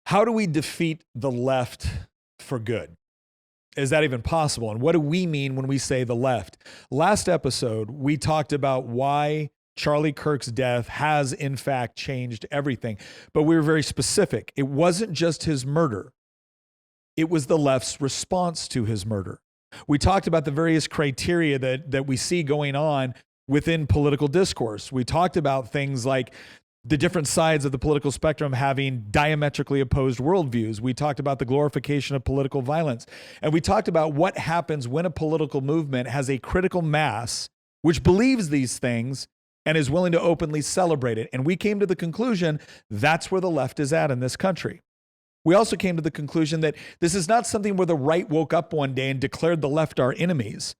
How do we defeat the left for good? Is that even possible? And what do we mean when we say the left? Last episode, we talked about why Charlie Kirk's death has in fact changed everything, but we were very specific. It wasn't just his murder. It was the left's response to his murder. We talked about the various criteria that we see going on within political discourse. We talked about things like the different sides of the political spectrum having diametrically opposed worldviews. We talked about the glorification of political violence. And we talked about what happens when a political movement has a critical mass which believes these things and is willing to openly celebrate it. And we came to the conclusion that's where the left is at in this country. We also came to the conclusion that this is not something where the right woke up one day and declared the left our enemies.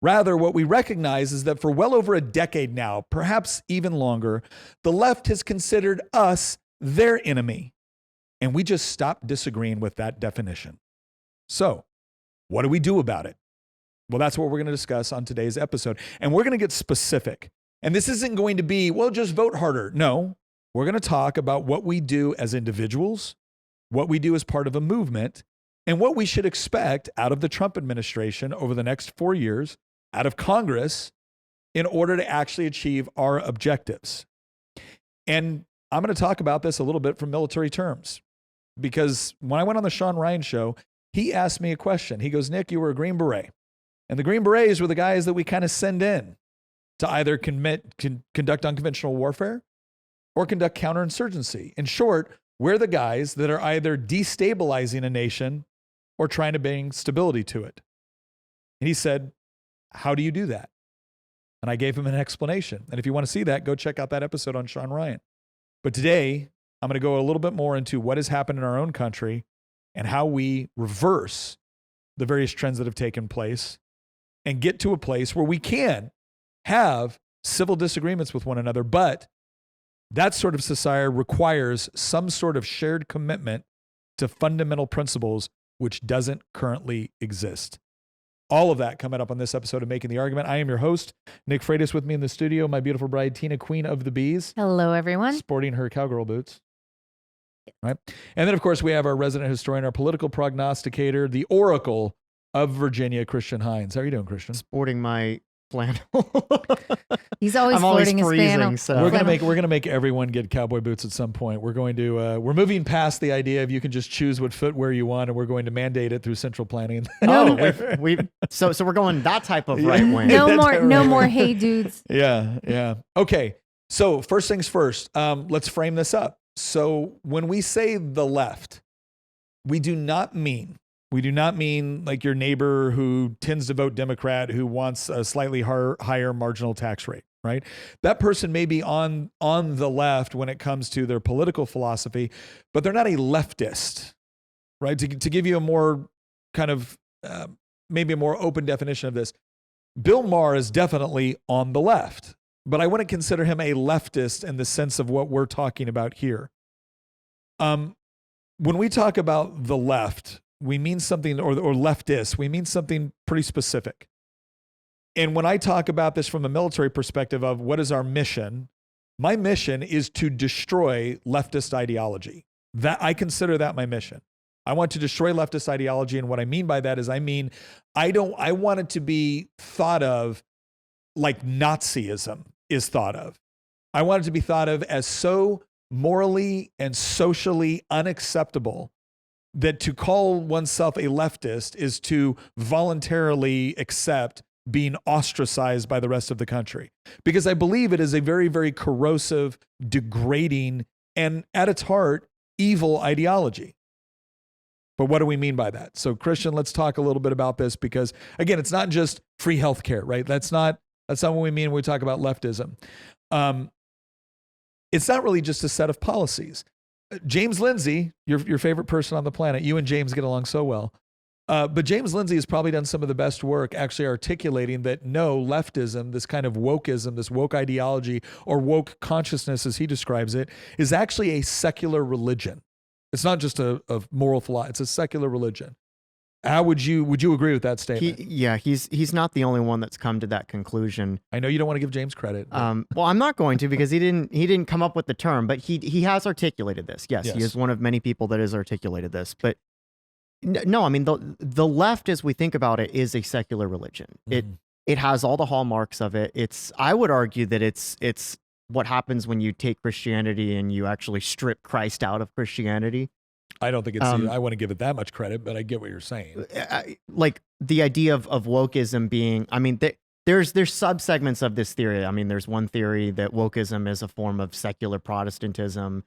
Rather, what we recognize is that for well over a decade now, perhaps even longer, the left has considered us their enemy. And we just stopped disagreeing with that definition. So, what do we do about it? Well, that's what we're going to discuss on today's episode. And we're going to get specific. And this isn't going to be, well, just vote harder. No, we're going to talk about what we do as individuals, what we do as part of a movement, and what we should expect out of the Trump administration over the next 4 years, out of Congress, in order to actually achieve our objectives. And I'm going to talk about this a little bit from military terms, because when I went on the Sean Ryan show, he asked me a question. He goes, Nick, you were a Green Beret. And the Green Berets were the guys that we kind of send in to either conduct unconventional warfare or conduct counterinsurgency. In short, we're the guys that are either destabilizing a nation or trying to bring stability to it. And he said, how do you do that? And I gave him an explanation. And if you want to see that, go check out that episode on Sean Ryan. But today, I'm going to go a little bit more into what has happened in our own country and how we reverse the various trends that have taken place and get to a place where we can have civil disagreements with one another. But that sort of society requires some sort of shared commitment to fundamental principles which doesn't currently exist. All of that coming up on this episode of Making the Argument. I am your host, Nick Freitas. With me in the studio, my beautiful bride, Tina, Queen of the Bees. Hello, everyone. Sporting her cowgirl boots. Right. And then, of course, we have our resident historian, our political prognosticator, the Oracle of Virginia, Christian Hines. How are you doing, Christian? Sporting my flannel. He's always I'm always flirting his freezing, flannel. so We're gonna make everyone get cowboy boots at some point. We're going to we're moving past the idea of you can just choose what footwear you want, and we're going to mandate it through central planning. So we're going that type of right wing. No more hey dudes. Yeah. Okay. So first things first, let's frame this up. So when we say the left, we do not mean like your neighbor who tends to vote Democrat who wants a slightly higher marginal tax rate, right? That person may be on the left when it comes to their political philosophy, but they're not a leftist, right? To give you a more kind of maybe a more open definition of this, Bill Maher is definitely on the left, but I wouldn't consider him a leftist in the sense of what we're talking about here. When we talk about the left, we mean something, or leftist, we mean something pretty specific. And when I talk about this from a military perspective of what is our mission, my mission is to destroy leftist ideology. That I consider that my mission. I want to destroy leftist ideology. And what I mean by that is I want it to be thought of like Nazism is thought of. I want it to be thought of as so morally and socially unacceptable that to call oneself a leftist is to voluntarily accept being ostracized by the rest of the country. Because I believe it is a very, very corrosive, degrading, and at its heart, evil ideology. But what do we mean by that? So Christian, let's talk a little bit about this because, again, it's not just free healthcare, right? That's not what we mean when we talk about leftism. It's not really just a set of policies. James Lindsay, your favorite person on the planet, you and James get along so well. But James Lindsay has probably done some of the best work actually articulating that no, leftism, this kind of wokeism, this woke ideology or woke consciousness as he describes it, is actually a secular religion. It's not just a moral philosophy, it's a secular religion. How would you agree with that statement? He's not the only one that's come to that conclusion. I know you don't want to give James credit. Well, I'm not going to, because he didn't come up with the term, but he has articulated this. Yes, he is one of many people that has articulated this. But no, I mean the left, as we think about it, is a secular religion. It has all the hallmarks of it. I would argue that it's what happens when you take Christianity and you actually strip Christ out of Christianity. I don't think it's. I want to give it that much credit, but I get what you're saying. Like the idea of wokeism being. I mean, there's subsegments of this theory. I mean, there's one theory that wokeism is a form of secular Protestantism.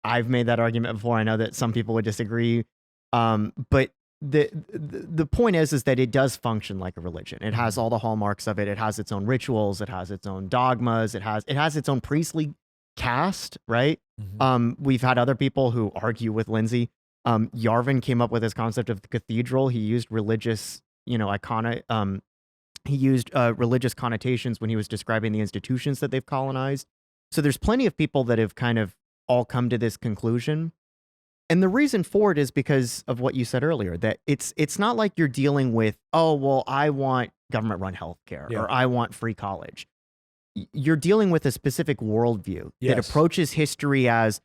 I've made that argument before. I know that some people would disagree, but the point is that it does function like a religion. It has all the hallmarks of it. It has its own rituals. It has its own dogmas. It has its own priestly caste, right? We've had other people who argue with Lindsay. Yarvin came up with this concept of the cathedral. He used religious, he used religious connotations when he was describing the institutions that they've colonized. So there's plenty of people that have kind of all come to this conclusion. And the reason for it is because of what you said earlier, that it's not like you're dealing with, oh, well, I want government-run healthcare or I want free college. You're dealing with a specific worldview that approaches history as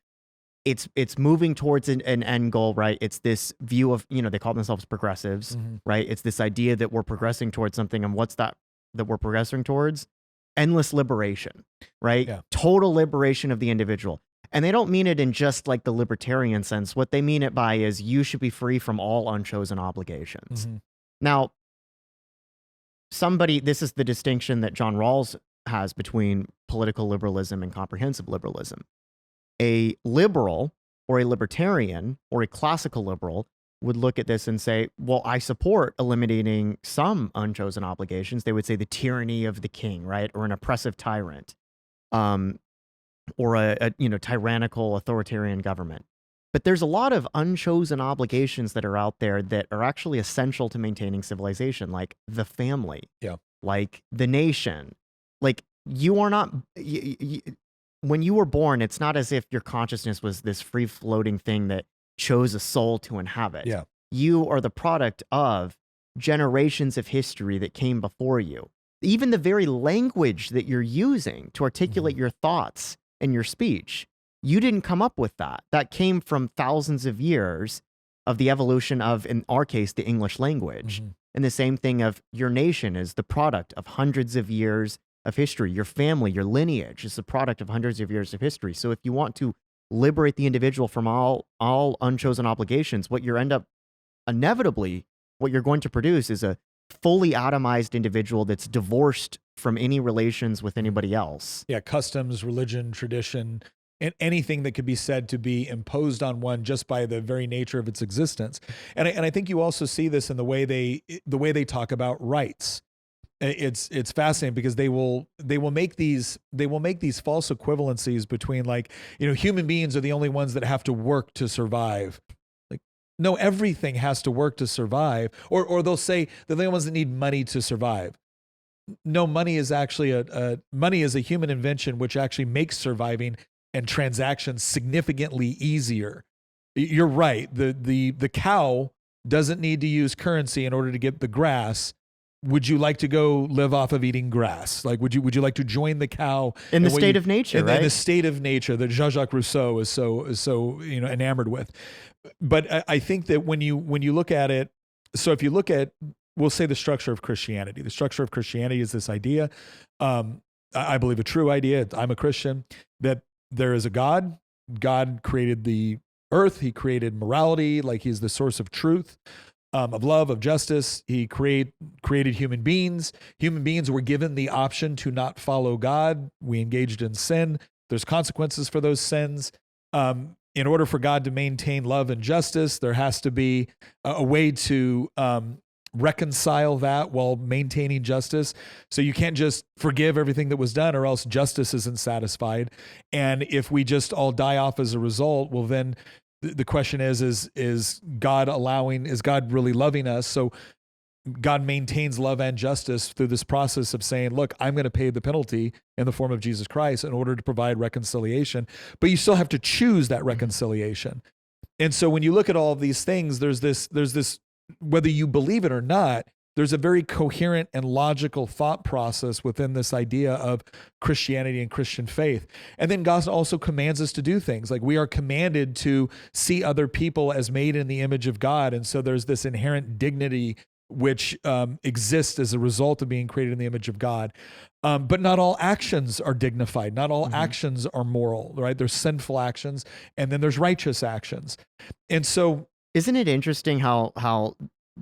it's moving towards an end goal, right? It's this view of, they call themselves progressives, right? It's this idea that we're progressing towards something. And what's that we're progressing towards? Endless liberation, right? Yeah. Total liberation of the individual. And they don't mean it in just like the libertarian sense. What they mean it by is you should be free from all unchosen obligations. Now, this is the distinction that John Rawls has between political liberalism and comprehensive liberalism. A liberal or a libertarian or a classical liberal would look at this and say, well, I support eliminating some unchosen obligations. They would say the tyranny of the king, right? Or an oppressive tyrant. Or a tyrannical authoritarian government. But there's a lot of unchosen obligations that are out there that are actually essential to maintaining civilization, like the family, like the nation. Like you are not, when you were born, it's not as if your consciousness was this free-floating thing that chose a soul to inhabit. Yeah. You are the product of generations of history that came before you. Even the very language that you're using to articulate your thoughts and your speech, you didn't come up with that. That came from thousands of years of the evolution of, in our case, the English language. And the same thing of your nation is the product of hundreds of years of history. Your family, your lineage is the product of hundreds of years of history. So if you want to liberate the individual from all unchosen obligations, what you're going to produce is a fully atomized individual that's divorced from any relations with anybody else. Yeah, customs, religion, tradition, and anything that could be said to be imposed on one just by the very nature of its existence. And I think you also see this in the way they talk about rights. It's fascinating because they will make these false equivalencies between, like, human beings are the only ones that have to work to survive. No, everything has to work to survive. Or they'll say they're the only ones that need money to survive. No, money is actually money is a human invention which actually makes surviving and transactions significantly easier. You're right. The cow doesn't need to use currency in order to get the grass. Would you like to go live off of eating grass? Like, would you like to join the cow in the state of nature, right? In the state of nature that Jean-Jacques Rousseau is so enamored with. But I think that when you look at it, so if you look at, we'll say, the structure of Christianity. The structure of Christianity is this idea, I believe a true idea, I'm a Christian, that there is a God. God created the earth. He created morality, like he's the source of truth, of love, of justice. He created human beings. Human beings were given the option to not follow God. We engaged in sin. There's consequences for those sins. In order for God to maintain love and justice, there has to be a way to reconcile that while maintaining justice. So you can't just forgive everything that was done, or else justice isn't satisfied. And if we just all die off as a result, well, then the question is God really loving us? So God maintains love and justice through this process of saying, look, I'm going to pay the penalty in the form of Jesus Christ in order to provide reconciliation. But you still have to choose that reconciliation. And so when you look at all of these things, there's this whether you believe it or not, there's a very coherent and logical thought process within this idea of Christianity and Christian faith. And then God also commands us to do things. Like we are commanded to see other people as made in the image of God. And so there's this inherent dignity which exists as a result of being created in the image of God. But not all actions are dignified. Not all actions are moral, right? There's sinful actions and then there's righteous actions. And so isn't it interesting how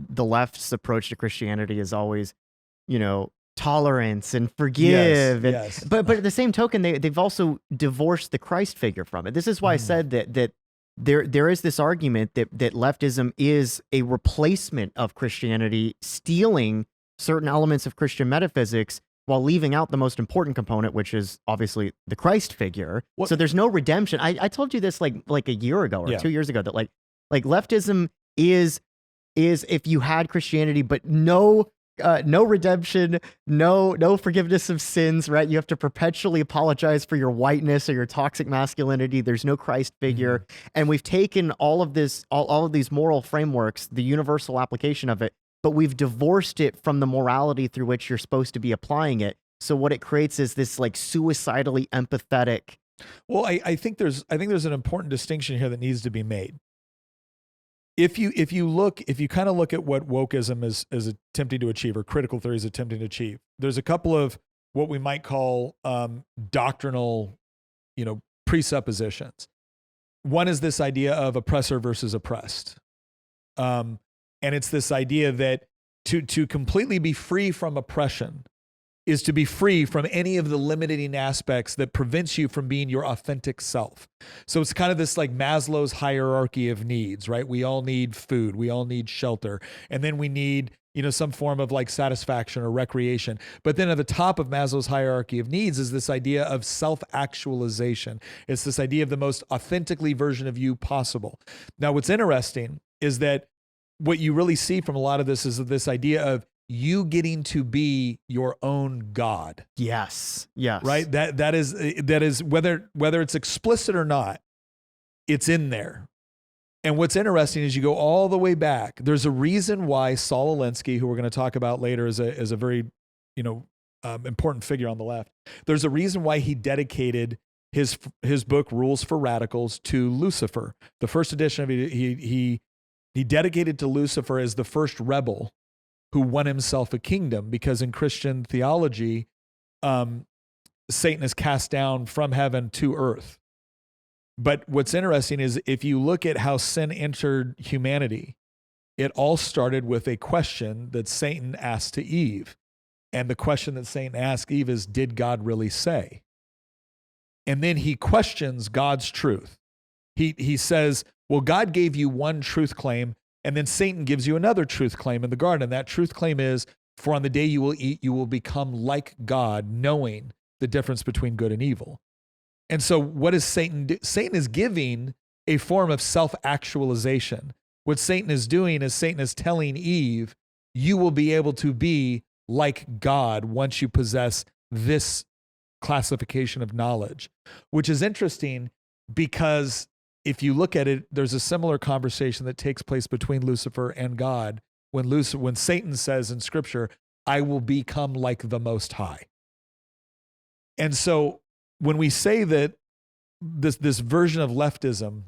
the left's approach to Christianity is always, tolerance and forgive. Yes. But at the same token, they've also divorced the Christ figure from it. This is why I said that there is this argument that leftism is a replacement of Christianity, stealing certain elements of Christian metaphysics while leaving out the most important component, which is obviously the Christ figure. So there's no redemption. I told you this like a year ago or 2 years ago that like leftism is if you had Christianity, but no redemption, no forgiveness of sins, right? You have to perpetually apologize for your whiteness or your toxic masculinity. There's no Christ figure. And we've taken all of this, all of these moral frameworks, the universal application of it, but we've divorced it from the morality through which you're supposed to be applying it. So what it creates is this like suicidally empathetic. Well, I think there's an important distinction here that needs to be made. If you kind of look at what wokeism is attempting to achieve, or critical theory is attempting to achieve, there's a couple of what we might call doctrinal, presuppositions. One is this idea of oppressor versus oppressed, and it's this idea that to completely be free from oppression is to be free from any of the limiting aspects that prevents you from being your authentic self. So it's kind of this like Maslow's hierarchy of needs, right? We all need food, we all need shelter, and then we need, some form of like satisfaction or recreation. But then at the top of Maslow's hierarchy of needs is this idea of self-actualization. It's this idea of the most authentically version of you possible. Now, what's interesting is that what you really see from a lot of this is this idea of you getting to be your own God. Yes. Right? That is whether it's explicit or not, it's in there. And what's interesting is you go all the way back. There's a reason why Saul Alinsky, who we're going to talk about later, is a very, important figure on the left. There's a reason why he dedicated his book Rules for Radicals to Lucifer. The first edition of it, he dedicated to Lucifer as the first rebel who won himself a kingdom, because in Christian theology, Satan is cast down from heaven to earth. But what's interesting is if you look at how sin entered humanity, it all started with a question that Satan asked to Eve. And the question that Satan asked Eve is, did God really say? And then he questions God's truth. He says, well, God gave you one truth claim, and then Satan gives you another truth claim in the garden. And that truth claim is, for on the day you will eat, you will become like God, knowing the difference between good and evil. And so what does Satan do? Satan is giving a form of self-actualization. What Satan is doing is Satan is telling Eve, you will be able to be like God once you possess this classification of knowledge, which is interesting because if you look at it, there's a similar conversation that takes place between Lucifer and God when Satan says in Scripture, I will become like the Most High. And so when we say that this version of leftism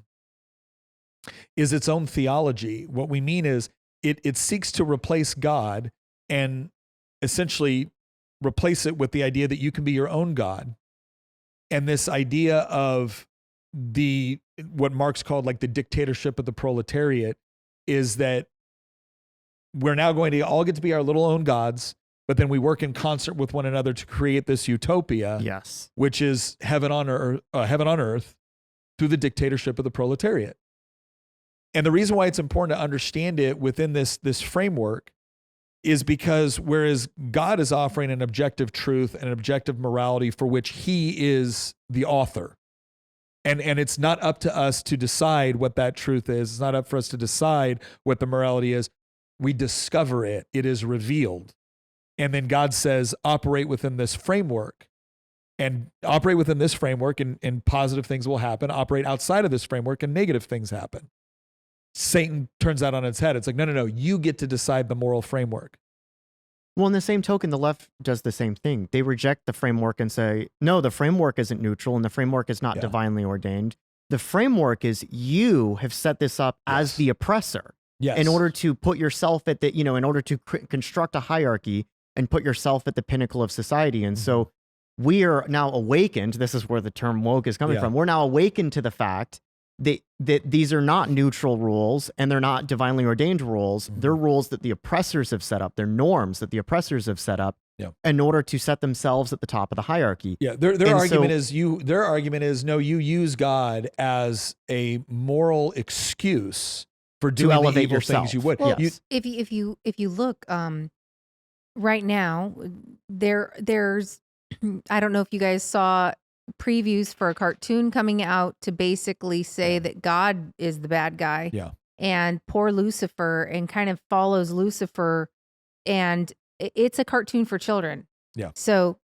is its own theology, what we mean is it seeks to replace God and essentially replace it with the idea that you can be your own God. And this idea of what Marx called like the dictatorship of the proletariat is that we're now going to all get to be our little own gods, but then we work in concert with one another to create this utopia, yes, which is heaven on earth through the dictatorship of the proletariat. And the reason why it's important to understand it within this framework is because whereas God is offering an objective truth and an objective morality for which he is the author, and it's not up to us to decide what that truth is. It's not up for us to decide what the morality is. We discover it. It is revealed. And then God says, operate within this framework. And operate within this framework and positive things will happen. Operate outside of this framework and negative things happen. Satan turns that on its head. It's like, no, you get to decide the moral framework. Well, in the same token, the left does the same thing. They reject the framework and say, no, the framework isn't neutral and the framework is not divinely ordained. The framework is you have set this up as the oppressor in order to put yourself at the, in order to construct a hierarchy and put yourself at the pinnacle of society. And so we are now awakened. This is where the term woke is coming from. We're now awakened to the fact that these are not neutral rules and they're not divinely ordained rules. They're rules that the oppressors have set up. They're norms that the oppressors have set up in order to set themselves at the top of the hierarchy. Yeah, their argument is no, you use God as a moral excuse for doing the evil things you would. Well, if you look right now, there's I don't know if you guys saw previews for a cartoon coming out to basically say that God is the bad guy. Yeah. And poor Lucifer, and kind of follows Lucifer, and it's a cartoon for children. Yeah. So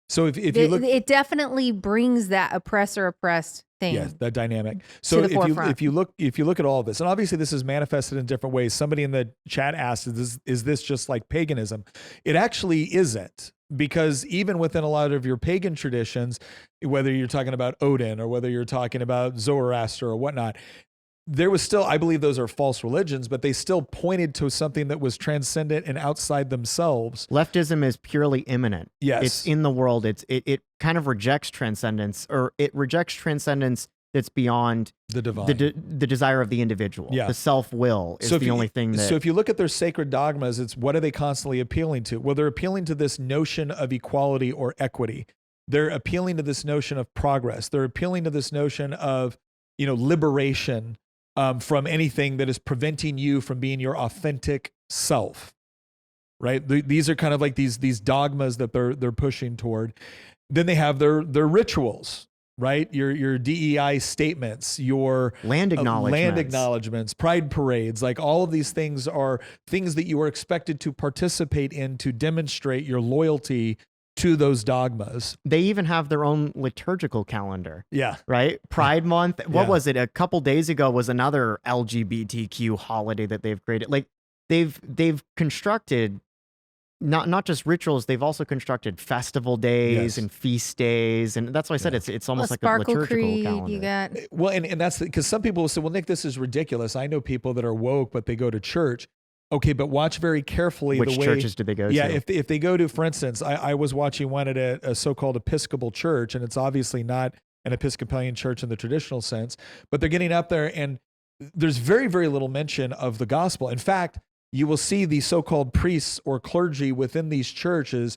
if you look, it definitely brings that oppressor-oppressed thing. Yes, that dynamic. So if you look at all of this, and obviously this is manifested in different ways. Somebody in the chat asked, is this just like paganism? It actually isn't. Because even within a lot of your pagan traditions, whether you're talking about Odin or whether you're talking about Zoroaster or whatnot, there was still, I believe those are false religions, but they still pointed to something that was transcendent and outside themselves. Leftism is purely immanent. Yes. It's in the world. It kind of rejects transcendence, or it rejects transcendence that's beyond the divine, the desire of the individual. The self-will is the only thing that... So if you look at their sacred dogmas, it's what are they constantly appealing to? Well, they're appealing to this notion of equality or equity. They're appealing to this notion of progress. They're appealing to this notion of, liberation from anything that is preventing you from being your authentic self, right? These are kind of like these dogmas that they're pushing toward. Then they have their rituals. Right? Your DEI statements, your land acknowledgements, pride parades, like all of these things are things that you are expected to participate in to demonstrate your loyalty to those dogmas. They even have their own liturgical calendar. Yeah. Right? Pride Month. What was it? A couple days ago was another LGBTQ holiday that they've created. Like they've constructed not just rituals, they've also constructed festival days and feast days, and that's why I said it's almost like a liturgical creed, calendar. You got well, and that's because some people will say, well, Nick, this is ridiculous. I know people that are woke, but they go to church. Okay, but watch very carefully which the way churches do they go to? Yeah, if they go to, for instance, I was watching one at a so-called Episcopal church, and it's obviously not an Episcopalian church in the traditional sense, but they're getting up there, and there's very, very little mention of the gospel. In fact, you will see the so-called priests or clergy within these churches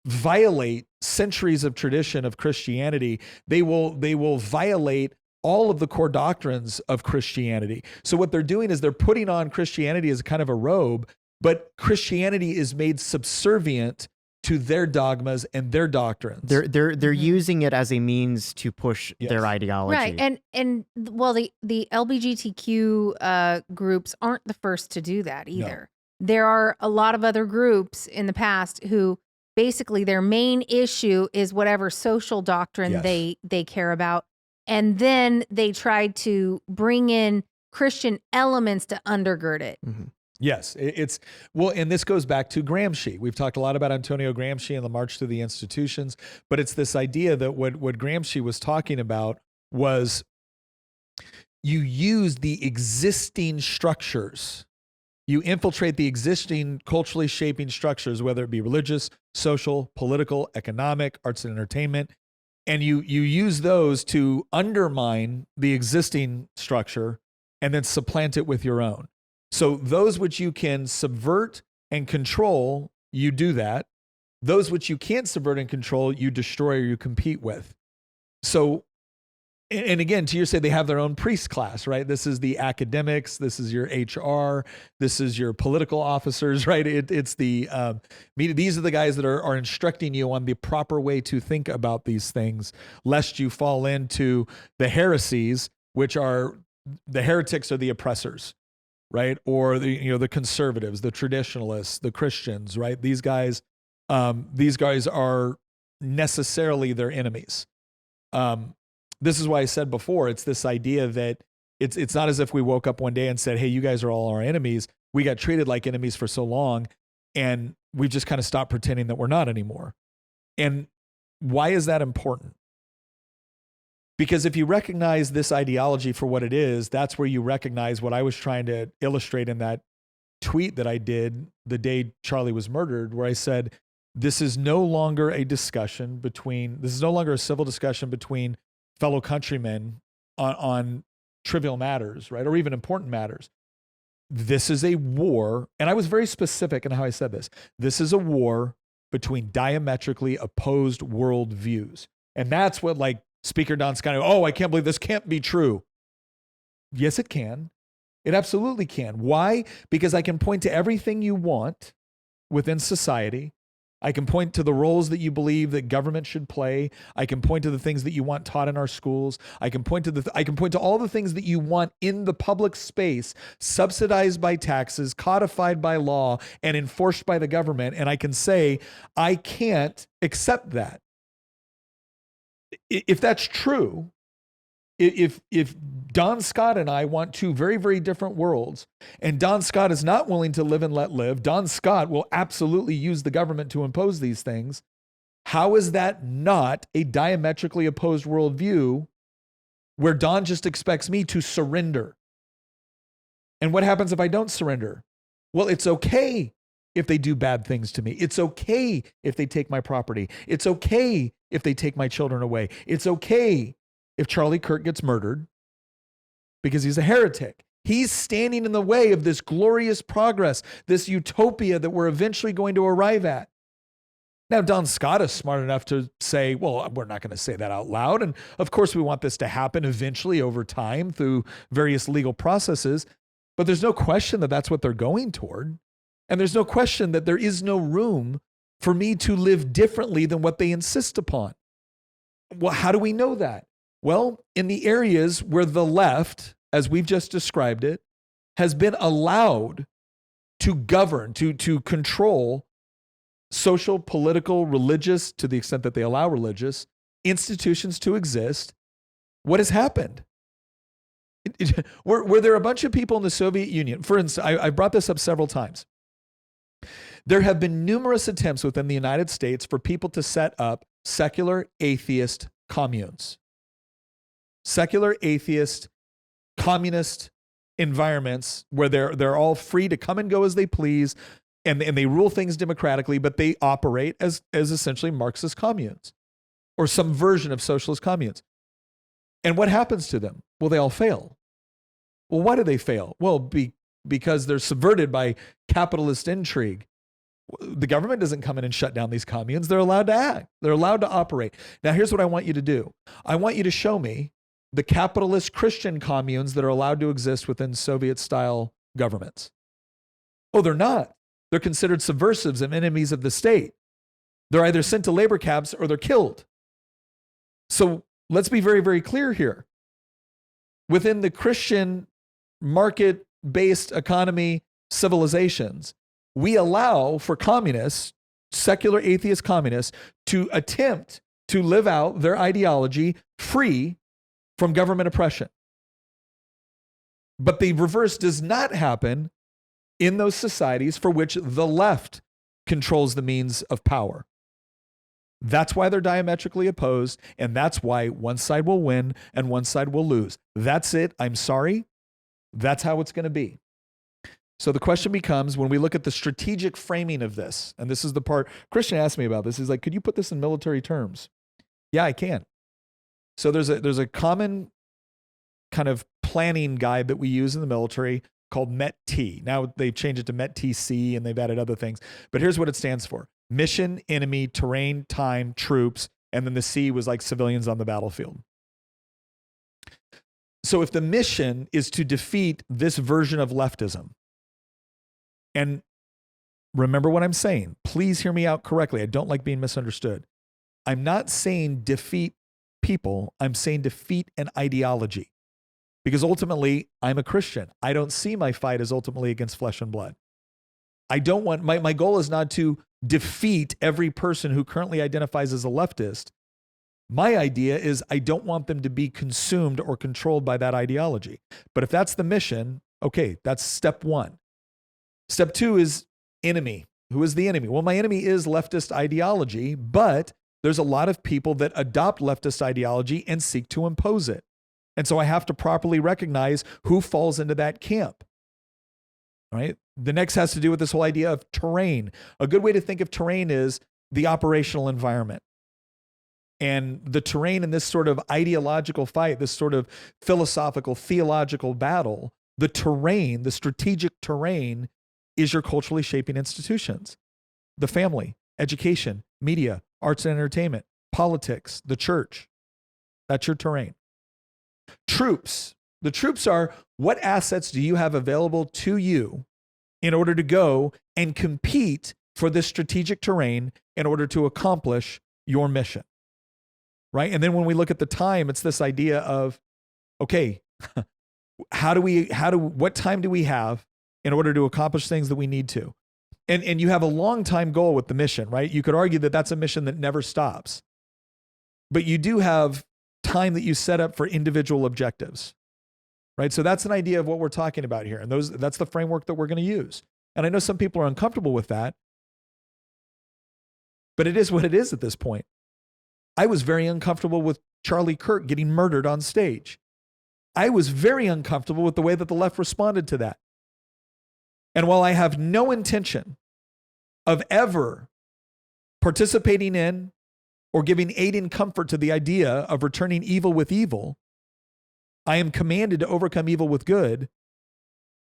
violate centuries of tradition of Christianity. They will violate all of the core doctrines of Christianity. So what they're doing is they're putting on Christianity as kind of a robe, but Christianity is made subservient to their dogmas and their doctrines. They're using it as a means to push their ideology. Right. And well, the LGBTQ groups aren't the first to do that either. No. There are a lot of other groups in the past who basically their main issue is whatever social doctrine they care about. And then they tried to bring in Christian elements to undergird it. Mm-hmm. Yes, it's well, and this goes back to Gramsci. We've talked a lot about Antonio Gramsci and the March to the Institutions, but it's this idea that what Gramsci was talking about was you use the existing structures, you infiltrate the existing culturally shaping structures, whether it be religious, social, political, economic, arts and entertainment, and you use those to undermine the existing structure and then supplant it with your own. So those which you can subvert and control, you do that. Those which you can't subvert and control, you destroy or you compete with. So, and again, to your say, they have their own priest class, right? This is the academics. This is your HR. This is your political officers, right? It's the, these are the guys that are instructing you on the proper way to think about these things, lest you fall into the heresies, which are the heretics are the oppressors. Right, or the conservatives, the traditionalists, the Christians, right? These guys are necessarily their enemies. This is why I said before, it's this idea that It's not as if we woke up one day and said, hey, you guys are all our enemies. We got treated like enemies for so long, and we've just kind of stopped pretending that we're not anymore. And why is that important? Because if you recognize this ideology for what it is, that's where you recognize what I was trying to illustrate in that tweet that I did the day Charlie was murdered, where I said, this is no longer a civil discussion between fellow countrymen on trivial matters, right? Or even important matters. This is a war, and I was very specific in how I said this. This is a war between diametrically opposed worldviews. And that's what, like, Speaker Don Scott, oh, I can't believe this can't be true. Yes, it can. It absolutely can. Why? Because I can point to everything you want within society. I can point to the roles that you believe that government should play. I can point to the things that you want taught in our schools. I can point to all the things that you want in the public space, subsidized by taxes, codified by law, and enforced by the government. And I can say, I can't accept that. If that's true, if Don Scott and I want two very, very different worlds, and Don Scott is not willing to live and let live, Don Scott will absolutely use the government to impose these things. How is that not a diametrically opposed worldview where Don just expects me to surrender? And what happens if I don't surrender? Well, it's okay if they do bad things to me. It's okay if they take my property. It's okay if they take my children away. It's okay if Charlie Kirk gets murdered because he's a heretic. He's standing in the way of this glorious progress, this utopia that we're eventually going to arrive at. Now, Don Scott is smart enough to say, well, we're not going to say that out loud. And of course, we want this to happen eventually over time through various legal processes. But there's no question that that's what they're going toward. And there's no question that there is no room for me to live differently than what they insist upon. Well, how do we know that? Well, in the areas where the left, as we've just described it, has been allowed to govern, to control social, political, religious, to the extent that they allow religious institutions to exist, what has happened? Were there a bunch of people in the Soviet Union? For instance, I brought this up several times. There have been numerous attempts within the United States for people to set up secular atheist communes. Secular atheist communist environments where they're all free to come and go as they please, and they rule things democratically, but they operate as essentially Marxist communes or some version of socialist communes. And what happens to them? Well, they all fail. Well, why do they fail? Well, because they're subverted by capitalist intrigue. The government doesn't come in and shut down these communes. They're allowed to act. They're allowed to operate. Now, here's what I want you to do. I want you to show me the capitalist Christian communes that are allowed to exist within Soviet-style governments. Oh, they're not. They're considered subversives and enemies of the state. They're either sent to labor camps or they're killed. So let's be very, very clear here. Within the Christian market-based economy civilizations, we allow for communists, secular atheist communists, to attempt to live out their ideology free from government oppression. But the reverse does not happen in those societies for which the left controls the means of power. That's why they're diametrically opposed, and that's why one side will win and one side will lose. That's it. I'm sorry. That's how it's going to be. So the question becomes, when we look at the strategic framing of this, and this is the part Christian asked me about this, he's like, could you put this in military terms? Yeah, I can. So there's a common kind of planning guide that we use in the military called MET-T. Now they've changed it to MET-TC and they've added other things. But here's what it stands for. Mission, enemy, terrain, time, troops, and then the C was like civilians on the battlefield. So if the mission is to defeat this version of leftism, and remember what I'm saying, please hear me out correctly. I don't like being misunderstood. I'm not saying defeat people. I'm saying defeat an ideology. Because ultimately, I'm a Christian. I don't see my fight as ultimately against flesh and blood. I don't want, my goal is not to defeat every person who currently identifies as a leftist. My idea is I don't want them to be consumed or controlled by that ideology. But if that's the mission, okay, that's step one. Step two is enemy. Who is the enemy? Well, my enemy is leftist ideology, but there's a lot of people that adopt leftist ideology and seek to impose it. And so I have to properly recognize who falls into that camp. All right. The next has to do with this whole idea of terrain. A good way to think of terrain is the operational environment. And the terrain in this sort of ideological fight, this sort of philosophical, theological battle, the terrain, the strategic terrain is your culturally shaping institutions, the family, education, media, arts and entertainment, politics, the church. That's your terrain. Troops. The troops are what assets do you have available to you in order to go and compete for this strategic terrain in order to accomplish your mission. Right? And then when we look at the time, it's this idea of, okay, what time do we have in order to accomplish things that we need to? And you have a long time goal with the mission, right? You could argue that that's a mission that never stops. But you do have time that you set up for individual objectives, right? So that's an idea of what we're talking about here. And that's the framework that we're going to use. And I know some people are uncomfortable with that, but it is what it is at this point. I was very uncomfortable with Charlie Kirk getting murdered on stage. I was very uncomfortable with the way that the left responded to that. And while I have no intention of ever participating in or giving aid and comfort to the idea of returning evil with evil, I am commanded to overcome evil with good.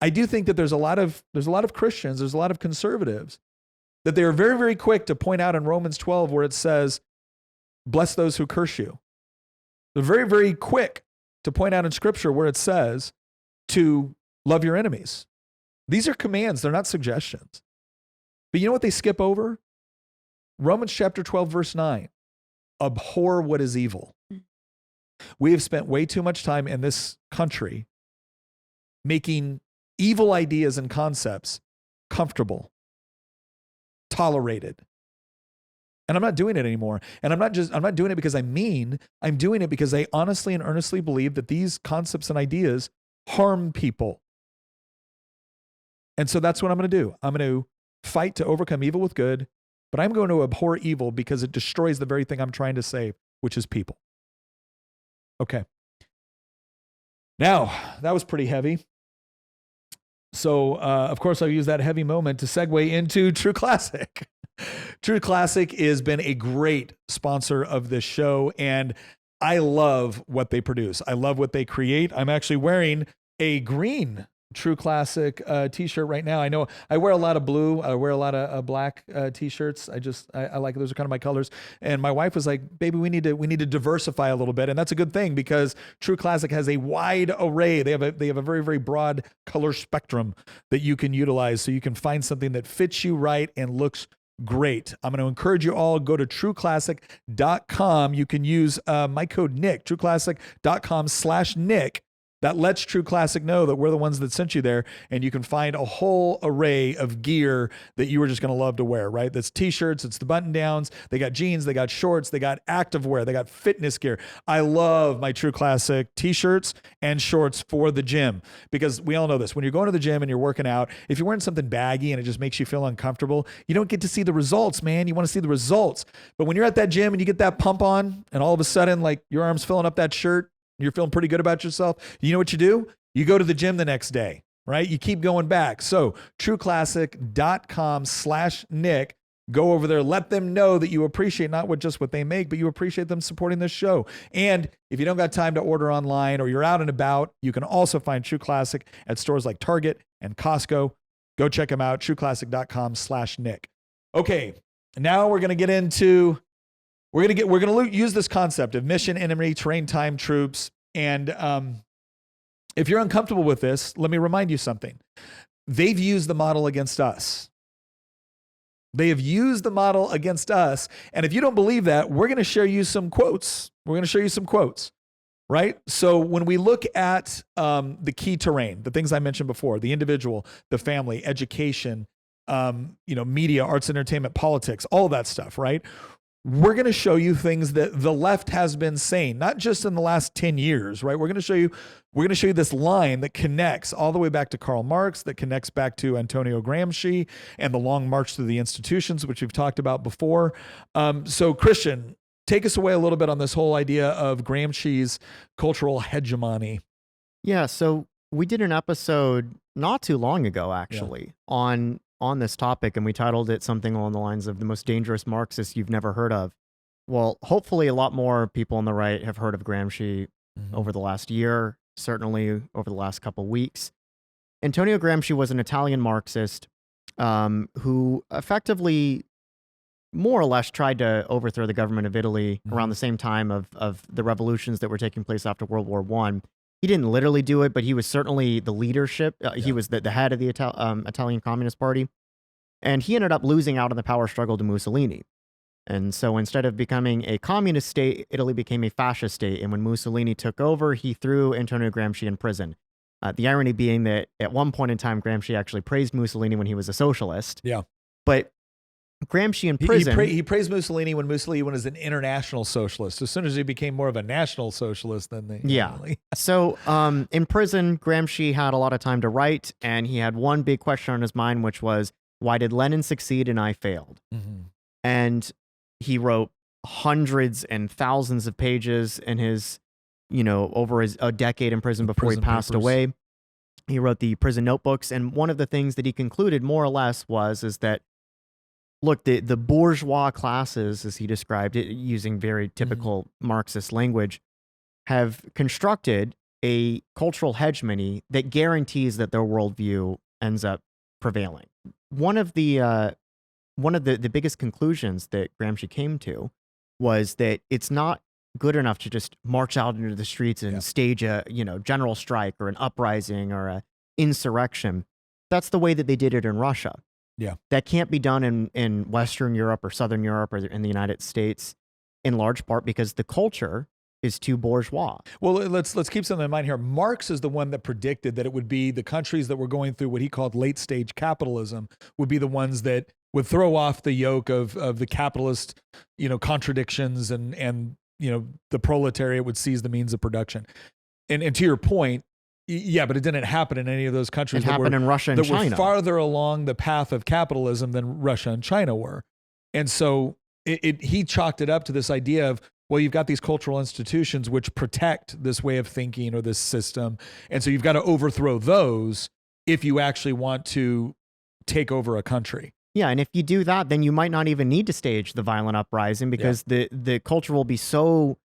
I do think that there's a lot of Christians, there's a lot of conservatives that they are very, very quick to point out in Romans 12 where it says, bless those who curse you. They're very, very quick to point out in Scripture where it says to love your enemies. These are commands, they're not suggestions. But you know what they skip over? Romans chapter 12, verse 9. Abhor what is evil. We have spent way too much time in this country making evil ideas and concepts comfortable, tolerated. And I'm not doing it anymore. And I'm not doing it because I'm mean. I'm doing it because I honestly and earnestly believe that these concepts and ideas harm people. And so that's what I'm going to do. I'm going to fight to overcome evil with good, but I'm going to abhor evil because it destroys the very thing I'm trying to save, which is people. Okay. Now, that was pretty heavy. So, of course, I'll use that heavy moment to segue into True Classic. True Classic has been a great sponsor of this show, and I love what they produce. I love what they create. I'm actually wearing a green True Classic t-shirt right now. I know I wear a lot of blue. I wear a lot of black t-shirts. I like, those are kind of my colors. And my wife was like, baby, we need to diversify a little bit. And that's a good thing because True Classic has a wide array. They have a very, very broad color spectrum that you can utilize so you can find something that fits you right and looks great. I'm going to encourage you all, go to trueclassic.com. You can use my code Nick, trueclassic.com/Nick. That lets True Classic know that we're the ones that sent you there, and you can find a whole array of gear that you were just going to love to wear, right? That's t-shirts, it's the button downs, they got jeans, they got shorts, they got activewear, they got fitness gear. I love my True Classic t-shirts and shorts for the gym because we all know this. When you're going to the gym and you're working out, if you're wearing something baggy and it just makes you feel uncomfortable, you don't get to see the results, man. You want to see the results. But when you're at that gym and you get that pump on and all of a sudden, like your arm's filling up that shirt, you're feeling pretty good about yourself. You know what you do? You go to the gym the next day, right? You keep going back. So trueclassic.com/Nick, go over there, let them know that you appreciate not just what they make, but you appreciate them supporting this show. And if you don't got time to order online or you're out and about, you can also find True Classic at stores like Target and Costco. Go check them out, trueclassic.com/Nick. Okay, now we're going to get into We're going to use this concept of mission, enemy, terrain, time, troops. And if you're uncomfortable with this, let me remind you something. They've used the model against us. They have used the model against us. And if you don't believe that, we're going to share you some quotes. Right? So when we look at the key terrain, the things I mentioned before, the individual, the family, education, media, arts, entertainment, politics, all of that stuff, right? we're going to show you things that the left has been saying, not just in the last 10 years, right? We're going to show you this line that connects all the way back to Karl Marx, that connects back to Antonio Gramsci and the long march through the institutions, which we've talked about before. So Christian, take us away a little bit on this whole idea of Gramsci's cultural hegemony. Yeah, so we did an episode not too long ago, actually, on this topic, and we titled it something along the lines of the most dangerous Marxists you've never heard of. Well, hopefully a lot more people on the right have heard of Gramsci over the last year, certainly over the last couple of weeks. Antonio Gramsci was an Italian Marxist who effectively more or less tried to overthrow the government of Italy around the same time of the revolutions that were taking place after World War I. He didn't literally do it, but he was certainly the leadership. He was the head of the Italian Communist Party. And he ended up losing out in the power struggle to Mussolini. And so instead of becoming a communist state, Italy became a fascist state. And when Mussolini took over, he threw Antonio Gramsci in prison. The irony being that at one point in time, Gramsci actually praised Mussolini when he was a socialist. Yeah. But Gramsci in prison. He praised Mussolini when Mussolini was an international socialist. As soon as he became more of a national socialist, then they. Yeah. So in prison, Gramsci had a lot of time to write, and he had one big question on his mind, which was, why did Lenin succeed and I failed? And he wrote hundreds and thousands of pages in his, over a decade in prison before he passed away. He wrote the prison notebooks, and one of the things that he concluded more or less is that, look, the bourgeois classes, as he described it, using very typical Marxist language, have constructed a cultural hegemony that guarantees that their worldview ends up prevailing. One of the biggest conclusions that Gramsci came to was that it's not good enough to just march out into the streets and stage a general strike or an uprising or an insurrection. That's the way that they did it in Russia. Yeah. That can't be done in Western Europe or Southern Europe or in the United States, in large part because the culture is too bourgeois. Well, let's keep something in mind here. Marx is the one that predicted that it would be the countries that were going through what he called late stage capitalism would be the ones that would throw off the yoke of the capitalist, contradictions and the proletariat would seize the means of production. And to your point, yeah, but it didn't happen in any of those countries. It happened in Russia and China. Were farther along the path of capitalism than Russia and China were. And so he chalked it up to this idea of, well, you've got these cultural institutions which protect this way of thinking or this system. And so you've got to overthrow those if you actually want to take over a country. Yeah, and if you do that, then you might not even need to stage the violent uprising because the culture will be so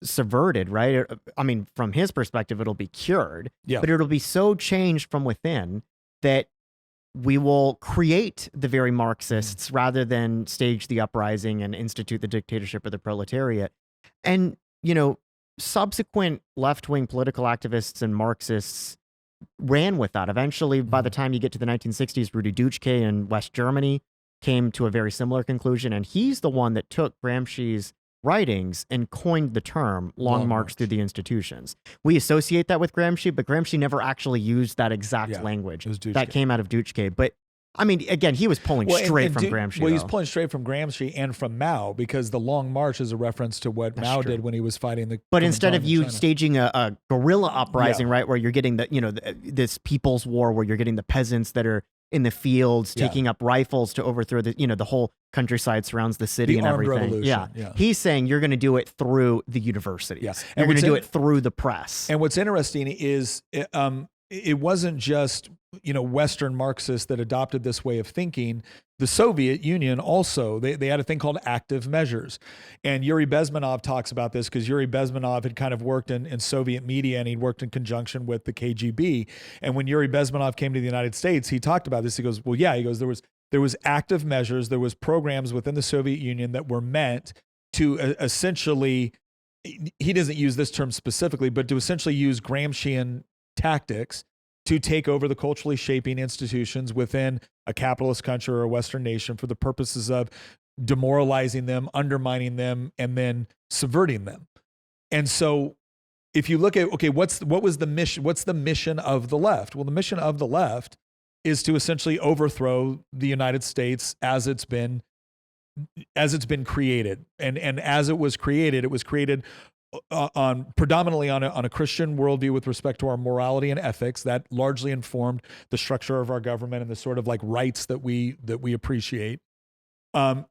subverted, right? I mean, from his perspective, it'll be cured, but it'll be so changed from within that we will create the very Marxists rather than stage the uprising and institute the dictatorship of the proletariat. And, subsequent left-wing political activists and Marxists ran with that. Eventually, by the time you get to the 1960s, Rudi Dutschke in West Germany came to a very similar conclusion, and he's the one that took Gramsci's writings and coined the term long march through the institutions. We associate that with Gramsci, but Gramsci never actually used that exact language. That came out of Dutschke. But I mean, again, he was pulling straight from Gramsci. Well, he was pulling straight from Gramsci and from Mao because the Long March is a reference to what Mao did when he was fighting the. But instead of you staging a guerrilla uprising, right, where you're getting this people's war, where you're getting the peasants that are in the fields taking up rifles to overthrow the whole countryside surrounds the city and everything. Yeah. He's saying you're going to do it through the universities. Yeah. You're going to do it through the press. And what's interesting is it wasn't just Western Marxists that adopted this way of thinking. The Soviet Union also, they had a thing called active measures. And Yuri Bezmenov talks about this because Yuri Bezmenov had kind of worked in Soviet media and he'd worked in conjunction with the KGB. And when Yuri Bezmenov came to the United States, he talked about this. He goes, well, yeah, there was active measures, there was programs within the Soviet Union that were meant to essentially, he doesn't use this term specifically, but to essentially use Gramscian tactics to take over the culturally shaping institutions within a capitalist country or a Western nation for the purposes of demoralizing them, undermining them, and then subverting them. And so if you look at, okay, what was the mission? What's the mission of the left? Well, the mission of the left is to essentially overthrow the United States as it's been as it's been created. And as it was created predominantly on a Christian worldview with respect to our morality and ethics. That largely informed the structure of our government and the sort of like rights that we appreciate.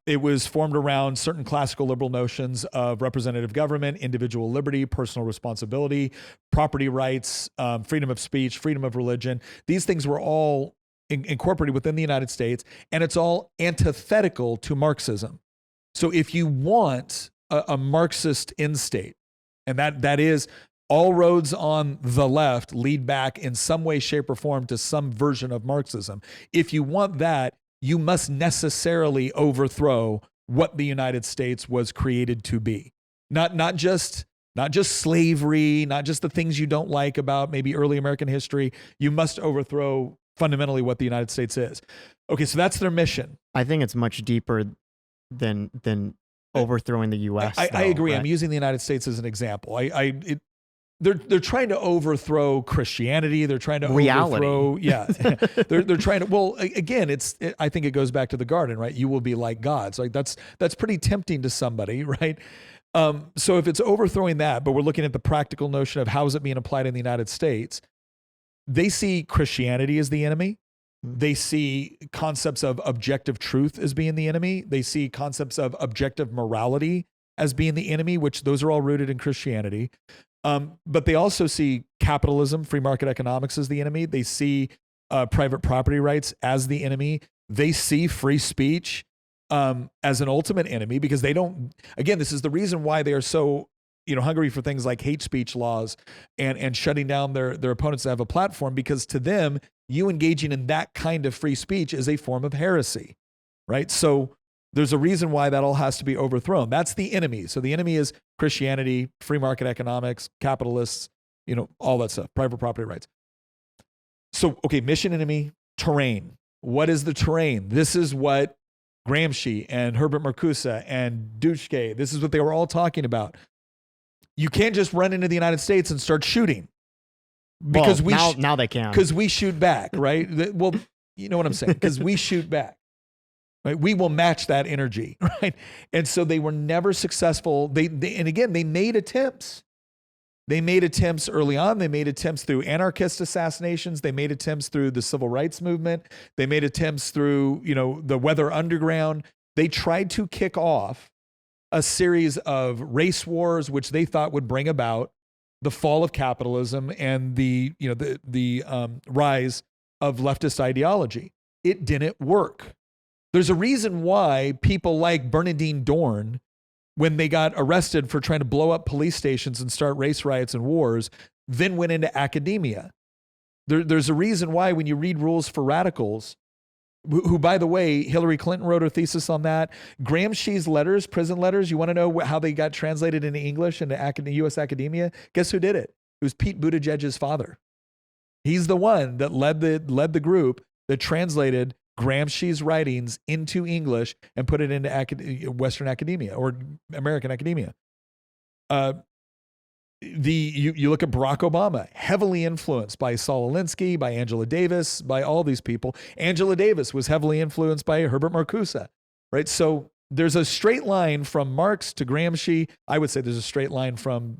It was formed around certain classical liberal notions of representative government, individual liberty, personal responsibility, property rights, freedom of speech, freedom of religion. These things were all incorporated within the United States, and it's all antithetical to Marxism. So if you want a Marxist end state, and that is all roads on the left lead back in some way, shape, or form to some version of Marxism. If you want that, you must necessarily overthrow what the United States was created to be. Not just slavery, not just the things you don't like about maybe early American history. You must overthrow fundamentally what the United States is. Okay, so that's their mission. I think it's much deeper than overthrowing the U.S. I agree. Right? I'm using the United States as an example. They're trying to overthrow Christianity. They're trying to overthrow, they're trying to. Well, again, I think it goes back to the garden, right? You will be like God. So like that's pretty tempting to somebody, right? So if it's overthrowing that, but we're looking at the practical notion of how is it being applied in the United States, they see Christianity as the enemy. They see concepts of objective truth as being the enemy. They see concepts of objective morality as being the enemy, which those are all rooted in Christianity. But they also see capitalism, free market economics as the enemy. They see private property rights as the enemy. They see free speech as an ultimate enemy because they don't, again, this is the reason why they are so hungry for things like hate speech laws and shutting down their opponents that have a platform, because to them, you engaging in that kind of free speech is a form of heresy, right? So there's a reason why that all has to be overthrown. That's the enemy. So the enemy is Christianity, free market economics, capitalists, all that stuff, private property rights. So, okay, mission enemy, terrain. What is the terrain? This is what Gramsci and Herbert Marcuse and Duschke, this is what they were all talking about. You can't just run into the United States and start shooting. Because now they can. Because we shoot back, right? Well, you know what I'm saying? Because we shoot back. Right? We will match that energy, right? And so they were never successful. And again, they made attempts. They made attempts early on. They made attempts through anarchist assassinations. They made attempts through the civil rights movement. They made attempts through, the Weather Underground. They tried to kick off a series of race wars, which they thought would bring about the fall of capitalism and the rise of leftist ideology. It didn't work. There's a reason why people like Bernardine Dorn, when they got arrested for trying to blow up police stations and start race riots and wars, then went into academia. There's a reason why when you read Rules for Radicals, who, by the way, Hillary Clinton wrote her thesis on that. Gramsci's letters, prison letters, you want to know how they got translated into English into U.S. academia? Guess who did it? It was Pete Buttigieg's father. He's the one that led the group that translated Gramsci's writings into English and put it into Western academia or American academia. You look at Barack Obama, heavily influenced by Saul Alinsky, by Angela Davis, by all these people. Angela Davis was heavily influenced by Herbert Marcuse, right? So there's a straight line from Marx to Gramsci. I would say there's a straight line from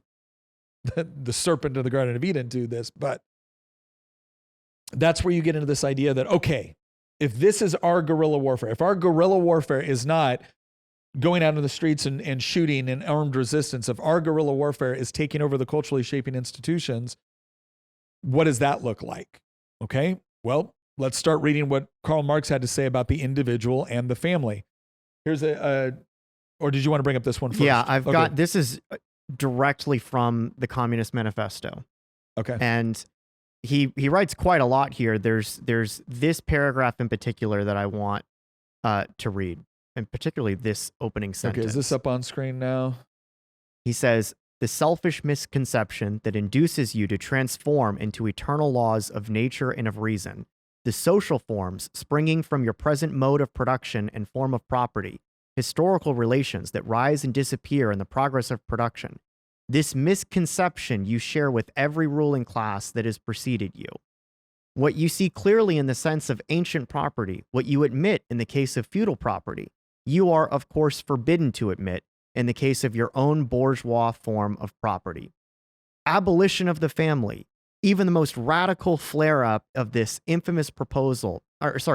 the serpent of the Garden of Eden to this, but that's where you get into this idea that, okay, if this is our guerrilla warfare, if our guerrilla warfare is not going out in the streets and shooting and armed resistance, if our guerrilla warfare is taking over the culturally shaping institutions, what does that look like? Okay, well, let's start reading what Karl Marx had to say about the individual and the family. Here's or did you want to bring up this one first? Yeah, I've got, this is directly from the Communist Manifesto. Okay. And he writes quite a lot here. There's this paragraph in particular that I want to read. And particularly this opening sentence. Okay, is this up on screen now? He says, the selfish misconception that induces you to transform into eternal laws of nature and of reason, the social forms springing from your present mode of production and form of property, historical relations that rise and disappear in the progress of production, this misconception you share with every ruling class that has preceded you. What you see clearly in the sense of ancient property, what you admit in the case of feudal property, you are, of course, forbidden to admit in the case of your own bourgeois form of property. Abolition of the family, even the most radical flare-up of this infamous proposal,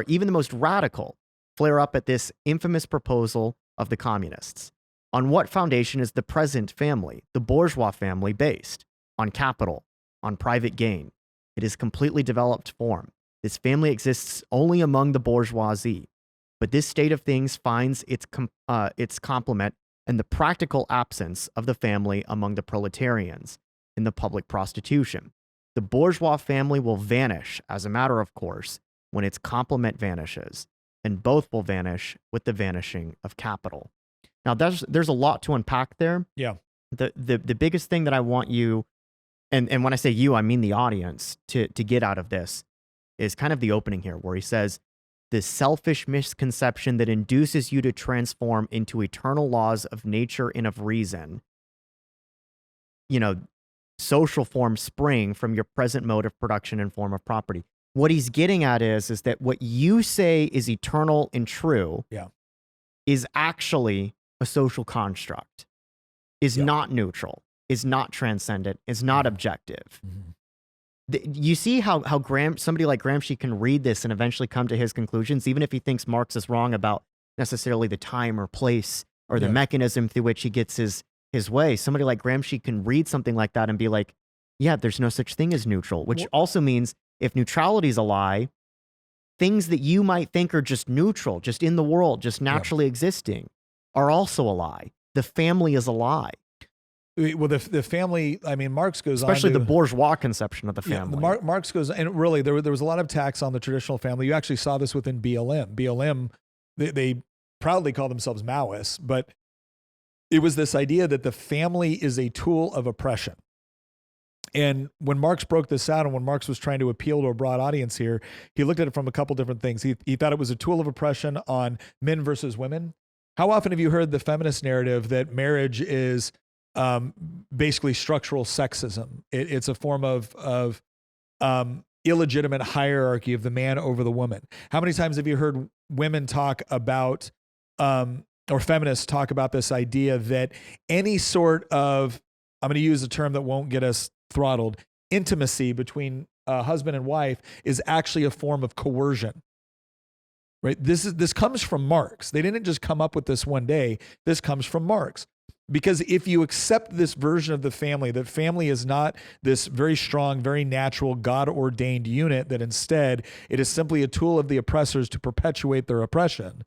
even the most radical flare-up at this infamous proposal of the communists. On what foundation is the present family, the bourgeois family, based? On capital, on private gain. It is completely developed form. This family exists only among the bourgeoisie. But this state of things finds its complement in the practical absence of the family among the proletarians, in the public prostitution. The bourgeois family will vanish, as a matter of course, when its complement vanishes, and both will vanish with the vanishing of capital. Now, there's a lot to unpack there. Yeah. The biggest thing that I want you, and when I say you, I mean the audience, to get out of this is kind of the opening here, where he says, the selfish misconception that induces you to transform into eternal laws of nature and of reason, social forms spring from your present mode of production and form of property. What he's getting at is that what you say is eternal and true is actually a social construct, is not neutral, is not transcendent, is not objective. Mm-hmm. You see how somebody like Gramsci can read this and eventually come to his conclusions, even if he thinks Marx is wrong about necessarily the time or place or the mechanism through which he gets his way. Somebody like Gramsci can read something like that and be like, yeah, there's no such thing as neutral, which also means if neutrality is a lie, things that you might think are just neutral, just in the world, just naturally existing, are also a lie. The family is a lie. Well, the family, I mean, Marx goes on. Especially the bourgeois conception of the family. Marx goes, and really, there was a lot of attacks on the traditional family. You actually saw this within BLM. BLM, they proudly call themselves Maoists, but it was this idea that the family is a tool of oppression. And when Marx broke this out, and when Marx was trying to appeal to a broad audience here, he looked at it from a couple different things. He thought it was a tool of oppression on men versus women. How often have you heard the feminist narrative that marriage is basically structural sexism? It's a form of illegitimate hierarchy of the man over the woman. How many times have you heard women talk about, or feminists talk about this idea that any sort of, I'm going to use a term that won't get us throttled, intimacy between husband and wife is actually a form of coercion? Right? This comes from Marx. They didn't just come up with this one day. This comes from Marx. Because if you accept this version of the family, that family is not this very strong, very natural, God-ordained unit, that instead it is simply a tool of the oppressors to perpetuate their oppression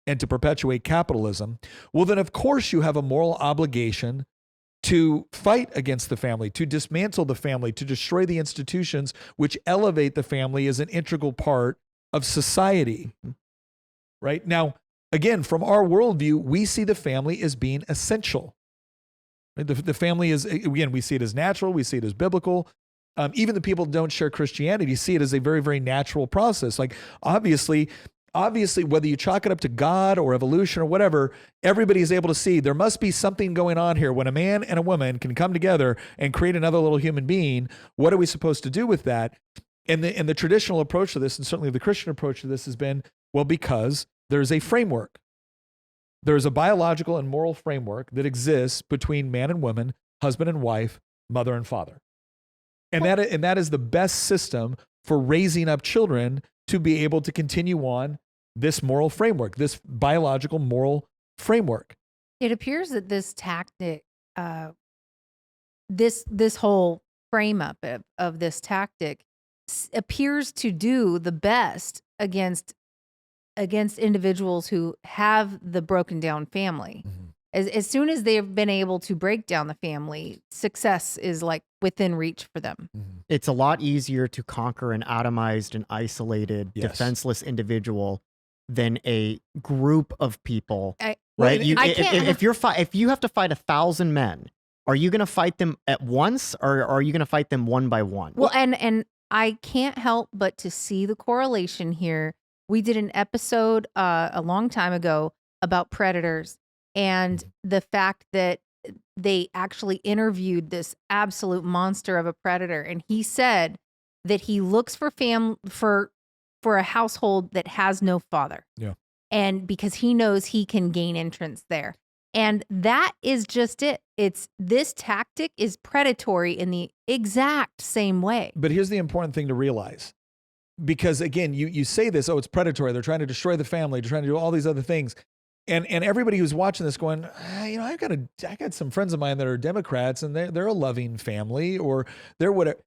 and to perpetuate capitalism, well, then of course you have a moral obligation to fight against the family, to dismantle the family, to destroy the institutions which elevate the family as an integral part of society. Right? Now, again, from our worldview, we see the family as being essential. The family is, again, we see it as natural, we see it as biblical. Even the people who don't share Christianity see it as a very, very natural process. Like, obviously, whether you chalk it up to God or evolution or whatever, everybody is able to see there must be something going on here. When a man and a woman can come together and create another little human being, what are we supposed to do with that? And the traditional approach to this, and certainly the Christian approach to this, has been, well, because there's a framework. There's a biological and moral framework that exists between man and woman, husband and wife, mother and father. And that is the best system for raising up children to be able to continue on this moral framework, this biological moral framework. It appears that this tactic, this whole frame up of this tactic appears to do the best against individuals who have the broken down family. Mm-hmm. As soon as they've been able to break down the family, success is like within reach for them. Mm-hmm. It's a lot easier to conquer an atomized and isolated, defenseless individual than a group of people. Right? If you have to fight 1,000 men, are you going to fight them at once, or are you going to fight them one by one? Well, and I can't help but to see the correlation here. We did an episode a long time ago about predators and the fact that they actually interviewed this absolute monster of a predator. And he said that he looks for a household that has no father. Yeah. and because he knows he can gain entrance there. And that is just it. This tactic is predatory in the exact same way. But here's the important thing to realize. Because again, you say this, oh, it's predatory. They're trying to destroy the family. They're trying to do all these other things. And everybody who's watching this going, I got some friends of mine that are Democrats and they're a loving family, or they're whatever.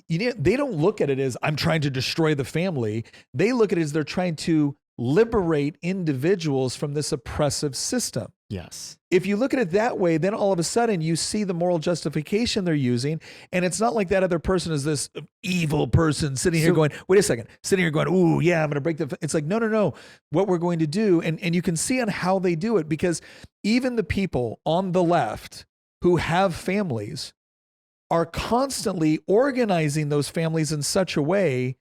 They don't look at it as I'm trying to destroy the family. They look at it as they're trying to liberate individuals from this oppressive system. Yes. If you look at it that way, then all of a sudden you see the moral justification they're using. And it's not like that other person is this evil person sitting here going, wait a second, sitting here going, ooh, yeah, I'm going to break the, it's like, no. What we're going to do, and you can see on how they do it, because even the people on the left who have families are constantly organizing those families in such a way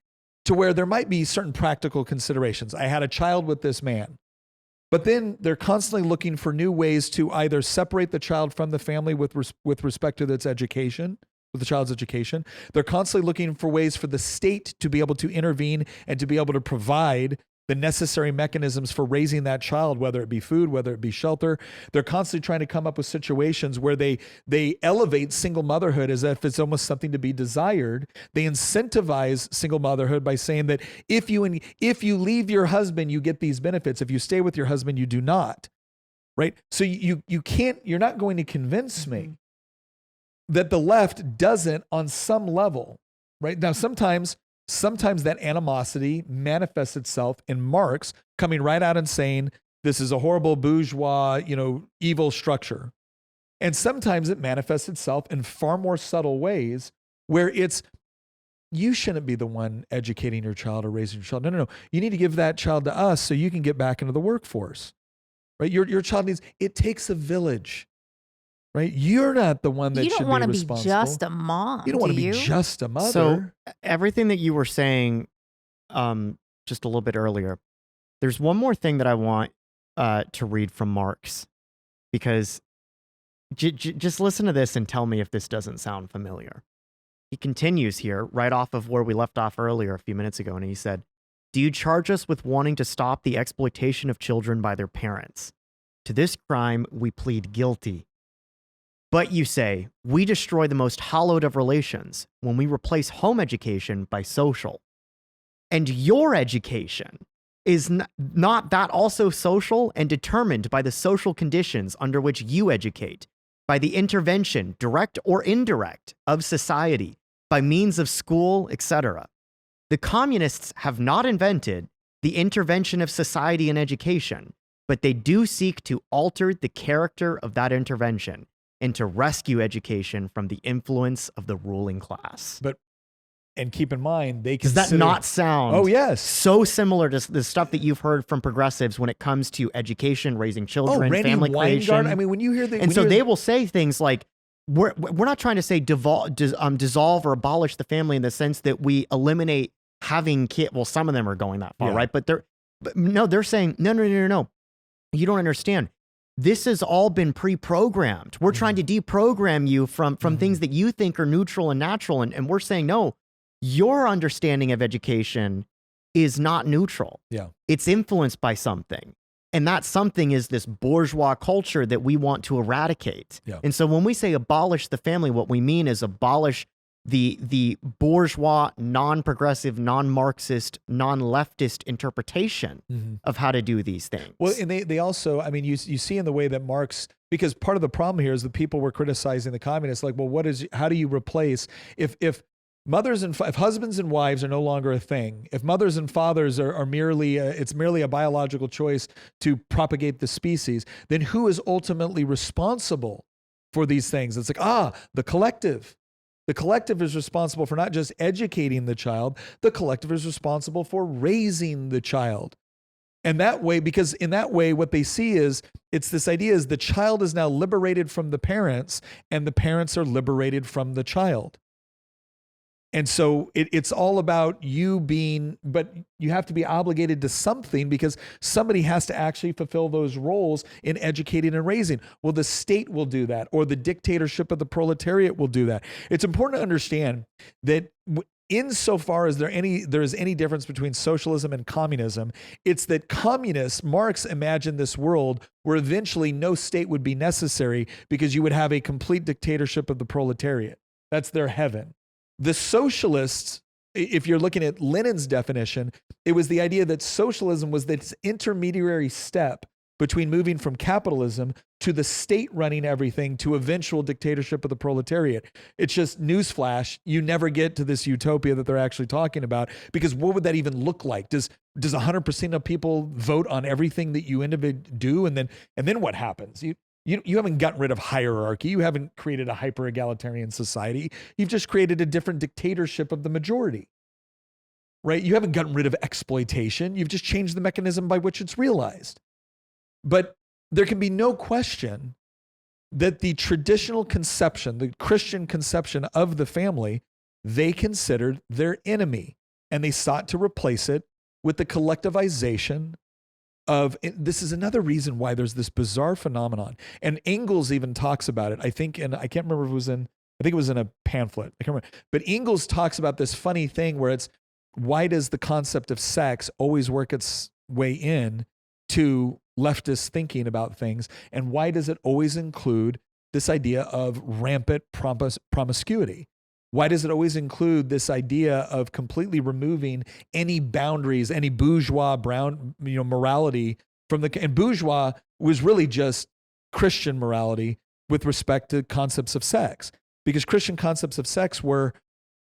to where there might be certain practical considerations. I had a child with this man. But then they're constantly looking for new ways to either separate the child from the family with respect to its education, with the child's education. They're constantly looking for ways for the state to be able to intervene and to be able to provide the necessary mechanisms for raising that child, whether it be food, whether it be shelter. They're constantly trying to come up with situations where they elevate single motherhood as if it's almost something to be desired. They incentivize single motherhood by saying that if you leave your husband, you get these benefits. If you stay with your husband, you do not. Right? So you're not going to convince me that the left doesn't on some level. Right? Now, sometimes that animosity manifests itself in Marx coming right out and saying, this is a horrible bourgeois, evil structure. And sometimes it manifests itself in far more subtle ways where you shouldn't be the one educating your child or raising your child. No. You need to give that child to us so you can get back into the workforce, right? Your child it takes a village. Right? You're not the one that should be responsible. You don't want to be just a mom. You don't want to be just a mother. So everything that you were saying just a little bit earlier, there's one more thing that I want to read from Marx, because just listen to this and tell me if this doesn't sound familiar. He continues here right off of where we left off earlier a few minutes ago, and he said, "Do you charge us with wanting to stop the exploitation of children by their parents? To this crime we plead guilty. But you say, we destroy the most hallowed of relations when we replace home education by social. And your education is not that also social and determined by the social conditions under which you educate, by the intervention, direct or indirect, of society, by means of school, etc. The communists have not invented the intervention of society in education, but they do seek to alter the character of that intervention and to rescue education from the influence of the ruling class." And keep in mind, they does that not sound so similar to the stuff that you've heard from progressives when it comes to education, raising children, family creation? I mean, when you hear the, they will say things like, "We're not trying to say dissolve or abolish the family in the sense that we eliminate having kids." Well, some of them are going that far, right? But they're saying no. You don't understand. This has all been pre-programmed. We're trying to deprogram you from things that you think are neutral and natural. And we're saying, no, your understanding of education is not neutral. Yeah. It's influenced by something. And that something is this bourgeois culture that we want to eradicate. Yeah. And so when we say abolish the family, what we mean is abolish the bourgeois, non-progressive, non-Marxist, non-leftist interpretation of how to do these things. Well, and they also, I mean, you see in the way that Marx, because part of the problem here is that people were criticizing the communists, like, well, how do you replace, if husbands and wives are no longer a thing, if mothers and fathers are merely, it's merely a biological choice to propagate the species, then who is ultimately responsible for these things? It's like, the collective. The collective is responsible for not just educating the child, the collective is responsible for raising the child. And that way, because in that way, what they see is, it's this idea is the child is now liberated from the parents and the parents are liberated from the child. And so it's all about you being, but you have to be obligated to something because somebody has to actually fulfill those roles in educating and raising. Well, the state will do that, or the dictatorship of the proletariat will do that. It's important to understand that insofar as there is any difference between socialism and communism, it's that communists, Marx imagined this world where eventually no state would be necessary because you would have a complete dictatorship of the proletariat. That's their heaven. The socialists, if you're looking at Lenin's definition, it was the idea that socialism was this intermediary step between moving from capitalism to the state running everything to eventual dictatorship of the proletariat. It's just newsflash. You never get to this utopia that they're actually talking about, because what would that even look like? Does 100% of people vote on everything that you do? And then what happens? You haven't gotten rid of hierarchy. You haven't created a hyper-egalitarian society. You've just created a different dictatorship of the majority, right? You haven't gotten rid of exploitation. You've just changed the mechanism by which it's realized. But there can be no question that the traditional conception, the Christian conception of the family, they considered their enemy, and they sought to replace it with the collectivization of, this is another reason why there's this bizarre phenomenon. And Engels even talks about it. I think I can't remember if it was in a pamphlet. I can't remember. But Engels talks about this funny thing where it's, why does the concept of sex always work its way in to leftist thinking about things? And why does it always include this idea of rampant promiscuity? Why does it always include this idea of completely removing any boundaries, any bourgeois morality from and bourgeois was really just Christian morality with respect to concepts of sex, because Christian concepts of sex were,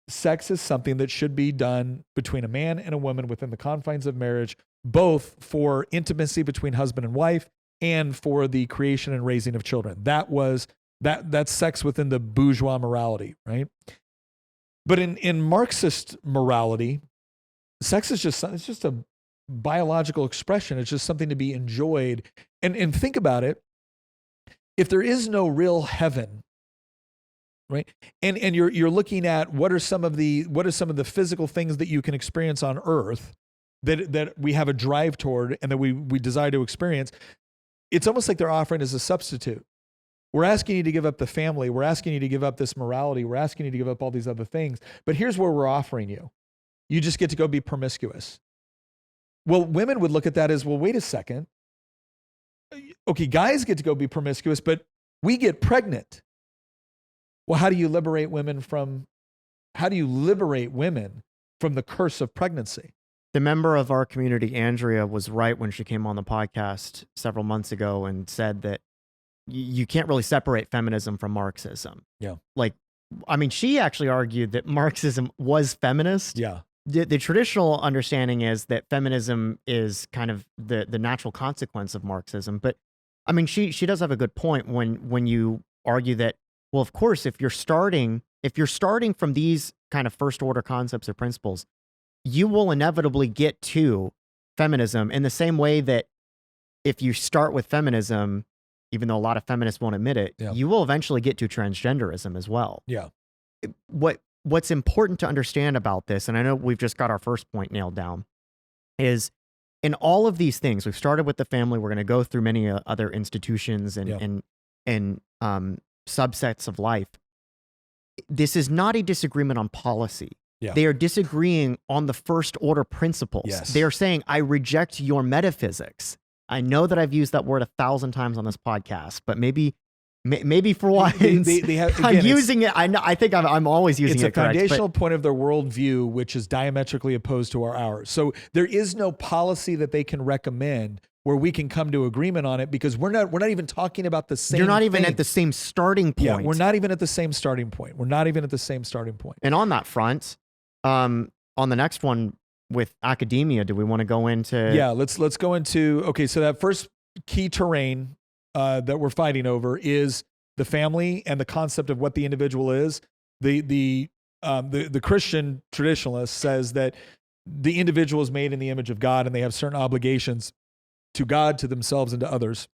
sex is something that should be done between a man and a woman within the confines of marriage, both for intimacy between husband and wife and for the creation and raising of children. That's sex within the bourgeois morality, right? But in Marxist morality, sex is just a biological expression. It's just something to be enjoyed. And think about it. If there is no real heaven, right? And you're looking at what are some of the physical things that you can experience on earth that we have a drive toward and that we desire to experience, it's almost like they're offering as a substitute. We're asking you to give up the family. We're asking you to give up this morality. We're asking you to give up all these other things. But here's where we're offering you. You just get to go be promiscuous. Well, women would look at that as, well, wait a second. Okay, guys get to go be promiscuous, but we get pregnant. Well, how do you liberate women from the curse of pregnancy? The member of our community, Andrea, was right when she came on the podcast several months ago and said that you can't really separate feminism from Marxism. Yeah. She actually argued that Marxism was feminist. Yeah. The traditional understanding is that feminism is kind of the natural consequence of Marxism. But she does have a good point when you argue that, well, of course, if you're starting from these kind of first order concepts or principles, you will inevitably get to feminism in the same way that if you start with feminism, even though a lot of feminists won't admit it, you will eventually get to transgenderism as well. Yeah. What's important to understand about this, and I know we've just got our first point nailed down, is in all of these things, we've started with the family, we're going to go through many other institutions and subsets of life. This is not a disagreement on policy. Yeah. They are disagreeing on the first order principles. Yes. They are saying, I reject your metaphysics. I know that I've used that word 1,000 times on this podcast, but maybe for once, I'm using it. I think I'm always using it. It's a foundational point of their worldview, which is diametrically opposed to ours. So there is no policy that they can recommend where we can come to agreement on it, because we're not even talking about the same. You're not even thing. at the same starting point. Yeah, we're not even at the same starting point. And on that front, on the next one with academia, do we want to go into? Yeah, let's go into. Okay, so that first key terrain that we're fighting over is the family and the concept of what the individual is. The Christian traditionalist says that the individual is made in the image of God, and they have certain obligations to God, to themselves, and to others.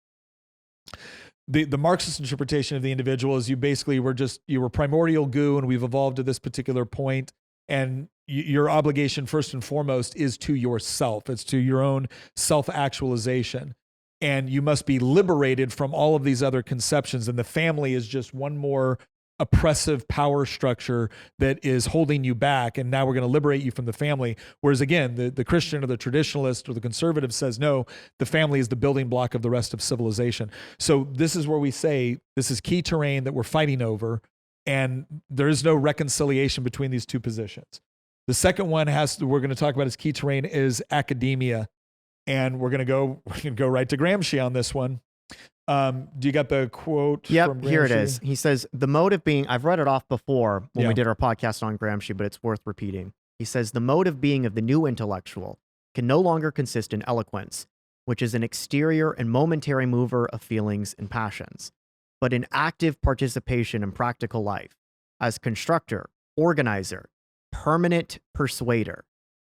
The Marxist interpretation of the individual is you were primordial goo, and we've evolved to this particular point, and your obligation first and foremost is to yourself. It's to your own self-actualization. And you must be liberated from all of these other conceptions. And the family is just one more oppressive power structure that is holding you back, and now we're going to liberate you from the family. Whereas again, the Christian or the traditionalist or the conservative says, no, the family is the building block of the rest of civilization. So this is where we say this is key terrain that we're fighting over, and there is no reconciliation between these two positions. The second one we're going to talk about as key terrain is academia, and we're going to go right to Gramsci on this one. Do you got the quote? Yep, from here it Gramsci? is. He says, the motive being, I've read it off before when Yeah. we did our podcast on Gramsci, but it's worth repeating. He says, the motive being of the new intellectual can no longer consist in eloquence, which is an exterior and momentary mover of feelings and passions, but in active participation in practical life as constructor, organizer, permanent persuader,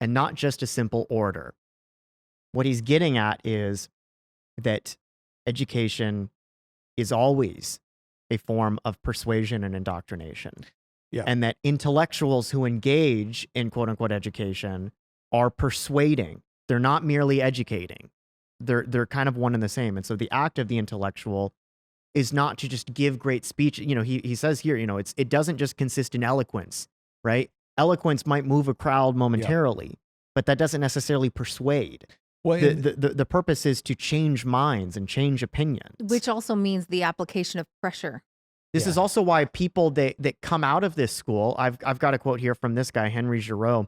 and not just a simple orator. What he's getting at is that education is always a form of persuasion and indoctrination. Yeah. And that intellectuals who engage in quote unquote education are persuading. They're not merely educating. They're kind of one and the same. And so the act of the intellectual is not to just give great speech. You know, he says here, you know, it doesn't just consist in eloquence, right? Eloquence might move a crowd momentarily, but that doesn't necessarily persuade. Well, The purpose is to change minds and change opinions. Which also means the application of pressure. This is also why people that come out of this school, I've got a quote here from this guy, Henry Giraud,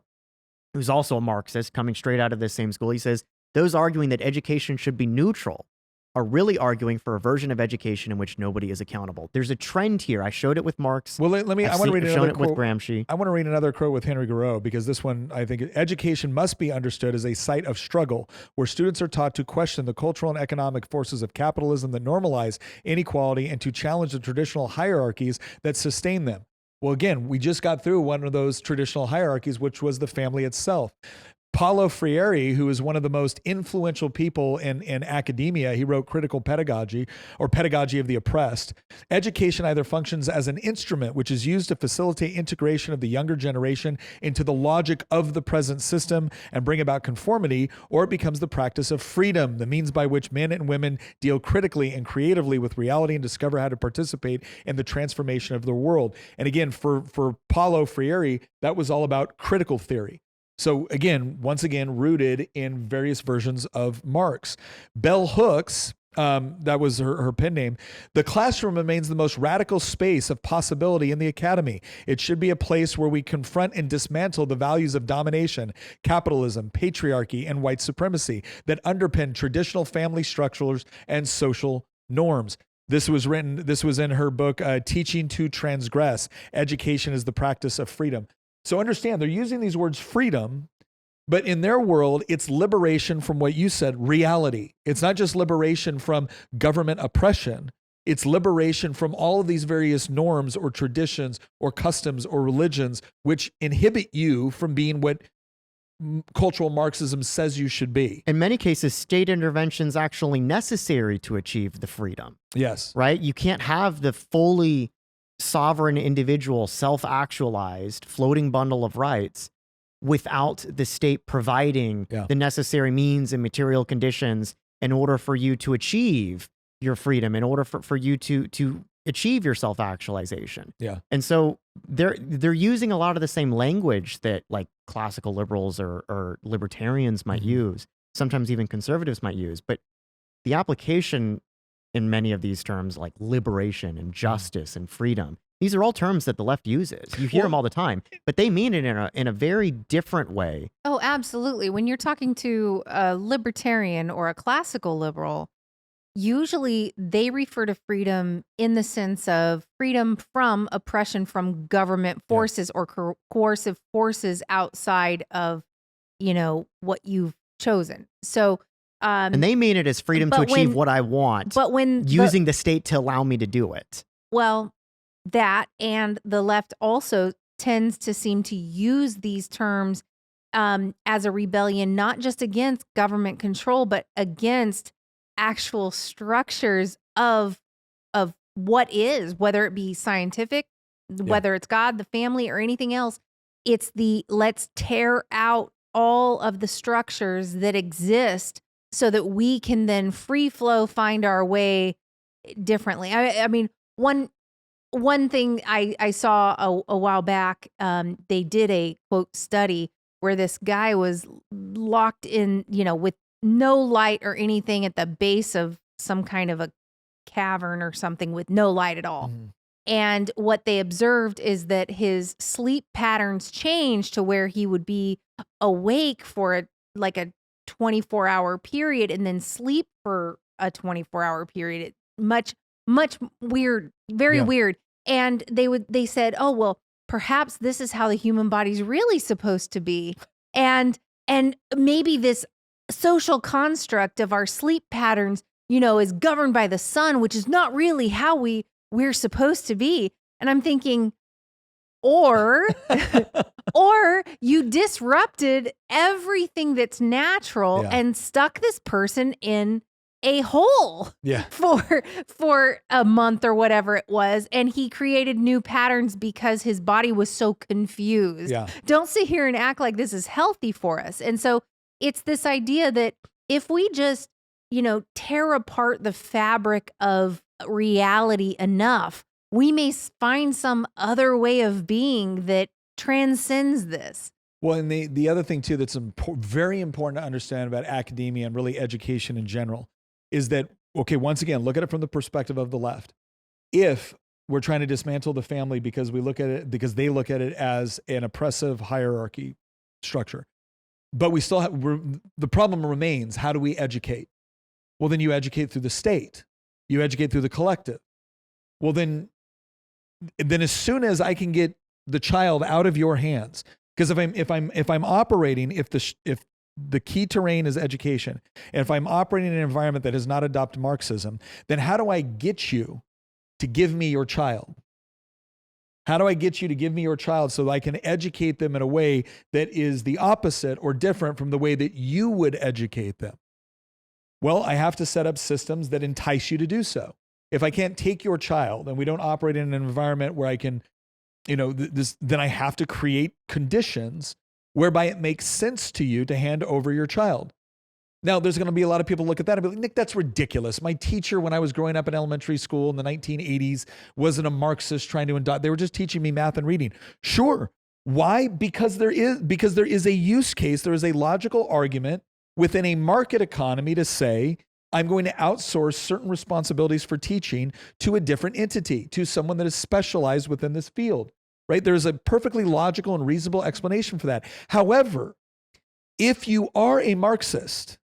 who's also a Marxist, coming straight out of this same school. He says, those arguing that education should be neutral are really arguing for a version of education in which nobody is accountable. There's a trend here. I showed it with Marx. Well, I want to read shown another it quote with Gramsci. I want to read another quote with Henry Giraud, because this one, I think, education must be understood as a site of struggle where students are taught to question the cultural and economic forces of capitalism that normalize inequality and to challenge the traditional hierarchies that sustain them. Well, again, we just got through one of those traditional hierarchies, which was the family itself. Paulo Freire, who is one of the most influential people in academia, he wrote Critical Pedagogy, or Pedagogy of the Oppressed. Education either functions as an instrument which is used to facilitate integration of the younger generation into the logic of the present system and bring about conformity, or it becomes the practice of freedom, the means by which men and women deal critically and creatively with reality and discover how to participate in the transformation of the world. And again, for Paulo Freire, that was all about critical theory. So again, once again, rooted in various versions of Marx. Bell Hooks, that was her pen name. The classroom remains the most radical space of possibility in the academy. It should be a place where we confront and dismantle the values of domination, capitalism, patriarchy, and white supremacy that underpin traditional family structures and social norms. This was in her book, Teaching to Transgress. Education is the Practice of Freedom. So understand, they're using these words freedom, but in their world, it's liberation from what you said, reality. It's not just liberation from government oppression. It's liberation from all of these various norms or traditions or customs or religions which inhibit you from being what cultural Marxism says you should be. In many cases, state intervention is actually necessary to achieve the freedom. Yes. Right? You can't have the fully sovereign individual, self-actualized, floating bundle of rights without the state providing the necessary means and material conditions in order for you to achieve your freedom, in order for you to achieve your self-actualization. Yeah. And so they're using a lot of the same language that like classical liberals or libertarians might use, sometimes even conservatives might use, but the application in many of these terms like liberation and justice and freedom, these are all terms that the left uses. You hear them all the time, but they mean it in a very different way. Oh, absolutely. When you're talking to a libertarian or a classical liberal, usually they refer to freedom in the sense of freedom from oppression from government forces or coercive forces outside of, what you've chosen. So, and they mean it as freedom to achieve what I want, but when using the state to allow me to do it. Well, that, and the left also tends to seem to use these terms as a rebellion, not just against government control, but against actual structures of what is, whether it be scientific, whether it's God, the family, or anything else. It's let's tear out all of the structures that exist so that we can then free flow find our way differently. I mean, one one thing I saw a while back, they did a quote study where this guy was locked in, with no light or anything at the base of some kind of a cavern or something with no light at all. Mm-hmm. And what they observed is that his sleep patterns changed to where he would be awake for a 24-hour period and then sleep for a 24-hour period. Much weird, very weird. And they said, "Oh, well, perhaps this is how the human body's really supposed to be." And maybe this social construct of our sleep patterns, is governed by the sun, which is not really how we're supposed to be. And I'm thinking, or you disrupted everything that's natural and stuck this person in a hole for a month or whatever it was. And he created new patterns because his body was so confused. Yeah. Don't sit here and act like this is healthy for us. And so it's this idea that if we just, tear apart the fabric of reality enough, we may find some other way of being that transcends this. Well, and the other thing too that's very important to understand about academia and really education in general is that, okay, once again, look at it from the perspective of the left. If we're trying to dismantle the family because they look at it as an oppressive hierarchy structure, but we still have, the problem remains, how do we educate? Well, then you educate through the state. You educate through the collective. Well, then as soon as I can get the child out of your hands, because if I'm operating, if the key terrain is education, and if I'm operating in an environment that has not adopted Marxism, then how do I get you to give me your child? How do I get you to give me your child so that I can educate them in a way that is the opposite or different from the way that you would educate them? Well, I have to set up systems that entice you to do so. If I can't take your child and we don't operate in an environment where I can, then I have to create conditions whereby it makes sense to you to hand over your child. Now, there's going to be a lot of people look at that and be like, Nick, that's ridiculous. My teacher, when I was growing up in elementary school in the 1980s, wasn't a Marxist trying to they were just teaching me math and reading. Sure. Why? Because there is a use case. There is a logical argument within a market economy to say, I'm going to outsource certain responsibilities for teaching to a different entity, to someone that is specialized within this field, right? There's a perfectly logical and reasonable explanation for that. However, if you are a Marxist,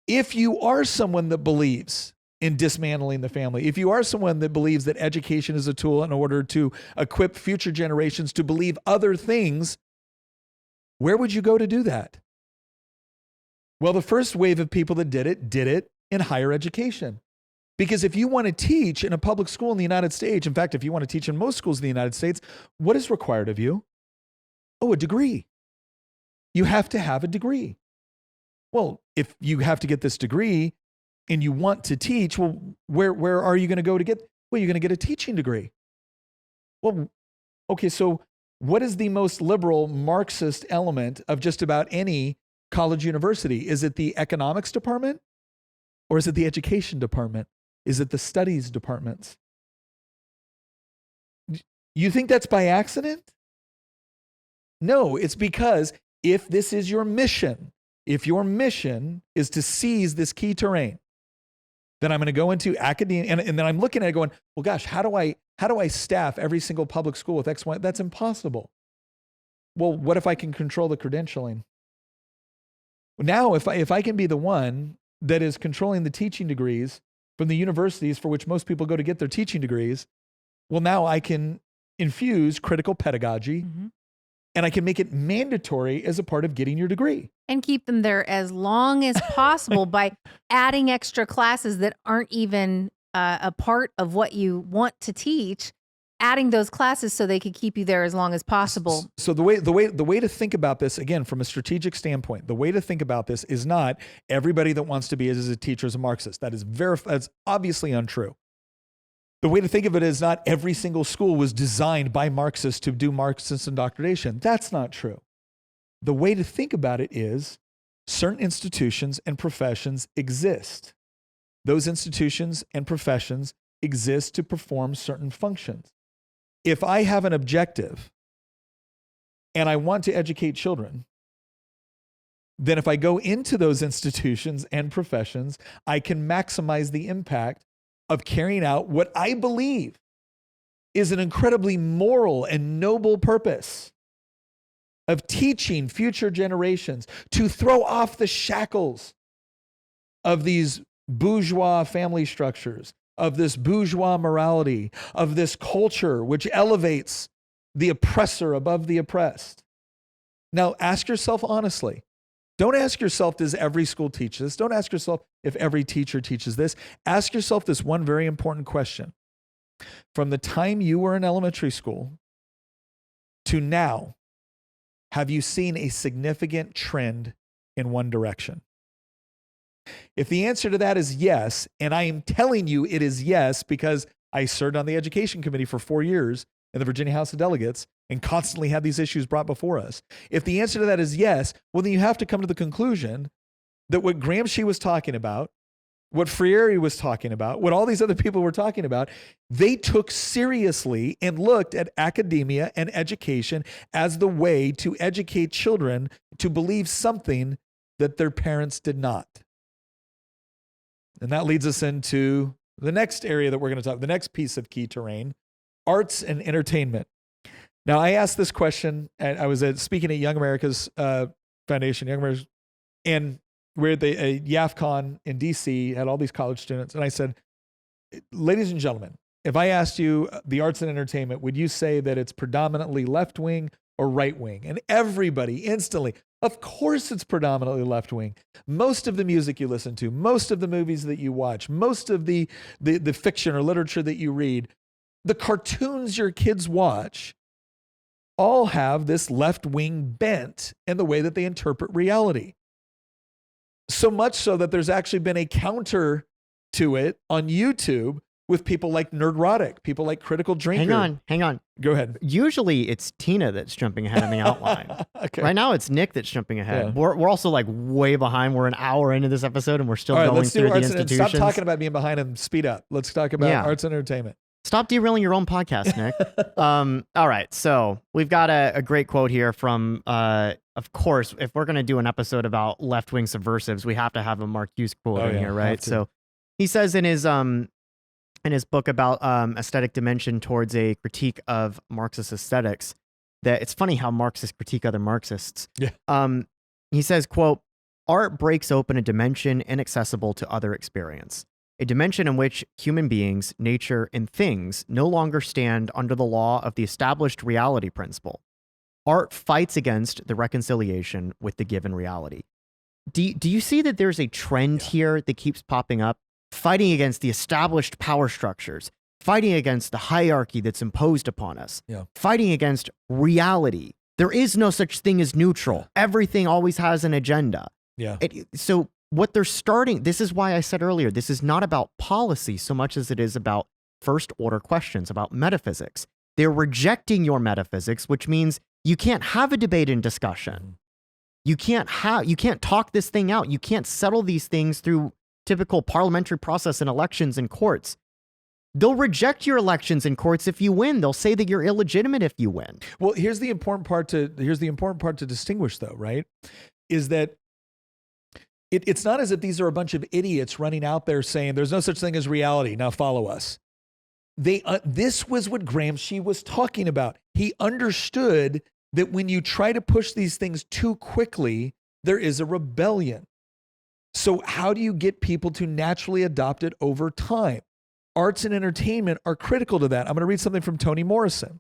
if you are someone that believes in dismantling the family, if you are someone that believes that education is a tool in order to equip future generations to believe other things, where would you go to do that? Well, the first wave of people that did it in higher education. Because if you want to teach in a public school in the United States, in fact, if you want to teach in most schools in the United States, what is required of you? Oh, a degree. You have to have a degree. Well, if you have to get this degree and you want to teach, well, where are you going to go to get? Well, you're going to get a teaching degree. Well, okay, so what is the most liberal Marxist element of just about any college university? Is it the economics department or is it the education department? Is it the studies departments? You think that's by accident? No, it's because if this is your mission, if your mission is to seize this key terrain, then I'm going to go into academia and then I'm looking at it going, well, gosh, how do I staff every single public school with X, Y? That's impossible. Well, what if I can control the credentialing? Now, if I can be the one that is controlling the teaching degrees from the universities for which most people go to get their teaching degrees, well, now I can infuse critical pedagogy and I can make it mandatory as a part of getting your degree. And keep them there as long as possible by adding extra classes that aren't even a part of what you want to teach, adding those classes so they could keep you there as long as possible. So the way to think about this, again, from a strategic standpoint, the way to think about this is not everybody that wants to be as a teacher is a Marxist. That's obviously untrue. The way to think of it is not every single school was designed by Marxists to do Marxist indoctrination. That's not true. The way to think about it is certain institutions and professions exist. Those institutions and professions exists to perform certain functions. If I have an objective and I want to educate children, then if I go into those institutions and professions, I can maximize the impact of carrying out what I believe is an incredibly moral and noble purpose of teaching future generations to throw off the shackles of these bourgeois family structures, of this bourgeois morality, of this culture which elevates the oppressor above the oppressed. Now, ask yourself honestly. Don't ask yourself, does every school teach this? Don't ask yourself if every teacher teaches this. Ask yourself this one very important question. From the time you were in elementary school to now, have you seen a significant trend in one direction? If the answer to that is yes, and I am telling you it is yes because I served on the education committee for 4 years in the Virginia House of Delegates and constantly had these issues brought before us. If the answer to that is yes, well, then you have to come to the conclusion that what Gramsci was talking about, what Freire was talking about, what all these other people were talking about, they took seriously and looked at academia and education as the way to educate children to believe something that their parents did not. And that leads us into the next area that we're going to talk, the next piece of key terrain, arts and entertainment. Now, I asked this question, and I was speaking at Young America's Foundation, Young America's, and we're at the YAFCON in DC, had all these college students, and I said, ladies and gentlemen, if I asked you the arts and entertainment, would you say that it's predominantly left-wing or right-wing? And everybody instantly, of course it's predominantly left-wing. Most of the music you listen to, most of the movies that you watch, most of the fiction or literature that you read, the cartoons your kids watch, all have this left-wing bent in the way that they interpret reality. So much so that there's actually been a counter to it on YouTube with people like Nerdrotic, people like Critical Drinker. Hang on. Go ahead. Usually it's Tina that's jumping ahead in the outline. Okay. Right now it's Nick that's jumping ahead. Yeah. We're also like way behind. We're an hour into this episode and we're still going through the institutions. Stop talking about being behind and speed up. Let's talk about arts and entertainment. Stop derailing your own podcast, Nick. All right. So we've got a great quote here from, of course, if we're going to do an episode about left-wing subversives, we have to have a Mark Hughes quote in here, right? So he says in his book about aesthetic dimension towards a critique of Marxist aesthetics, that it's funny how Marxists critique other Marxists. Yeah. He says, quote, "Art breaks open a dimension inaccessible to other experience. A dimension in which human beings, nature, and things no longer stand under the law of the established reality principle. Art fights against the reconciliation with the given reality." Do you see that there's a trend here that keeps popping up? Fighting against the established power structures, fighting against the hierarchy that's imposed upon us, fighting against reality. There is no such thing as neutral. Everything always has an agenda. Yeah. So what they're starting, this is why I said earlier, this is not about policy so much as it is about first order questions, about metaphysics. They're rejecting your metaphysics, which means you can't have a debate and discussion. You can't talk this thing out. You can't settle these things through typical parliamentary process and elections and courts. They'll reject your elections in courts if you win. They'll say that you're illegitimate if you win. Well, here's the important part to distinguish, though, right? Is that it's not as if these are a bunch of idiots running out there saying there's no such thing as reality. Now follow us. This was what Gramsci was talking about. He understood that when you try to push these things too quickly, there is a rebellion. So how do you get people to naturally adopt it over time? Arts and entertainment are critical to that. I'm going to read something from Toni Morrison.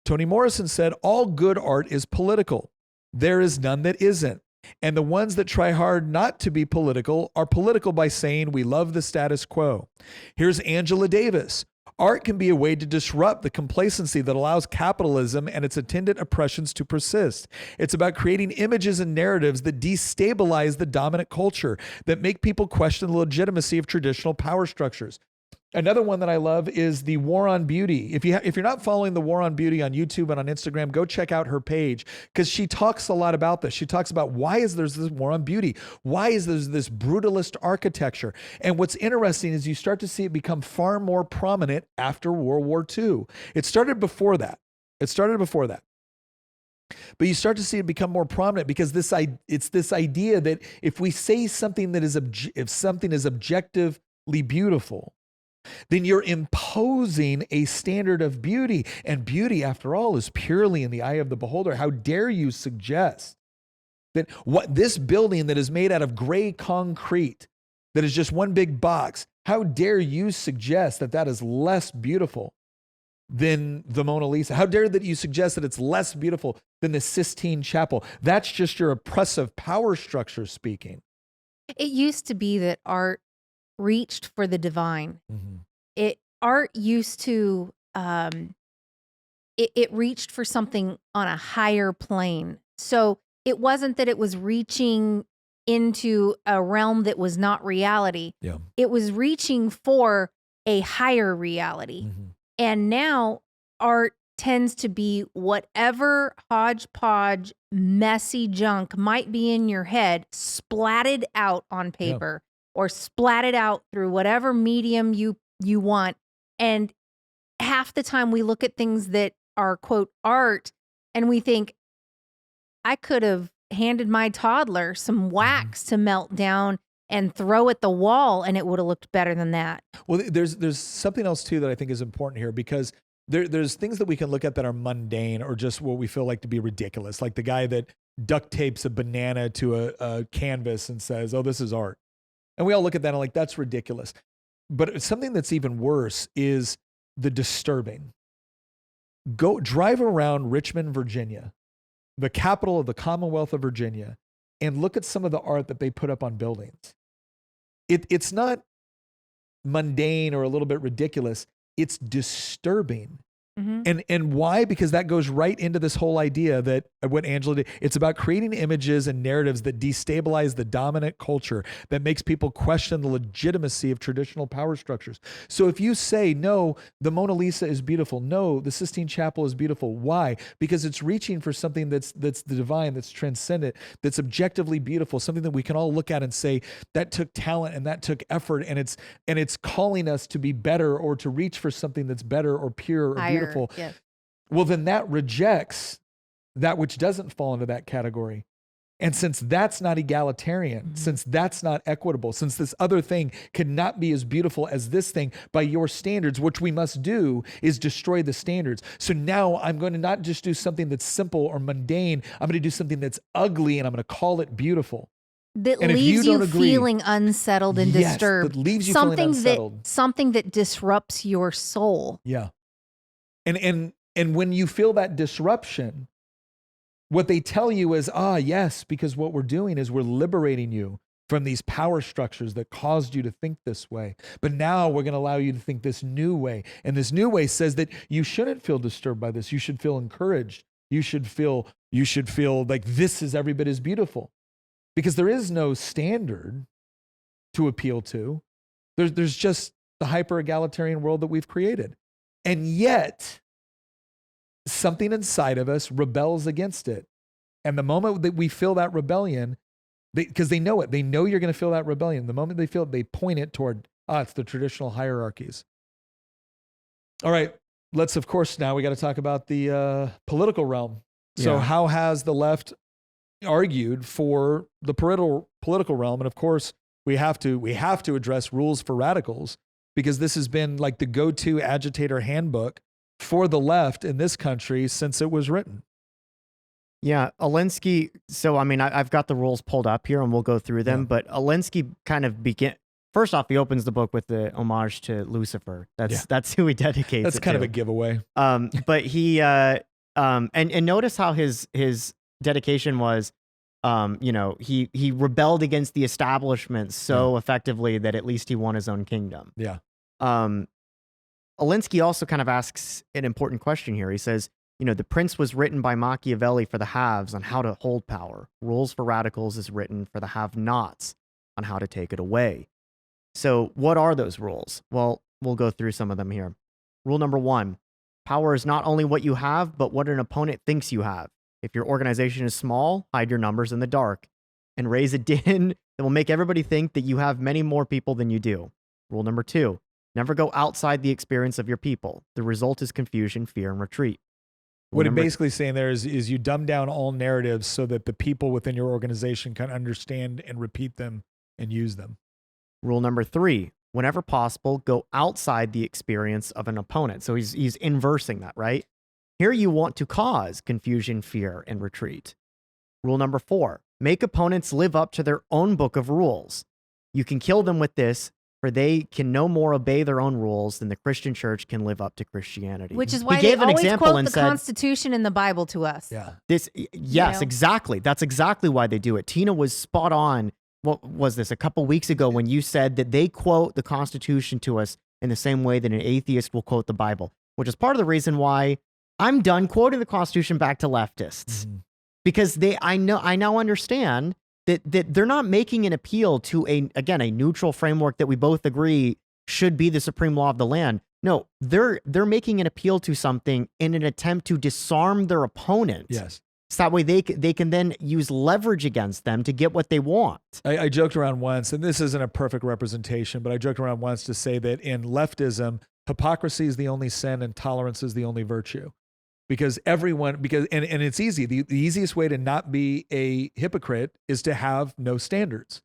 Toni Morrison said, "All good art is political. There is none that isn't. And the ones that try hard not to be political are political by saying we love the status quo." Here's Angela Davis. "Art can be a way to disrupt the complacency that allows capitalism and its attendant oppressions to persist. It's about creating images and narratives that destabilize the dominant culture, that make people question the legitimacy of traditional power structures." Another one that I love is the War on Beauty. If you're not following the War on Beauty on YouTube and on Instagram, go check out her page, because she talks a lot about this. She talks about why is there this war on beauty? Why is there this brutalist architecture? And what's interesting is you start to see it become far more prominent after World War II. It started before that. But you start to see it become more prominent because it's this idea that if we say something that if something is objectively beautiful, then you're imposing a standard of beauty. And beauty, after all, is purely in the eye of the beholder. How dare you suggest that what this building that is made out of gray concrete, that is just one big box, how dare you suggest that that is less beautiful than the Mona Lisa? How dare that you suggest that it's less beautiful than the Sistine Chapel? That's just your oppressive power structure speaking. It used to be that art reached for the divine. Art used to it reached for something on a higher plane. So it wasn't that it was reaching into a realm that was not reality. Yeah. It was reaching for a higher reality. And now art tends to be whatever hodgepodge, messy junk might be in your head, splatted out on paper. Or splatted out through whatever medium you want. And half the time we look at things that are, quote, art, and we think, I could have handed my toddler some wax to melt down and throw at the wall, and it would have looked better than that. Well, there's something else too that I think is important here, because there's things that we can look at that are mundane or just what we feel like to be ridiculous. Like the guy that duct tapes a banana to a canvas and says, oh, this is art. And we all look at that and like, that's ridiculous. But something that's even worse is the disturbing. Go drive around Richmond, Virginia, the capital of the Commonwealth of Virginia, and look at some of the art that they put up on buildings. It's not mundane or a little bit ridiculous. It's disturbing. And why? Because that goes right into this whole idea that what Angela did. It's about creating images and narratives that destabilize the dominant culture, that makes people question the legitimacy of traditional power structures. So if you say, no, the Mona Lisa is beautiful, no, the Sistine Chapel is beautiful, why? Because it's reaching for something that's the divine, that's transcendent, that's objectively beautiful, something that we can all look at and say, that took talent and that took effort, and it's calling us to be better or to reach for something that's better or pure or beautiful. Yes. Well, then that rejects that which doesn't fall into that category. And since that's not egalitarian, since that's not equitable, since this other thing cannot be as beautiful as this thing by your standards, which we must do is destroy the standards. So now I'm going to not just do something that's simple or mundane. I'm going to do something that's ugly and I'm going to call it beautiful. That and leaves you feeling unsettled and disturbed. That leaves you feeling unsettled. Something that disrupts your soul. Yeah. And when you feel that disruption, what they tell you is, yes, because what we're doing is we're liberating you from these power structures that caused you to think this way. But now we're going to allow you to think this new way. And this new way says that you shouldn't feel disturbed by this. You should feel encouraged. You should feel like this is every bit as beautiful, because there is no standard to appeal to. There's just the hyper-egalitarian world that we've created. And yet, something inside of us rebels against it. And the moment that we feel that rebellion, because they know it, they know you're going to feel that rebellion. The moment they feel it, they point it toward, it's the traditional hierarchies. All right, let's, of course, now we got to talk about the political realm. So how has the left argued for the political realm? And of course, we have to address rules for radicals, because this has been like the go-to agitator handbook for the left in this country since it was written. Yeah, Alinsky. So, I mean, I've got the rules pulled up here and we'll go through them, but Alinsky kind of first off, he opens the book with the homage to Lucifer. That's who he dedicates That's it kind to. of a giveaway. But he, and notice how his dedication was, he rebelled against the establishment so effectively that at least he won his own kingdom. Yeah. Alinsky also kind of asks an important question here. He says, The Prince was written by Machiavelli for the haves on how to hold power. Rules for Radicals is written for the have-nots on how to take it away. So what are those rules? Well, We'll go through some of them here. Rule number 1, power is not only what you have, but what an opponent thinks you have. If your organization is small, hide your numbers in the dark and raise a din that will make everybody think that you have many more people than you do. Rule number 2, never go outside the experience of your people. The result is confusion, fear, and retreat. What it basically saying there is you dumb down all narratives so that the people within your organization can understand and repeat them and use them. Rule number 3, whenever possible, go outside the experience of an opponent. So he's inversing that, right? Here you want to cause confusion, fear, and retreat. Rule number 4, make opponents live up to their own book of rules. You can kill them with this, for they can no more obey their own rules than the Christian church can live up to Christianity. Which is why they always quote the Constitution and the Bible to us. Yeah. Yes, exactly. That's exactly why they do it. Tina was spot on. What was this, a couple weeks ago, when you said that they quote the Constitution to us in the same way that an atheist will quote the Bible, which is part of the reason why I'm done quoting the Constitution back to leftists. Mm-hmm. Because I now understand that they're not making an appeal to a neutral framework that we both agree should be the supreme law of the land. No, they're making an appeal to something in an attempt to disarm their opponent. Yes. So that way they can then use leverage against them to get what they want. I joked around once, and this isn't a perfect representation, but I joked around once to say that in leftism, hypocrisy is the only sin and tolerance is the only virtue. Because and it's easy. The easiest way to not be a hypocrite is to have no standards.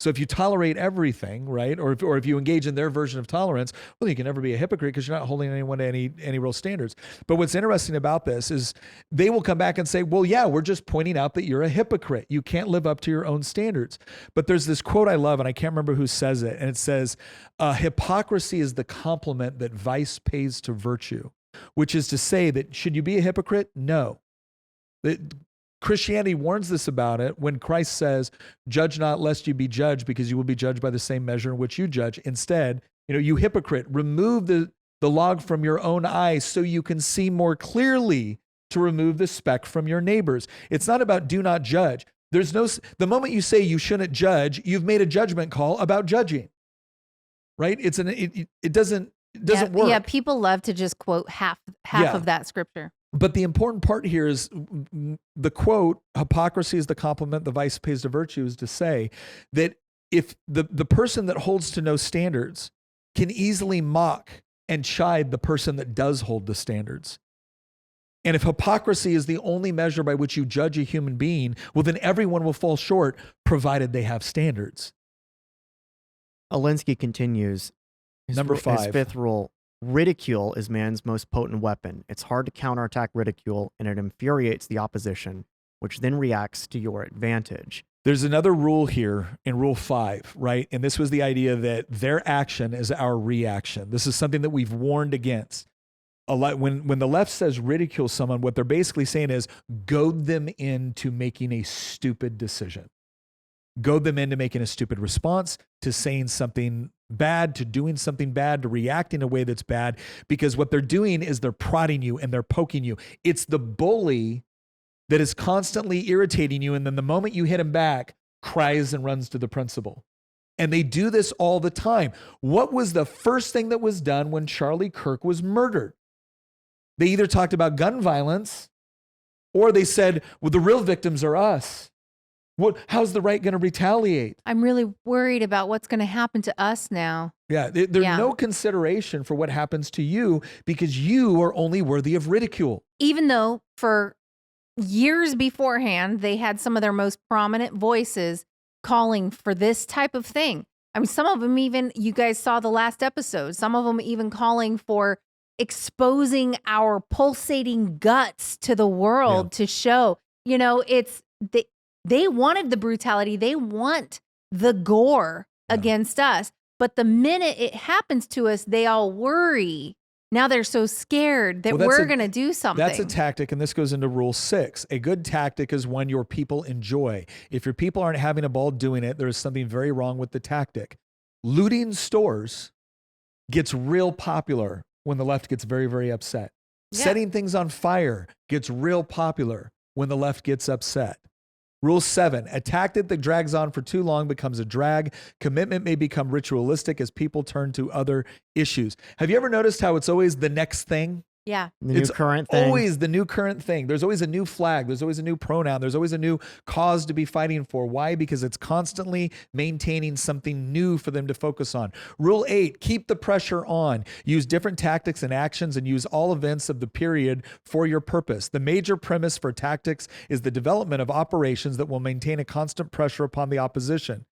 So if you tolerate everything, right, or if you engage in their version of tolerance, well, you can never be a hypocrite because you're not holding anyone to any real standards. But what's interesting about this is they will come back and say, well, yeah, we're just pointing out that you're a hypocrite. You can't live up to your own standards. But there's this quote I love, and I can't remember who says it, and it says, hypocrisy is the compliment that vice pays to virtue, which is to say that should you be a hypocrite? No. Christianity warns us about it when Christ says, judge not lest you be judged, because you will be judged by the same measure in which you judge. Instead, you hypocrite, remove the log from your own eye so you can see more clearly to remove the speck from your neighbor's. It's not about do not judge. The moment you say you shouldn't judge, you've made a judgment call about judging, right? It doesn't work. Yeah, people love to just quote half of that scripture. But the important part here is the quote, hypocrisy is the compliment the vice pays to virtue, is to say that if the person that holds to no standards can easily mock and chide the person that does hold the standards. And if hypocrisy is the only measure by which you judge a human being, well, then everyone will fall short, provided they have standards. Alinsky continues. Number 5. His 5th rule. Ridicule is man's most potent weapon. It's hard to counterattack ridicule, and it infuriates the opposition, which then reacts to your advantage. There's another rule here in Rule 5, right? And this was the idea that their action is our reaction. This is something that we've warned against. A lot, when the left says ridicule someone, what they're basically saying is goad them into making a stupid decision. Goad them into making a stupid response, to saying something bad, to doing something bad, to reacting in a way that's bad, because what they're doing is they're prodding you and they're poking you. It's the bully that is constantly irritating you, and then the moment you hit him back, cries and runs to the principal. And they do this all the time. What was the first thing that was done when Charlie Kirk was murdered? They either talked about gun violence, or they said, well, the real victims are us. How's the right going to retaliate? I'm really worried about what's going to happen to us now. Yeah, there's no consideration for what happens to you, because you are only worthy of ridicule. Even though for years beforehand, they had some of their most prominent voices calling for this type of thing. I mean, some of them even, you guys saw the last episode, some of them even calling for exposing our pulsating guts to the world to show, they wanted the brutality. They want the gore against us. But the minute it happens to us, they all worry. Now they're so scared that we're going to do something. That's a tactic, and this goes into Rule 6. A good tactic is one your people enjoy. If your people aren't having a ball doing it, there is something very wrong with the tactic. Looting stores gets real popular when the left gets very, very upset. Yeah. Setting things on fire gets real popular when the left gets upset. Rule 7, a tactic that drags on for too long becomes a drag. Commitment may become ritualistic as people turn to other issues. Have you ever noticed how it's always the next thing? Yeah. The new current thing. Always the new current thing. There's always a new flag. There's always a new pronoun. There's always a new cause to be fighting for. Why? Because it's constantly maintaining something new for them to focus on. Rule 8, keep the pressure on. Use different tactics and actions and use all events of the period for your purpose. The major premise for tactics is the development of operations that will maintain a constant pressure upon the opposition.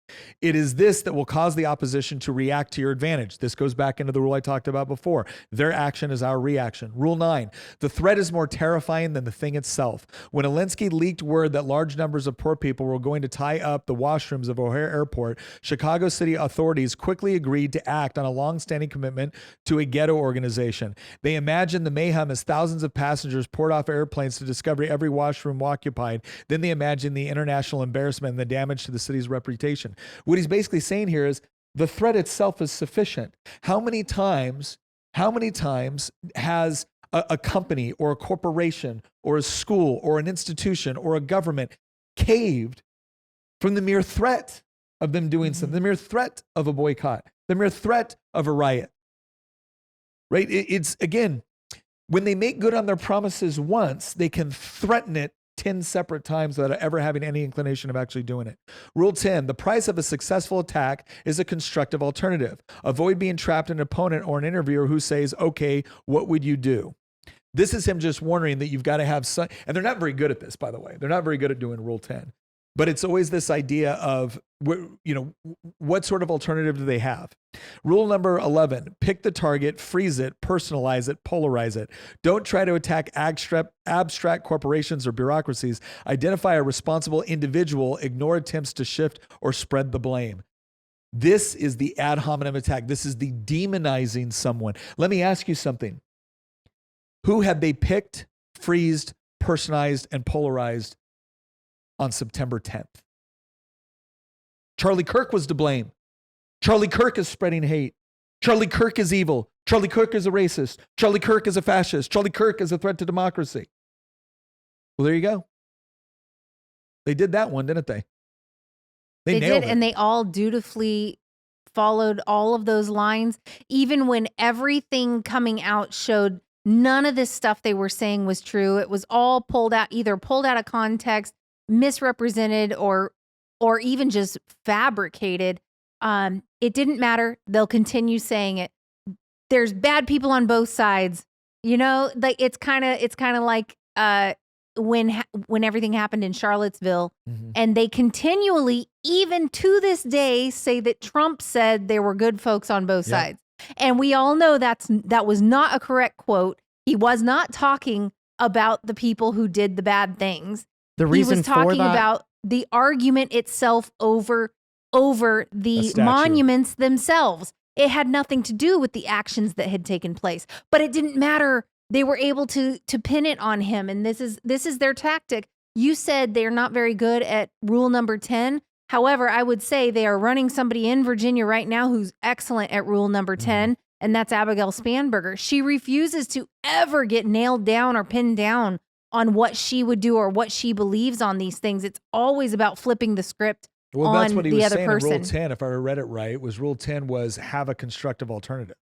It is this that will cause the opposition to react to your advantage. This goes back into the rule I talked about before. Their action is our reaction. Rule 9, the threat is more terrifying than the thing itself. When Alinsky leaked word that large numbers of poor people were going to tie up the washrooms of O'Hare Airport, Chicago city authorities quickly agreed to act on a long-standing commitment to a ghetto organization. They imagined the mayhem as thousands of passengers poured off airplanes to discover every washroom occupied. Then they imagined the international embarrassment and the damage to the city's reputation. What he's basically saying here is the threat itself is sufficient. How many times has a company or a corporation or a school or an institution or a government caved from the mere threat of them doing something, the mere threat of a boycott, the mere threat of a riot? Right? It's again, when they make good on their promises once, they can threaten it 10 separate times without ever having any inclination of actually doing it. Rule 10, the price of a successful attack is a constructive alternative. Avoid being trapped in an opponent or an interviewer who says, okay, what would you do? This is him just warning that you've got to have some, and they're not very good at this, by the way. They're not very good at doing Rule 10. But it's always this idea of, what sort of alternative do they have? Rule number 11, pick the target, freeze it, personalize it, polarize it. Don't try to attack abstract corporations or bureaucracies. Identify a responsible individual, ignore attempts to shift or spread the blame. This is the ad hominem attack. This is the demonizing someone. Let me ask you something. Who had they picked, freezed, personalized, and polarized on September 10th? Charlie Kirk was to blame. Charlie Kirk is spreading hate. Charlie Kirk is evil. Charlie Kirk is a racist. Charlie Kirk is a fascist. Charlie Kirk is a threat to democracy. Well, there you go. They did that one, didn't they? They nailed did, it. and they all dutifully followed all of those lines, even when everything coming out showed none of this stuff they were saying was true. It was all either pulled out of context, misrepresented, or even just fabricated. It didn't matter. They'll continue saying it. There's bad people on both sides. Like it's kind of like when everything happened in Charlottesville, and they continually, even to this day, say that Trump said there were good folks on both sides. And we all know that was not a correct quote. He was not talking about the people who did the bad things. The reason he was talking for that, about the argument itself over the monuments themselves. It had nothing to do with the actions that had taken place, but it didn't matter. They were able to pin it on him, and this is their tactic. You said they're not very good at rule number 10. However, I would say they are running somebody in Virginia right now who's excellent at rule number 10, and that's Abigail Spanberger. She refuses to ever get nailed down or pinned down on what she would do or what she believes on these things. It's always about flipping the script on that's what he the was other saying person. In Rule 10, if I read it right, was Rule 10 was have a constructive alternative.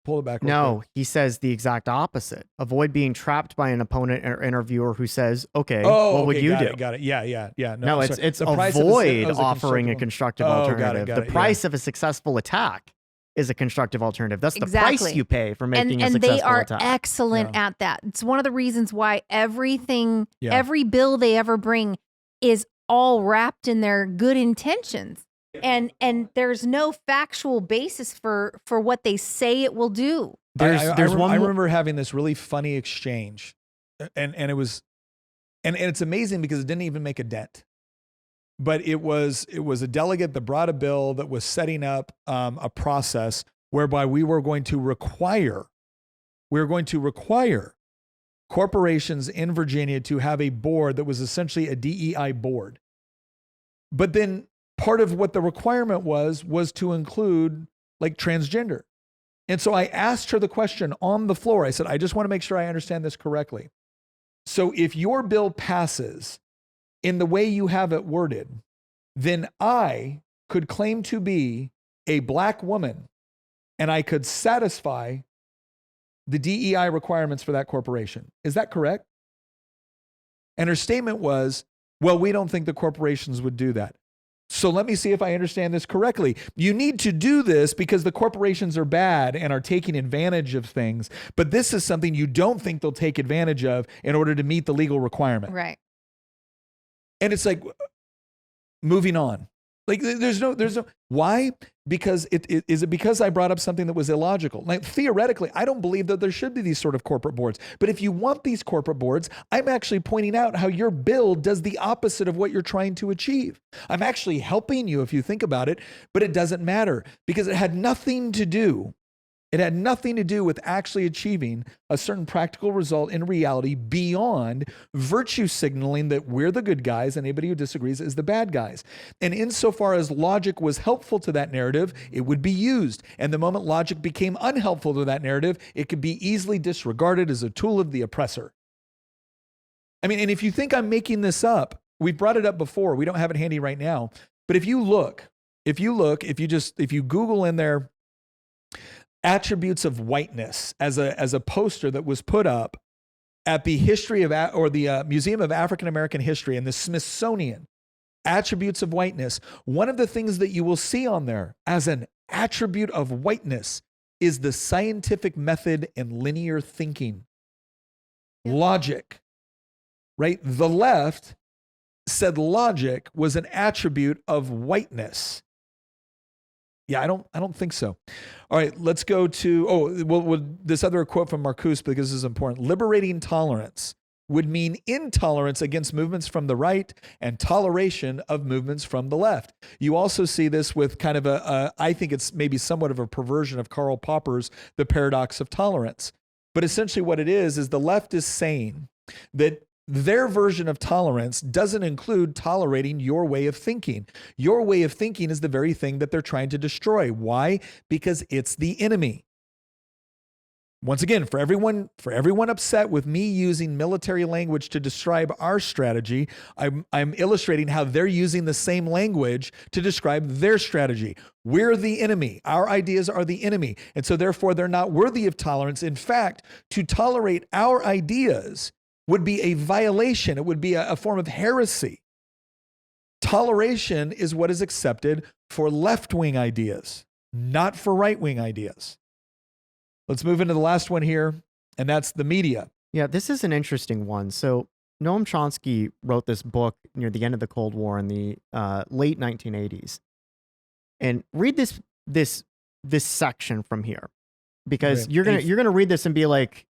Pull it back. No, he says the exact opposite. Avoid being trapped by an opponent or interviewer who says, okay, what would you do? Got it. Yeah. No, it's avoid offering a constructive alternative. The price of a successctive attack is a constructive alternative. That's the price you pay for making a successful attack. And they are excellent at that. It's one of the reasons why every bill they ever bring is all wrapped in their good intentions. And there's no factual basis for what they say it will do. I remember having this really funny exchange, and it was, and it's amazing because it didn't even make a dent. But it was a delegate that brought a bill that was setting up a process whereby we were going to require corporations in Virginia to have a board that was essentially a DEI board. But then part of what the requirement was to include like transgender. And so I asked her the question on the floor. I said, I just want to make sure I understand this correctly. So if your bill passes, in the way you have it worded, then I could claim to be a black woman and I could satisfy the DEI requirements for that corporation. Is that correct? And her statement was, well, we don't think the corporations would do that. So let me see if I understand this correctly. You need to do this because the corporations are bad and are taking advantage of things, but this is something you don't think they'll take advantage of in order to meet the legal requirement. Right. And it's like, moving on. Like there's no, why? Because is it because I brought up something that was illogical? Like theoretically, I don't believe that there should be these sort of corporate boards. But if you want these corporate boards, I'm actually pointing out how your bill does the opposite of what you're trying to achieve. I'm actually helping you if you think about it, but it doesn't matter because it had nothing to do. It had nothing to do with actually achieving a certain practical result in reality beyond virtue signaling that we're the good guys and anybody who disagrees is the bad guys. And insofar as logic was helpful to that narrative, it would be used. And the moment logic became unhelpful to that narrative, it could be easily disregarded as a tool of the oppressor. I mean, and if you think I'm making this up, we brought it up before. We don't have it handy right now. But if you Google in there, attributes of whiteness as a poster that was put up at the Museum of African American History and the Smithsonian, attributes of whiteness. One of the things that you will see on there as an attribute of whiteness is the scientific method and linear thinking. Yep. Logic, right? The left said logic was an attribute of whiteness. Yeah, I don't think so. All right, let's go to, this other quote from Marcuse, because this is important. Liberating tolerance would mean intolerance against movements from the right and toleration of movements from the left. You also see this with kind of I think it's maybe somewhat of a perversion of Karl Popper's The Paradox of Tolerance. But essentially what it is the left is saying that their version of tolerance doesn't include tolerating your way of thinking. Your way of thinking is the very thing that they're trying to destroy. Why? Because it's the enemy. Once again, for everyone upset with me using military language to describe our strategy, I'm illustrating how they're using the same language to describe their strategy. We're the enemy. Our ideas are the enemy. And so therefore, they're not worthy of tolerance. In fact, to tolerate our ideas would be a violation. It would be a form of heresy. Toleration is what is accepted for left-wing ideas, not for right-wing ideas. Let's move into the last one here, and that's the media. Yeah, this is an interesting one. So Noam Chomsky wrote this book near the end of the Cold War in the late 1980s. And read this section from here, because you're gonna read this and be like,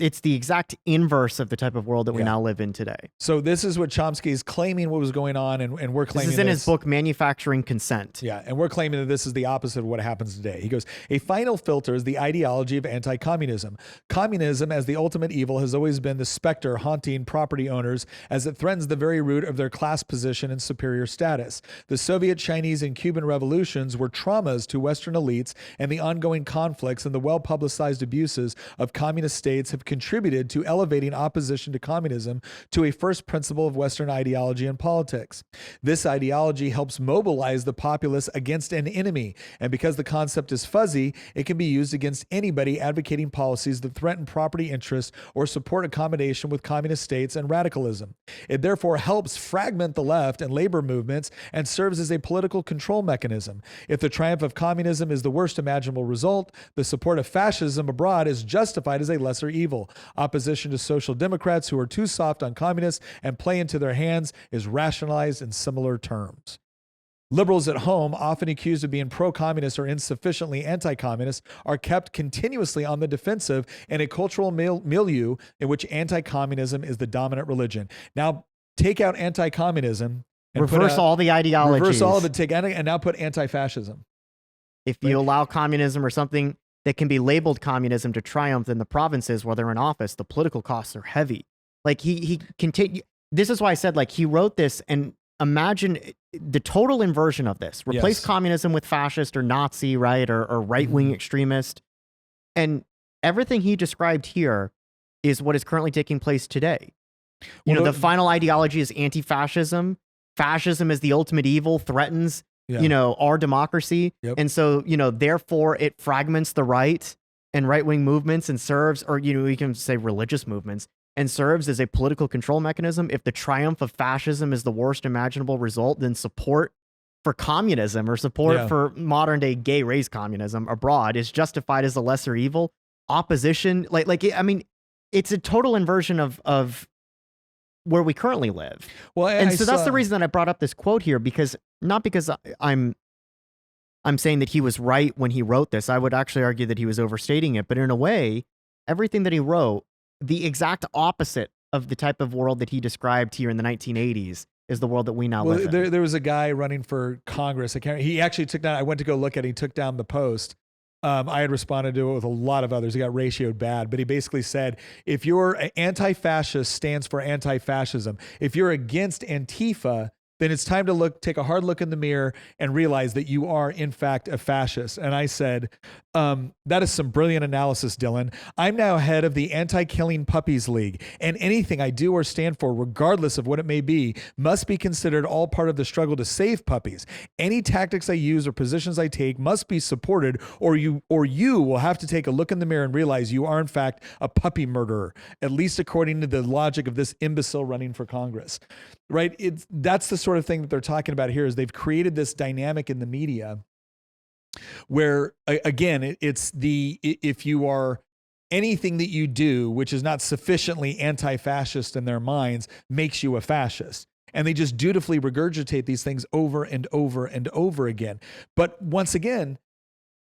it's the exact inverse of the type of world that we now live in today. So this is what Chomsky is claiming what was going on, and we're claiming this is in his book, Manufacturing Consent. Yeah, and we're claiming that this is the opposite of what happens today. He goes, a final filter is the ideology of anti-communism. Communism as the ultimate evil has always been the specter haunting property owners as it threatens the very root of their class position and superior status. The Soviet, Chinese, and Cuban revolutions were traumas to Western elites, and the ongoing conflicts and the well-publicized abuses of communist states have contributed to elevating opposition to communism to a first principle of Western ideology and politics. This ideology helps mobilize the populace against an enemy, and because the concept is fuzzy, it can be used against anybody advocating policies that threaten property interests or support accommodation with communist states and radicalism. It therefore helps fragment the left and labor movements and serves as a political control mechanism. If the triumph of communism is the worst imaginable result, the support of fascism abroad is justified as a lesser evil. Opposition to social democrats who are too soft on communists and play into their hands is rationalized in similar terms. Liberals at home, often accused of being pro-communist or insufficiently anti-communist, are kept continuously on the defensive in a cultural milieu in which anti-communism is the dominant religion. Now, take out anti-communism and reverse all the ideologies. Reverse all of it, and now put anti-fascism. If you allow communism or something that can be labeled communism to triumph in the provinces where they're in office, the political costs are heavy. Like he continue. This is why I said, like, he wrote this, and imagine the total inversion of this. Replace communism with fascist or Nazi, right? Or right-wing extremist. And everything he described here is what is currently taking place today. The final ideology is anti-fascism. Fascism is the ultimate evil, threatens, our democracy. Yep. And so, therefore it fragments the right and right-wing movements and serves, or, we can say religious movements, and serves as a political control mechanism. If the triumph of fascism is the worst imaginable result, then support for communism or support for modern day gay race communism abroad is justified as a lesser evil. Opposition, it's a total inversion of where we currently live. Well, and so that's the reason that I brought up this quote here, because not because I'm saying that he was right when he wrote this. I would actually argue that he was overstating it, but in a way, everything that he wrote, the exact opposite of the type of world that he described here in the 1980s is the world that we now live in. There was a guy running for Congress. He actually took down, I went to go look at it, he took down the post. I had responded to it with a lot of others. He got ratioed bad, but he basically said, if you're anti-fascist stands for anti-fascism. If you're against Antifa, then it's time to take a hard look in the mirror and realize that you are, in fact, a fascist. And I said, that is some brilliant analysis, Dylan. I'm now head of the Anti-Killing Puppies League, and anything I do or stand for, regardless of what it may be, must be considered all part of the struggle to save puppies. Any tactics I use or positions I take must be supported, or you will have to take a look in the mirror and realize you are, in fact, a puppy murderer, at least according to the logic of this imbecile running for Congress. Right? That's the sort of thing that they're talking about here, is they've created this dynamic in the media where, again, if you are anything that you do, which is not sufficiently anti-fascist in their minds, makes you a fascist. And they just dutifully regurgitate these things over and over and over again. But once again,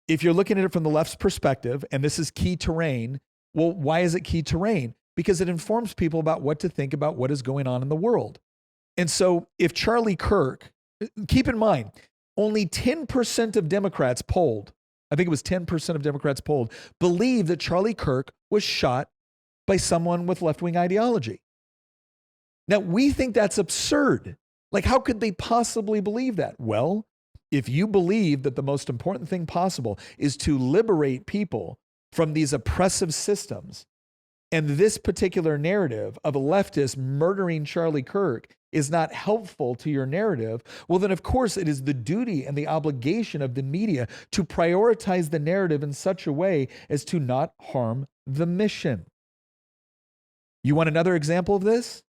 if you're looking at it from the left's perspective, and this is key terrain, well, why is it key terrain? Because it informs people about what to think about what is going on in the world. And so if Charlie Kirk, keep in mind, only 10% of Democrats polled, I think it was 10% of Democrats polled, believe that Charlie Kirk was shot by someone with left-wing ideology. Now, we think that's absurd. Like, how could they possibly believe that? Well, if you believe that the most important thing possible is to liberate people from these oppressive systems, and this particular narrative of a leftist murdering Charlie Kirk is not helpful to your narrative, well, then of course it is the duty and the obligation of the media to prioritize the narrative in such a way as to not harm the mission. You want another example of this?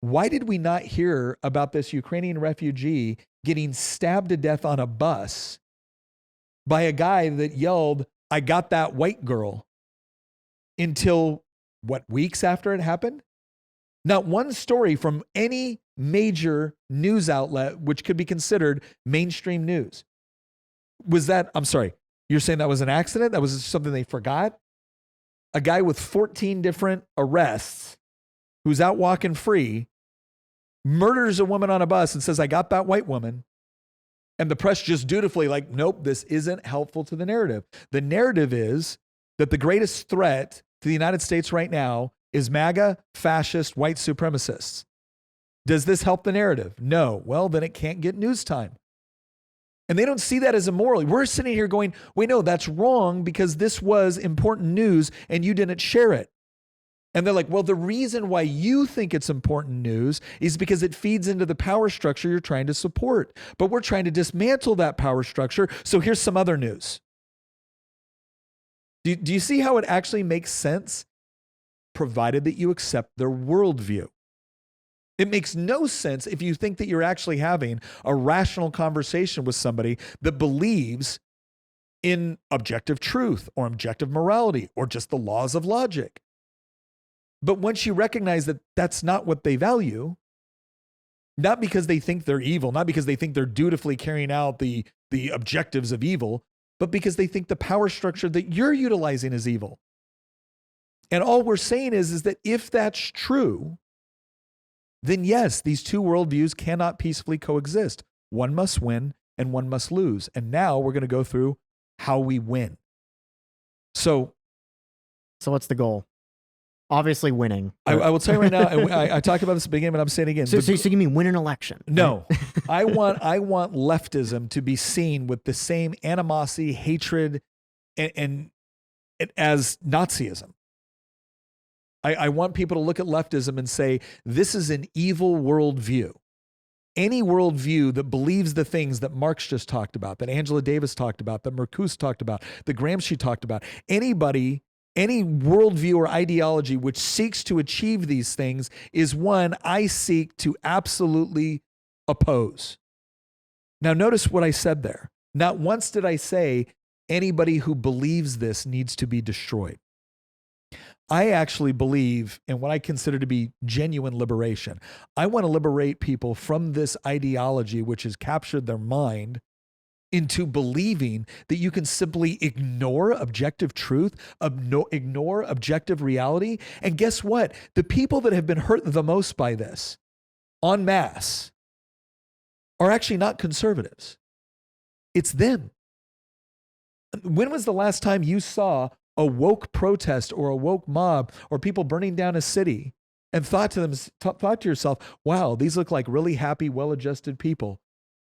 Why did we not hear about this Ukrainian refugee getting stabbed to death on a bus by a guy that yelled, "I got that white girl," until weeks after it happened? Not one story from any major news outlet, which could be considered mainstream news. I'm sorry, you're saying that was an accident? That was something they forgot? A guy with 14 different arrests who's out walking free murders a woman on a bus and says, "I got that white woman." And the press just dutifully nope, this isn't helpful to the narrative. The narrative is that the greatest threat to the United States right now is MAGA, fascist, white supremacists. Does this help the narrative? No. Well, then it can't get news time. And they don't see that as immoral. We're sitting here going, wait, no, that's wrong because this was important news and you didn't share it. And they're like, well, the reason why you think it's important news is because it feeds into the power structure you're trying to support. But we're trying to dismantle that power structure. So here's some other news. Do you see how it actually makes sense? Provided that you accept their worldview. It makes no sense if you think that you're actually having a rational conversation with somebody that believes in objective truth or objective morality or just the laws of logic. But once you recognize that that's not what they value, not because they think they're evil, not because they think they're dutifully carrying out the objectives of evil, but because they think the power structure that you're utilizing is evil. And all we're saying is that if that's true, then yes, these two worldviews cannot peacefully coexist. One must win and one must lose. And now we're going to go through how we win. So what's the goal? Obviously winning. I will tell you right now, I talked about this at the beginning, but I'm saying it again. So you mean win an election? No. I want leftism to be seen with the same animosity, hatred, and as Nazism. I want people to look at leftism and say, this is an evil worldview. Any worldview that believes the things that Marx just talked about, that Angela Davis talked about, that Marcuse talked about, that Gramsci talked about, any worldview or ideology which seeks to achieve these things is one I seek to absolutely oppose. Now, notice what I said there. Not once did I say anybody who believes this needs to be destroyed. I actually believe in what I consider to be genuine liberation. I want to liberate people from this ideology which has captured their mind into believing that you can simply ignore objective truth, ignore objective reality. And guess what? The people that have been hurt the most by this, en masse, are actually not conservatives. It's them. When was the last time you saw a woke protest or a woke mob or people burning down a city and thought to yourself, wow, these look like really happy, well-adjusted people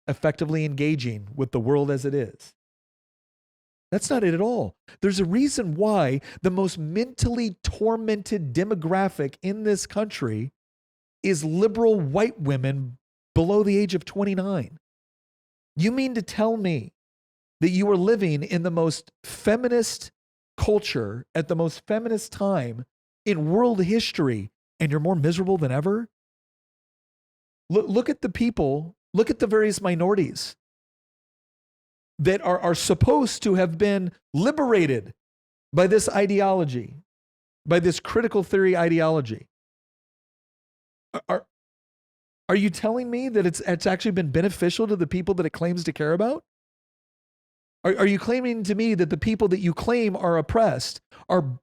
effectively engaging with the world as it is? That's not it at all. There's a reason why the most mentally tormented demographic in this country is liberal white women below the age of 29. You mean to tell me that you are living in the most feminist culture at the most feminist time in world history and you're more miserable than ever? Look at the people, look at the various minorities that are supposed to have been liberated by this ideology, by this critical theory ideology. Are you telling me that it's actually been beneficial to the people that it claims to care about? Are you claiming to me that the people that you claim are oppressed are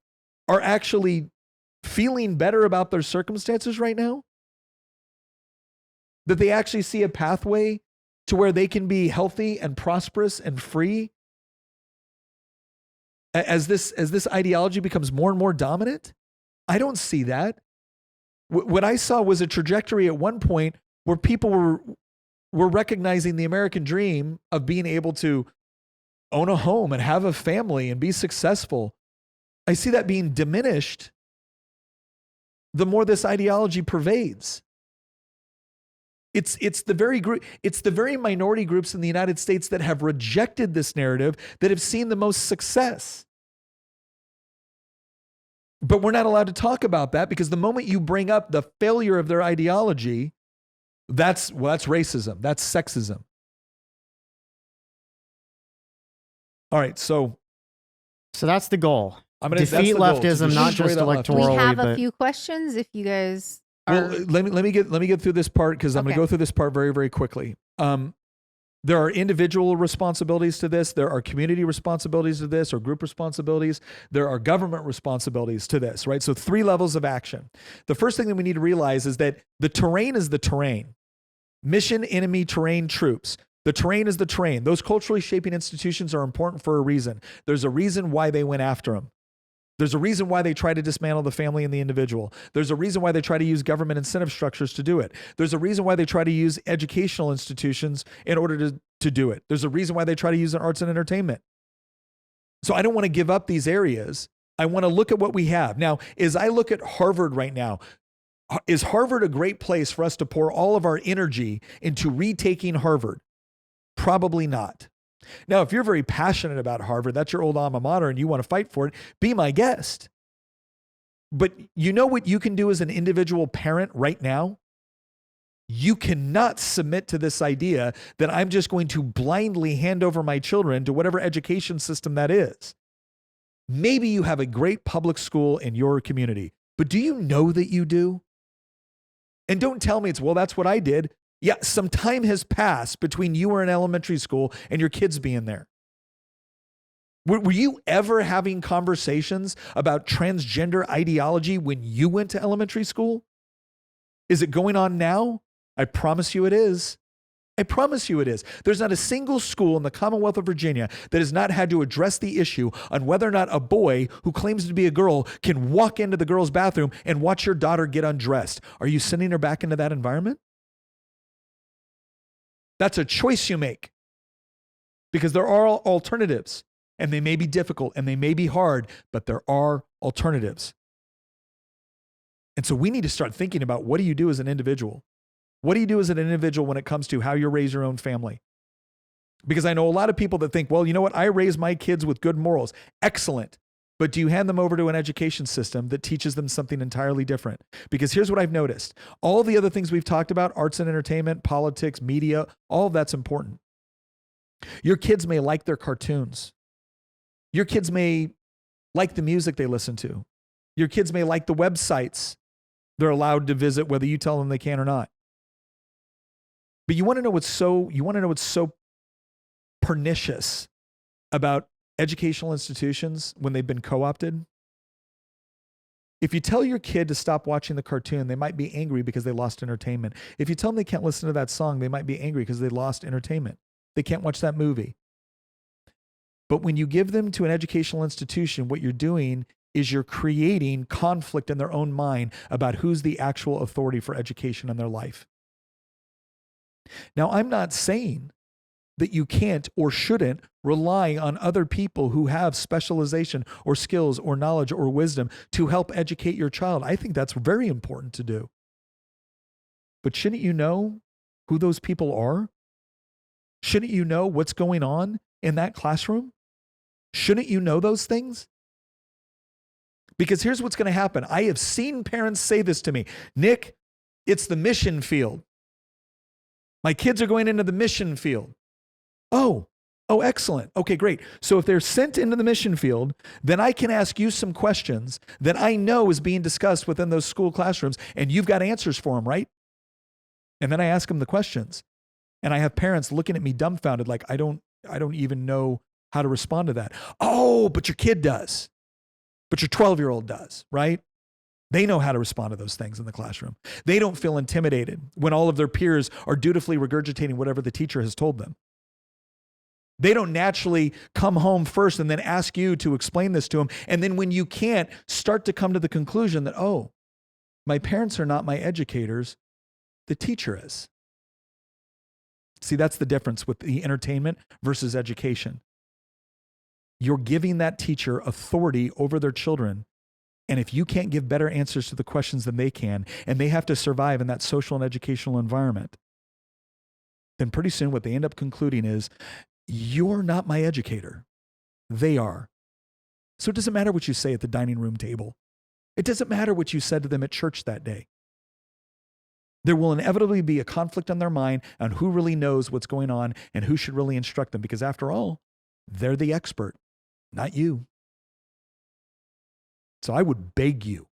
actually feeling better about their circumstances right now? That they actually see a pathway to where they can be healthy and prosperous and free as this ideology becomes more and more dominant? I don't see that. What I saw was a trajectory at one point where people were recognizing the American dream of being able to own a home and have a family and be successful. I see that being diminished the more this ideology pervades. It's the very minority groups in the United States that have rejected this narrative that have seen the most success. But we're not allowed to talk about that because the moment you bring up the failure of their ideology, that's racism, that's sexism. All right, so that's the goal. Defeat goal, leftism, not just electorally. We have a few questions if you guys are... Well, let me get through this part because I'm going to go through this part very, very quickly. There are individual responsibilities to this. There are community responsibilities to this, or group responsibilities. There are government responsibilities to this, right? So 3 levels of action. The first thing that we need to realize is that the terrain is the terrain. Mission, enemy, terrain, troops. The terrain is the terrain. Those culturally shaping institutions are important for a reason. There's a reason why they went after them. There's a reason why they try to dismantle the family and the individual. There's a reason why they try to use government incentive structures to do it. There's a reason why they try to use educational institutions in order to do it. There's a reason why they try to use arts and entertainment. So I don't want to give up these areas. I want to look at what we have. Now, as I look at Harvard right now, is Harvard a great place for us to pour all of our energy into retaking Harvard? Probably not. Now, if you're very passionate about Harvard, that's your old alma mater, and you want to fight for it, be my guest. But you know what you can do as an individual parent right now? You cannot submit to this idea that I'm just going to blindly hand over my children to whatever education system that is. Maybe you have a great public school in your community, but do you know that you do? And don't tell me well, that's what I did. Yeah, some time has passed between you were in elementary school and your kids being there. Were you ever having conversations about transgender ideology when you went to elementary school? Is it going on now? I promise you it is. I promise you it is. There's not a single school in the Commonwealth of Virginia that has not had to address the issue on whether or not a boy who claims to be a girl can walk into the girl's bathroom and watch your daughter get undressed. Are you sending her back into that environment? That's a choice you make because there are alternatives, and they may be difficult and they may be hard, but there are alternatives. And so we need to start thinking about, what do you do as an individual? What do you do as an individual when it comes to how you raise your own family? Because I know a lot of people that think, well, you know what? I raise my kids with good morals. Excellent. But do you hand them over to an education system that teaches them something entirely different? Because here's what I've noticed. All the other things we've talked about, arts and entertainment, politics, media, all of that's important. Your kids may like their cartoons. Your kids may like the music they listen to. Your kids may like the websites they're allowed to visit, whether you tell them they can or not. But you want to know what's so pernicious about educational institutions when they've been co-opted? If you tell your kid to stop watching the cartoon, they might be angry because they lost entertainment. If you tell them they can't listen to that song, they might be angry because they lost entertainment. They can't watch that movie. But when you give them to an educational institution, what you're doing is you're creating conflict in their own mind about who's the actual authority for education in their life. Now, I'm not saying that you can't or shouldn't rely on other people who have specialization or skills or knowledge or wisdom to help educate your child. I think that's very important to do. But shouldn't you know who those people are? Shouldn't you know what's going on in that classroom? Shouldn't you know those things? Because here's what's going to happen. I have seen parents say this to me. Nick, it's the mission field. My kids are going into the mission field. Oh, excellent. Okay, great. So if they're sent into the mission field, then I can ask you some questions that I know is being discussed within those school classrooms, and you've got answers for them, right? And then I ask them the questions. And I have parents looking at me dumbfounded, like, I don't even know how to respond to that. Oh, but your kid does. But your 12-year-old does, right? They know how to respond to those things in the classroom. They don't feel intimidated when all of their peers are dutifully regurgitating whatever the teacher has told them. They don't naturally come home first and then ask you to explain this to them. And then when you can't, start to come to the conclusion that, oh, my parents are not my educators, the teacher is. See, that's the difference with the entertainment versus education. You're giving that teacher authority over their children. And if you can't give better answers to the questions than they can, and they have to survive in that social and educational environment, then pretty soon what they end up concluding is, you're not my educator. They are. So it doesn't matter what you say at the dining room table. It doesn't matter what you said to them at church that day. There will inevitably be a conflict on their mind on who really knows what's going on and who should really instruct them, because after all, they're the expert, not you. So I would beg you,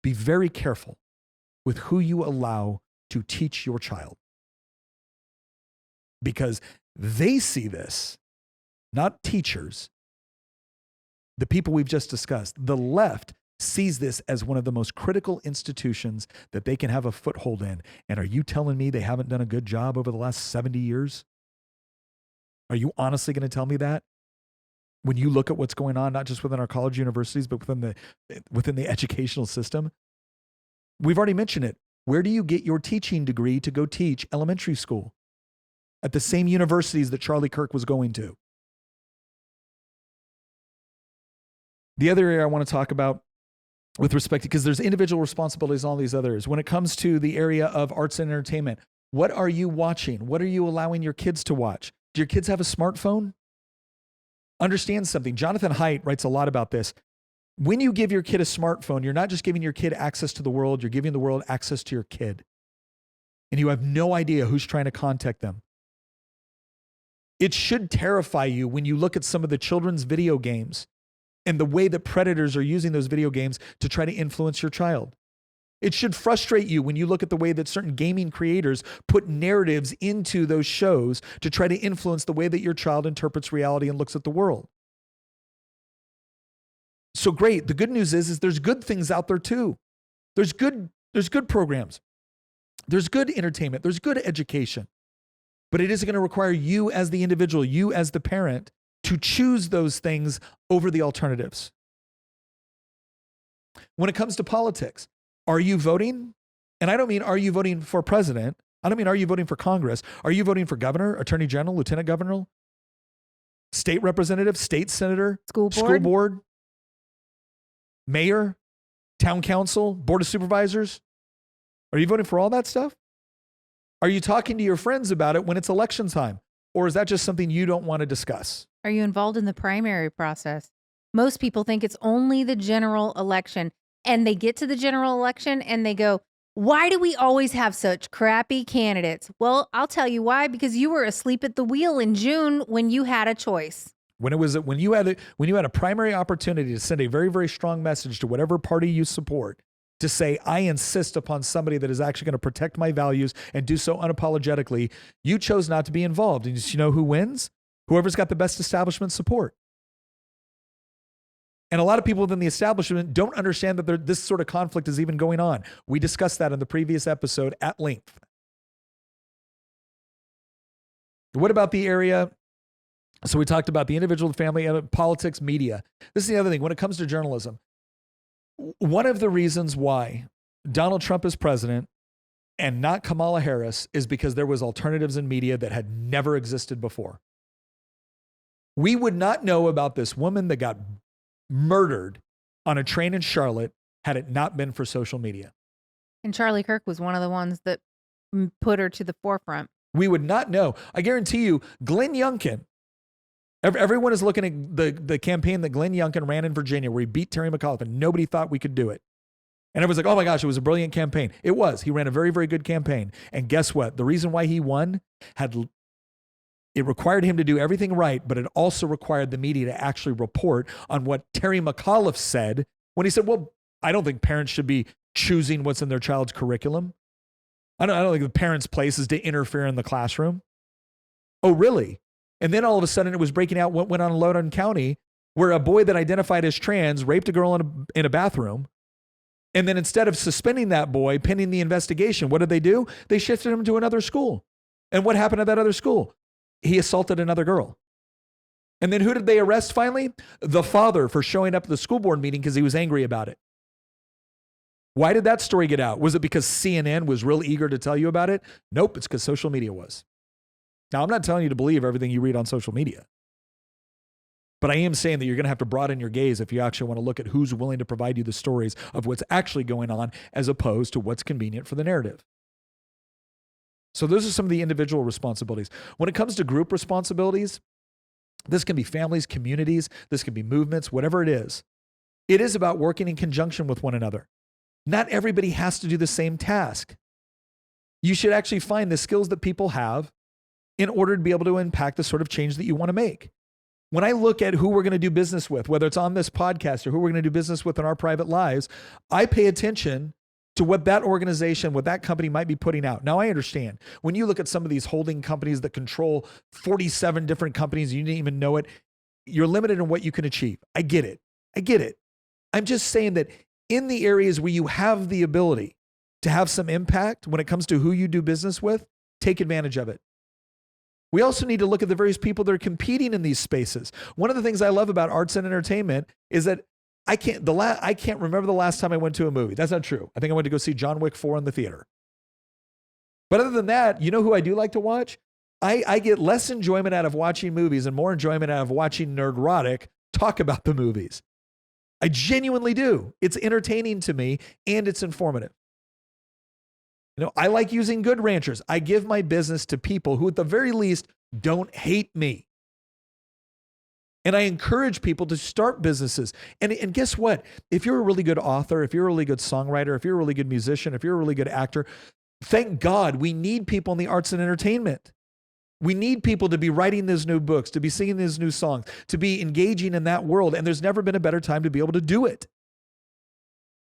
be very careful with who you allow to teach your child, because they see this, not teachers. The people we've just discussed, the left sees this as one of the most critical institutions that they can have a foothold in. And are you telling me they haven't done a good job over the last 70 years? Are you honestly going to tell me that? When you look at what's going on, not just within our college universities, but within the educational system, we've already mentioned it. Where do you get your teaching degree to go teach elementary school? At the same universities that Charlie Kirk was going to. The other area I want to talk about with respect to, because there's individual responsibilities and all these others. When it comes to the area of arts and entertainment, what are you watching? What are you allowing your kids to watch? Do your kids have a smartphone? Understand something. Jonathan Haidt writes a lot about this. When you give your kid a smartphone, you're not just giving your kid access to the world, you're giving the world access to your kid. And you have no idea who's trying to contact them. It should terrify you when you look at some of the children's video games and the way that predators are using those video games to try to influence your child. It should frustrate you when you look at the way that certain gaming creators put narratives into those shows to try to influence the way that your child interprets reality and looks at the world. So great. The good news is there's good things out there too. There's good programs. There's good entertainment. There's good education. But it is going to require you as the individual, you as the parent, to choose those things over the alternatives. When it comes to politics, are you voting? And I don't mean, are you voting for president? I don't mean, are you voting for Congress? Are you voting for governor, attorney general, lieutenant governor, state representative, state senator, school board, mayor, town council, board of supervisors? Are you voting for all that stuff? Are you talking to your friends about it when it's election time? Or is that just something you don't want to discuss? Are you involved in the primary process? Most people think it's only the general election, and they get to the general election and they go, why do we always have such crappy candidates? Well, I'll tell you why, because you were asleep at the wheel in June when you had a choice. When you had a primary opportunity to send a very, very strong message to whatever party you support, to say, I insist upon somebody that is actually going to protect my values and do so unapologetically, you chose not to be involved. And you know who wins? Whoever's got the best establishment support. And a lot of people within the establishment don't understand that this sort of conflict is even going on. We discussed that in the previous episode at length. What about the area? So we talked about the individual, the family, politics, media. This is the other thing. When it comes to journalism, one of the reasons why Donald Trump is president and not Kamala Harris is because there was alternatives in media that had never existed before. We would not know about this woman that got murdered on a train in Charlotte had it not been for social media. And Charlie Kirk was one of the ones that put her to the forefront. We would not know. I guarantee you, Glenn Youngkin, everyone is looking at the campaign that Glenn Youngkin ran in Virginia where he beat Terry McAuliffe, and nobody thought we could do it. And everyone's like, oh my gosh, it was a brilliant campaign. It was. He ran a very, very good campaign. And guess what? The reason why he won it required him to do everything right, but it also required the media to actually report on what Terry McAuliffe said when he said, well, I don't think parents should be choosing what's in their child's curriculum. I don't think the parents' place is to interfere in the classroom. Oh, really? And then all of a sudden it was breaking out what went on in Loudoun County, where a boy that identified as trans raped a girl in a bathroom. And then instead of suspending that boy pending the investigation, what did they do? They shifted him to another school. And what happened at that other school? He assaulted another girl. And then who did they arrest finally? The father for showing up at the school board meeting because he was angry about it. Why did that story get out? Was it because CNN was real eager to tell you about it? Nope, it's because social media was. Now, I'm not telling you to believe everything you read on social media. But I am saying that you're going to have to broaden your gaze if you actually want to look at who's willing to provide you the stories of what's actually going on as opposed to what's convenient for the narrative. So those are some of the individual responsibilities. When it comes to group responsibilities, this can be families, communities, this can be movements, whatever it is. It is about working in conjunction with one another. Not everybody has to do the same task. You should actually find the skills that people have in order to be able to impact the sort of change that you want to make. When I look at who we're going to do business with, whether it's on this podcast or who we're going to do business with in our private lives, I pay attention to what that organization, what that company might be putting out. Now, I understand when you look at some of these holding companies that control 47 different companies, you didn't even know it, you're limited in what you can achieve. I get it. I'm just saying that in the areas where you have the ability to have some impact when it comes to who you do business with, take advantage of it. We also need to look at the various people that are competing in these spaces. One of the things I love about arts and entertainment is that I can't remember the last time I went to a movie. That's not true. I think I went to go see John Wick 4 in the theater. But other than that, you know who I do like to watch? I get less enjoyment out of watching movies and more enjoyment out of watching Nerdrotic talk about the movies. I genuinely do. It's entertaining to me and it's informative. You know, I like using Good Ranchers. I give my business to people who at the very least don't hate me. And I encourage people to start businesses. And guess what? If you're a really good author, if you're a really good songwriter, if you're a really good musician, if you're a really good actor, thank God we need people in the arts and entertainment. We need people to be writing these new books, to be singing these new songs, to be engaging in that world. And there's never been a better time to be able to do it.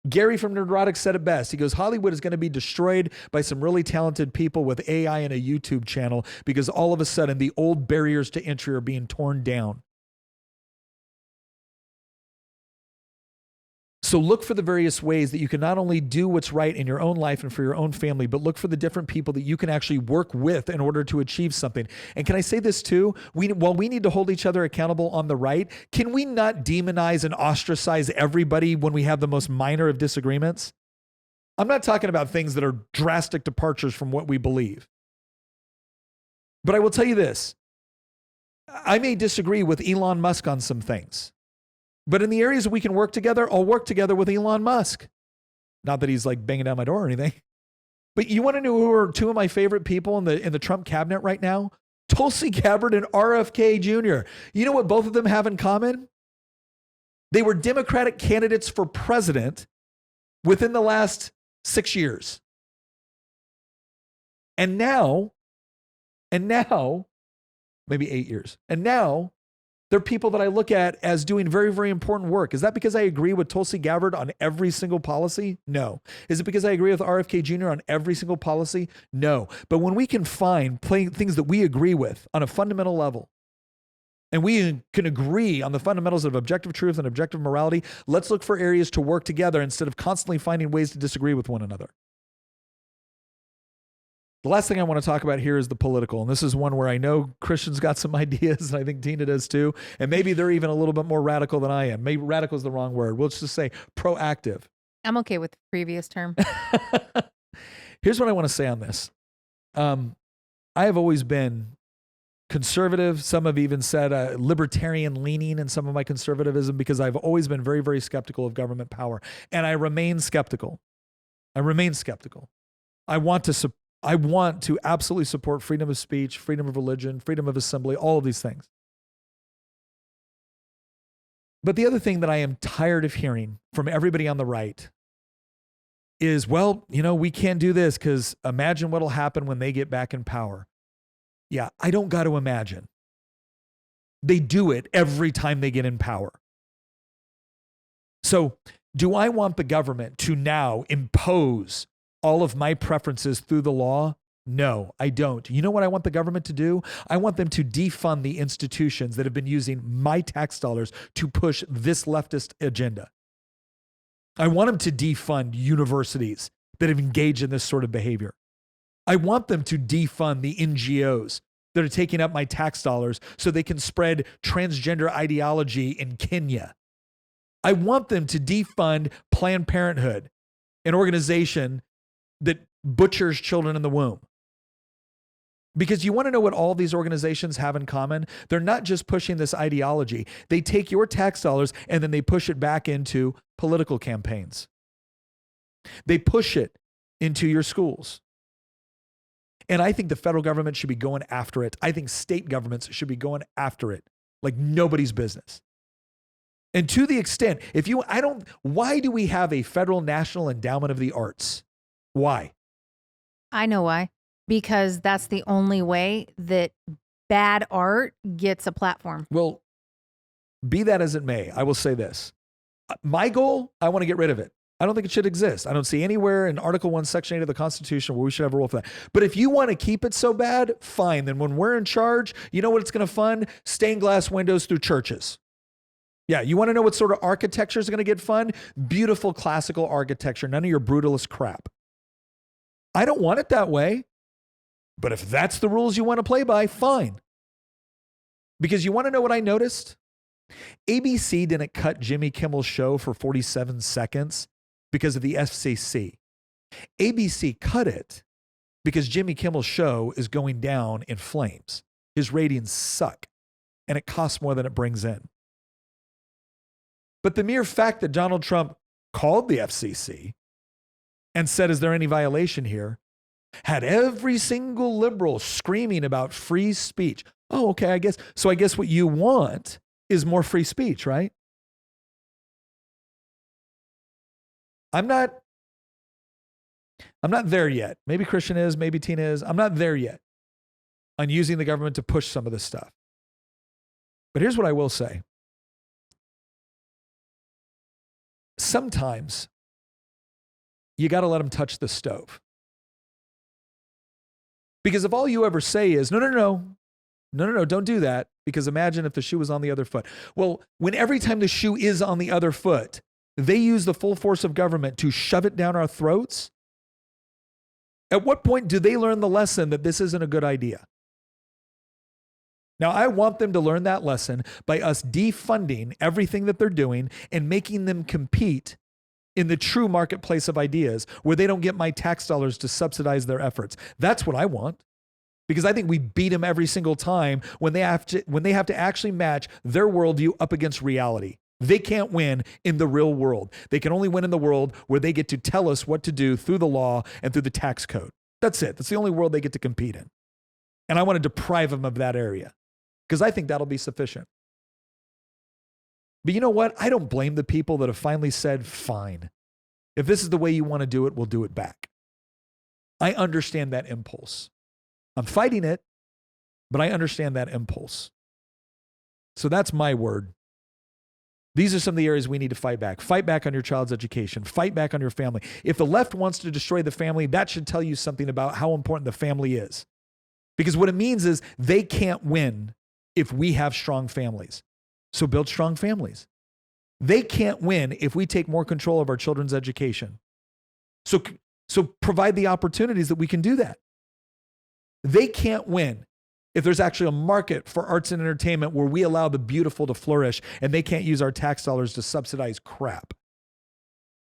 Gary from Nerdrotic said it best. He goes, Hollywood is going to be destroyed by some really talented people with AI and a YouTube channel because all of a sudden the old barriers to entry are being torn down. So look for the various ways that you can not only do what's right in your own life and for your own family, but look for the different people that you can actually work with in order to achieve something. And can I say this too? While we need to hold each other accountable on the right, can we not demonize and ostracize everybody when we have the most minor of disagreements? I'm not talking about things that are drastic departures from what we believe. But I will tell you this. I may disagree with Elon Musk on some things. But in the areas we can work together, I'll work together with Elon Musk. Not that he's like banging down my door or anything. But you want to know who are two of my favorite people in the Trump cabinet right now? Tulsi Gabbard and RFK Jr. You know what both of them have in common? They were Democratic candidates for president within the last 6 years. And now, maybe 8 years. And now they're people that I look at as doing very, very important work. Is that because I agree with Tulsi Gabbard on every single policy? No. Is it because I agree with RFK Jr. on every single policy? No. But when we can find things that we agree with on a fundamental level, and we can agree on the fundamentals of objective truth and objective morality, let's look for areas to work together instead of constantly finding ways to disagree with one another. The last thing I want to talk about here is the political. And this is one where I know Christian's got some ideas, and I think Tina does too. And maybe they're even a little bit more radical than I am. Maybe radical is the wrong word. We'll just say proactive. I'm okay with the previous term. Here's what I want to say on this. I have always been conservative. Some have even said libertarian leaning in some of my conservatism because I've always been very, very skeptical of government power. And I remain skeptical. I want to absolutely support freedom of speech, freedom of religion, freedom of assembly, all of these things. But the other thing that I am tired of hearing from everybody on the right is, well, we can't do this because imagine what'll happen when they get back in power. Yeah, I don't got to imagine. They do it every time they get in power. So do I want the government to now impose all of my preferences through the law? No, I don't. You know what I want the government to do? I want them to defund the institutions that have been using my tax dollars to push this leftist agenda. I want them to defund universities that have engaged in this sort of behavior. I want them to defund the NGOs that are taking up my tax dollars so they can spread transgender ideology in Kenya. I want them to defund Planned Parenthood, an organization that butchers children in the womb. Because you want to know what all these organizations have in common? They're not just pushing this ideology. They take your tax dollars and then they push it back into political campaigns. They push it into your schools. And I think the federal government should be going after it. I think state governments should be going after it like nobody's business. And to the extent, why do we have a federal National Endowment of the Arts? Why? I know why. Because that's the only way that bad art gets a platform. Well, be that as it may, I will say this. My goal, I want to get rid of it. I don't think it should exist. I don't see anywhere in Article 1, Section 8 of the Constitution where we should have a rule for that. But if you want to keep it so bad, fine. Then when we're in charge, you know what it's going to fund? Stained glass windows through churches. Yeah, you want to know what sort of architecture is going to get fund? Beautiful classical architecture. None of your brutalist crap. I don't want it that way. But if that's the rules you want to play by, fine. Because you want to know what I noticed? ABC didn't cut Jimmy Kimmel's show for 47 seconds because of the FCC. ABC cut it because Jimmy Kimmel's show is going down in flames. His ratings suck, and it costs more than it brings in. But the mere fact that Donald Trump called the FCC and said, is there any violation here? Had every single liberal screaming about free speech. Oh, okay, I guess what you want is more free speech, right? I'm not there yet. Maybe Christian is, maybe Tina is. I'm not there yet on using the government to push some of this stuff. But here's what I will say. Sometimes you got to let them touch the stove. Because if all you ever say is, no, don't do that, because imagine if the shoe was on the other foot. Well, when every time the shoe is on the other foot, they use the full force of government to shove it down our throats, at what point do they learn the lesson that this isn't a good idea? Now, I want them to learn that lesson by us defunding everything that they're doing and making them compete in the true marketplace of ideas where they don't get my tax dollars to subsidize their efforts. That's what I want. Because I think we beat them every single time when they have to actually match their worldview up against reality. They can't win in the real world. They can only win in the world where they get to tell us what to do through the law and through the tax code. That's it. That's the only world they get to compete in. And I want to deprive them of that area because I think that'll be sufficient. But you know what? I don't blame the people that have finally said, fine. If this is the way you want to do it, we'll do it back. I understand that impulse. I'm fighting it, but I understand that impulse. So that's my word. These are some of the areas we need to fight back. Fight back on your child's education. Fight back on your family. If the left wants to destroy the family, that should tell you something about how important the family is. Because what it means is they can't win if we have strong families. So build strong families. They can't win if we take more control of our children's education. So provide the opportunities that we can do that. They can't win if there's actually a market for arts and entertainment where we allow the beautiful to flourish and they can't use our tax dollars to subsidize crap.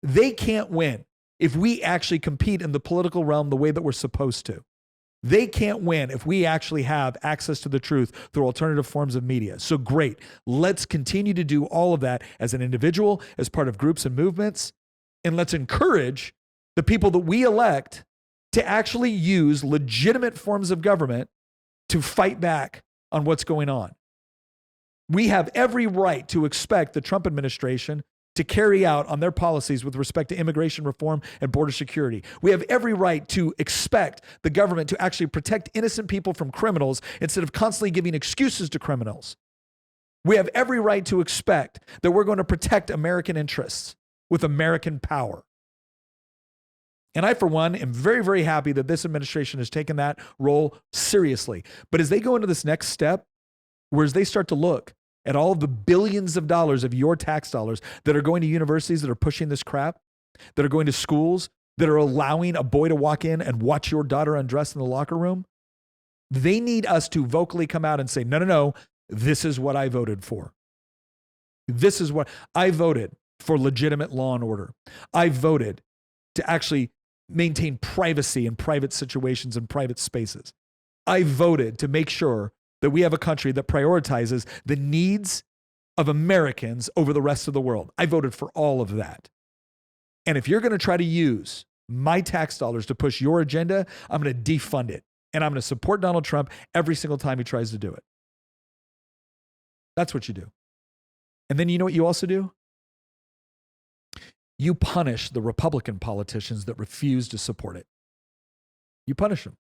They can't win if we actually compete in the political realm the way that we're supposed to. They can't win if we actually have access to the truth through alternative forms of media. So great. Let's continue to do all of that as an individual, as part of groups and movements, and let's encourage the people that we elect to actually use legitimate forms of government to fight back on what's going on. We have every right to expect the Trump administration to carry out on their policies with respect to immigration reform and border security. We have every right to expect the government to actually protect innocent people from criminals instead of constantly giving excuses to criminals. We have every right to expect that we're going to protect American interests with American power. And I, for one, am very, very happy that this administration has taken that role seriously. But as they go into this next step, whereas they start to look at all of the billions of dollars of your tax dollars that are going to universities that are pushing this crap, that are going to schools, that are allowing a boy to walk in and watch your daughter undress in the locker room, they need us to vocally come out and say, no, this is what I voted for. This is what I voted for: legitimate law and order. I voted to actually maintain privacy in private situations and private spaces. I voted to make sure that we have a country that prioritizes the needs of Americans over the rest of the world. I voted for all of that. And if you're going to try to use my tax dollars to push your agenda, I'm going to defund it. And I'm going to support Donald Trump every single time he tries to do it. That's what you do. And then you know what you also do? You punish the Republican politicians that refuse to support it. You punish them.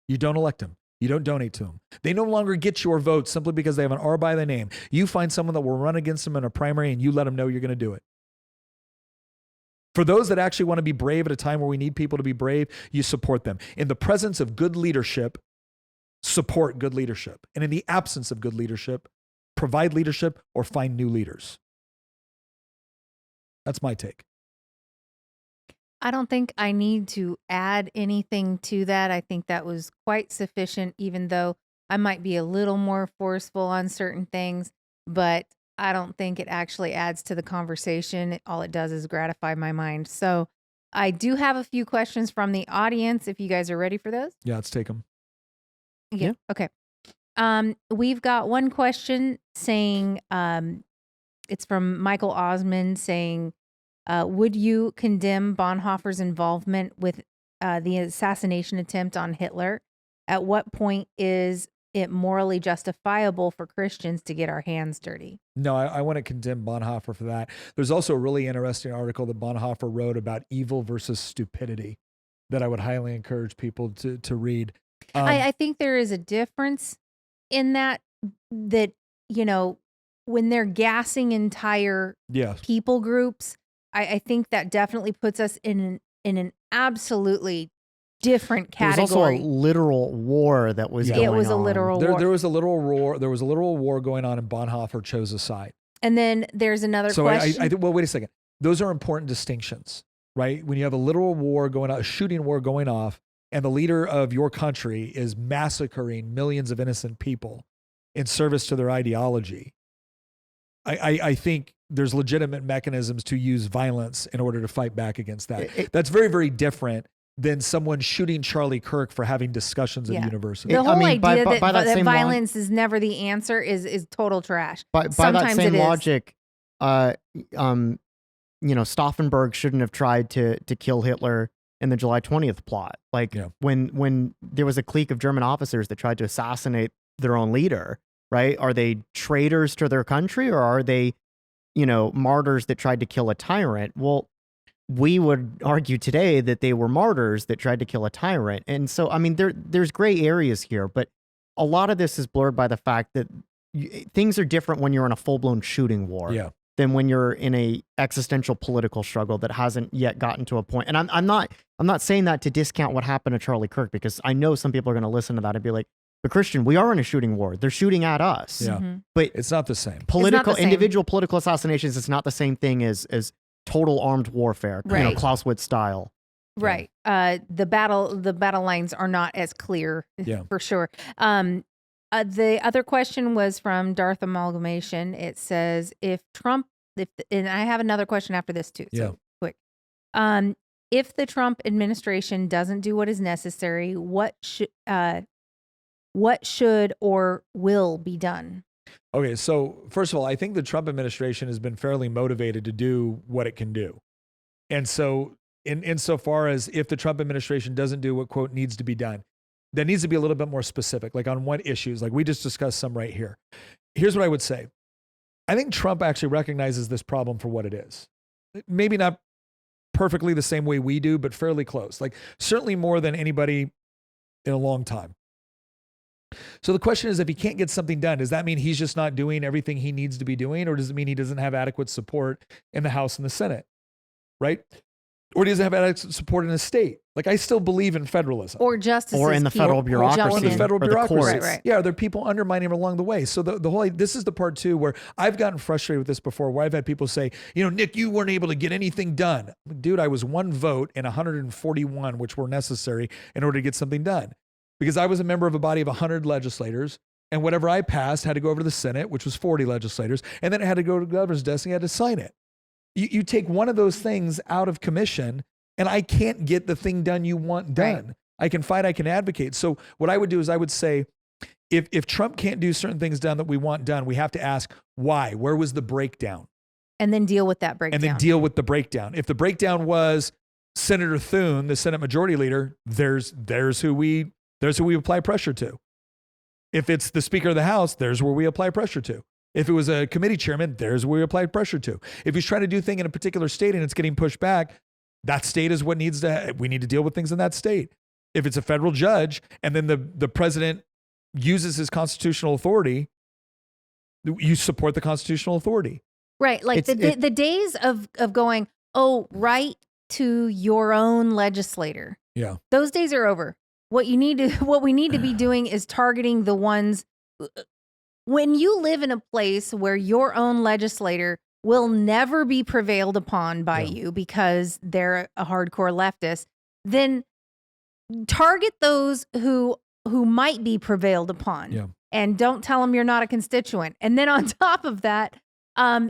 You don't elect them. You don't donate to them. They no longer get your vote simply because they have an R by the name. You find someone that will run against them in a primary and you let them know you're going to do it. For those that actually want to be brave at a time where we need people to be brave, you support them. In the presence of good leadership, support good leadership. And in the absence of good leadership, provide leadership or find new leaders. That's my take. I don't think I need to add anything to that. I think that was quite sufficient, even though I might be a little more forceful on certain things, but I don't think it actually adds to the conversation. All it does is gratify my mind. So I do have a few questions from the audience, if you guys are ready for those. Yeah, let's take them. Yeah. Okay. We've got one question saying, it's from Michael Osmond saying, would you condemn Bonhoeffer's involvement with the assassination attempt on Hitler? At what point is it morally justifiable for Christians to get our hands dirty? No, I want to condemn Bonhoeffer for that. There's also a really interesting article that Bonhoeffer wrote about evil versus stupidity that I would highly encourage people to read. I think there is a difference in that, you know, when they're gassing entire people groups, I think that definitely puts us in an absolutely different category. There was also a literal war that was going on. It was a literal war. There was a literal war. There was a literal war going on, and Bonhoeffer chose a side. And then there's another question. Well, wait a second. Those are important distinctions, right? When you have a literal war going on, a shooting war going off, and the leader of your country is massacring millions of innocent people in service to their ideology, I think there's legitimate mechanisms to use violence in order to fight back against that. That's very, very different than someone shooting Charlie Kirk for having discussions at a university. The whole idea that that violence is never the answer is total trash. By that same logic, Stauffenberg shouldn't have tried to kill Hitler in the July 20th plot. Like when there was a clique of German officers that tried to assassinate their own leader, right? Are they traitors to their country, or are they, martyrs that tried to kill a tyrant? Well, we would argue today that they were martyrs that tried to kill a tyrant. And so, I mean, there's gray areas here, but a lot of this is blurred by the fact that things are different when you're in a full-blown shooting war than when you're in a existential political struggle that hasn't yet gotten to a point. And I'm not saying that to discount what happened to Charlie Kirk, because I know some people are going to listen to that and be like, but Christian, we are in a shooting war. They're shooting at us. Yeah. But it's not the same. Individual political assassinations, it's not the same thing as total armed warfare, Clausewitz style. Right. The battle lines are not as clear for sure. The other question was from Darth Amalgamation. It says, and I have another question after this too. So quick. If the Trump administration doesn't do what is necessary, what should or will be done? Okay, so first of all, I think the Trump administration has been fairly motivated to do what it can do. And so insofar as if the Trump administration doesn't do what, quote, needs to be done, that needs to be a little bit more specific, like on what issues, like we just discussed some right here. Here's what I would say. I think Trump actually recognizes this problem for what it is. Maybe not perfectly the same way we do, but fairly close, like certainly more than anybody in a long time. So the question is, if he can't get something done, does that mean he's just not doing everything he needs to be doing? Or does it mean he doesn't have adequate support in the House and the Senate, right? Or does he have adequate support in the state? Like, I still believe in federalism. Or justice. Or in the federal bureaucracy. Or in the federal bureaucracy. Right. Yeah, there are people undermining him along the way. So the whole, this is the part too, where I've gotten frustrated with this before, where I've had people say, Nick, you weren't able to get anything done. Dude, I was one vote in 141, which were necessary in order to get something done. Because I was a member of a body of 100 legislators, and whatever I passed had to go over to the Senate, which was 40 legislators, and then it had to go to the governor's desk and he had to sign it. You take one of those things out of commission, and I can't get the thing done you want done. Right. I can fight, I can advocate. So what I would do is I would say, if Trump can't do certain things done that we want done, we have to ask why. Where was the breakdown? And then deal with that breakdown. If the breakdown was Senator Thune, the Senate Majority Leader, there's who we apply pressure to. If it's the Speaker of the House, there's where we apply pressure to. If it was a committee chairman, there's where we apply pressure to. If he's trying to do a thing in a particular state and it's getting pushed back, that state is what we need to deal with things in that state. If it's a federal judge and then the president uses his constitutional authority, you support the constitutional authority. Right. Like the days of going, write to your own legislator. Yeah. Those days are over. What we need to be doing is targeting the ones. When you live in a place where your own legislator will never be prevailed upon by you because they're a hardcore leftist, then target those who might be prevailed upon, and don't tell them you're not a constituent. And then on top of that,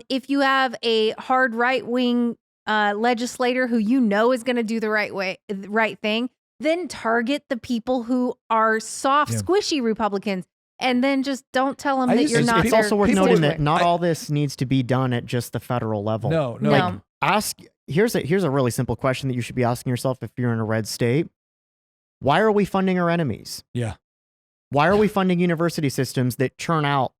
if you have a hard right-wing legislator who is going to do the right thing, then target the people who are soft, squishy Republicans, and then just don't tell them that you're not. It's also worth noting that not all this needs to be done at just the federal level. No. Like, here's a really simple question that you should be asking yourself if you're in a red state. Why are we funding our enemies? Yeah. Why are we funding university systems that churn out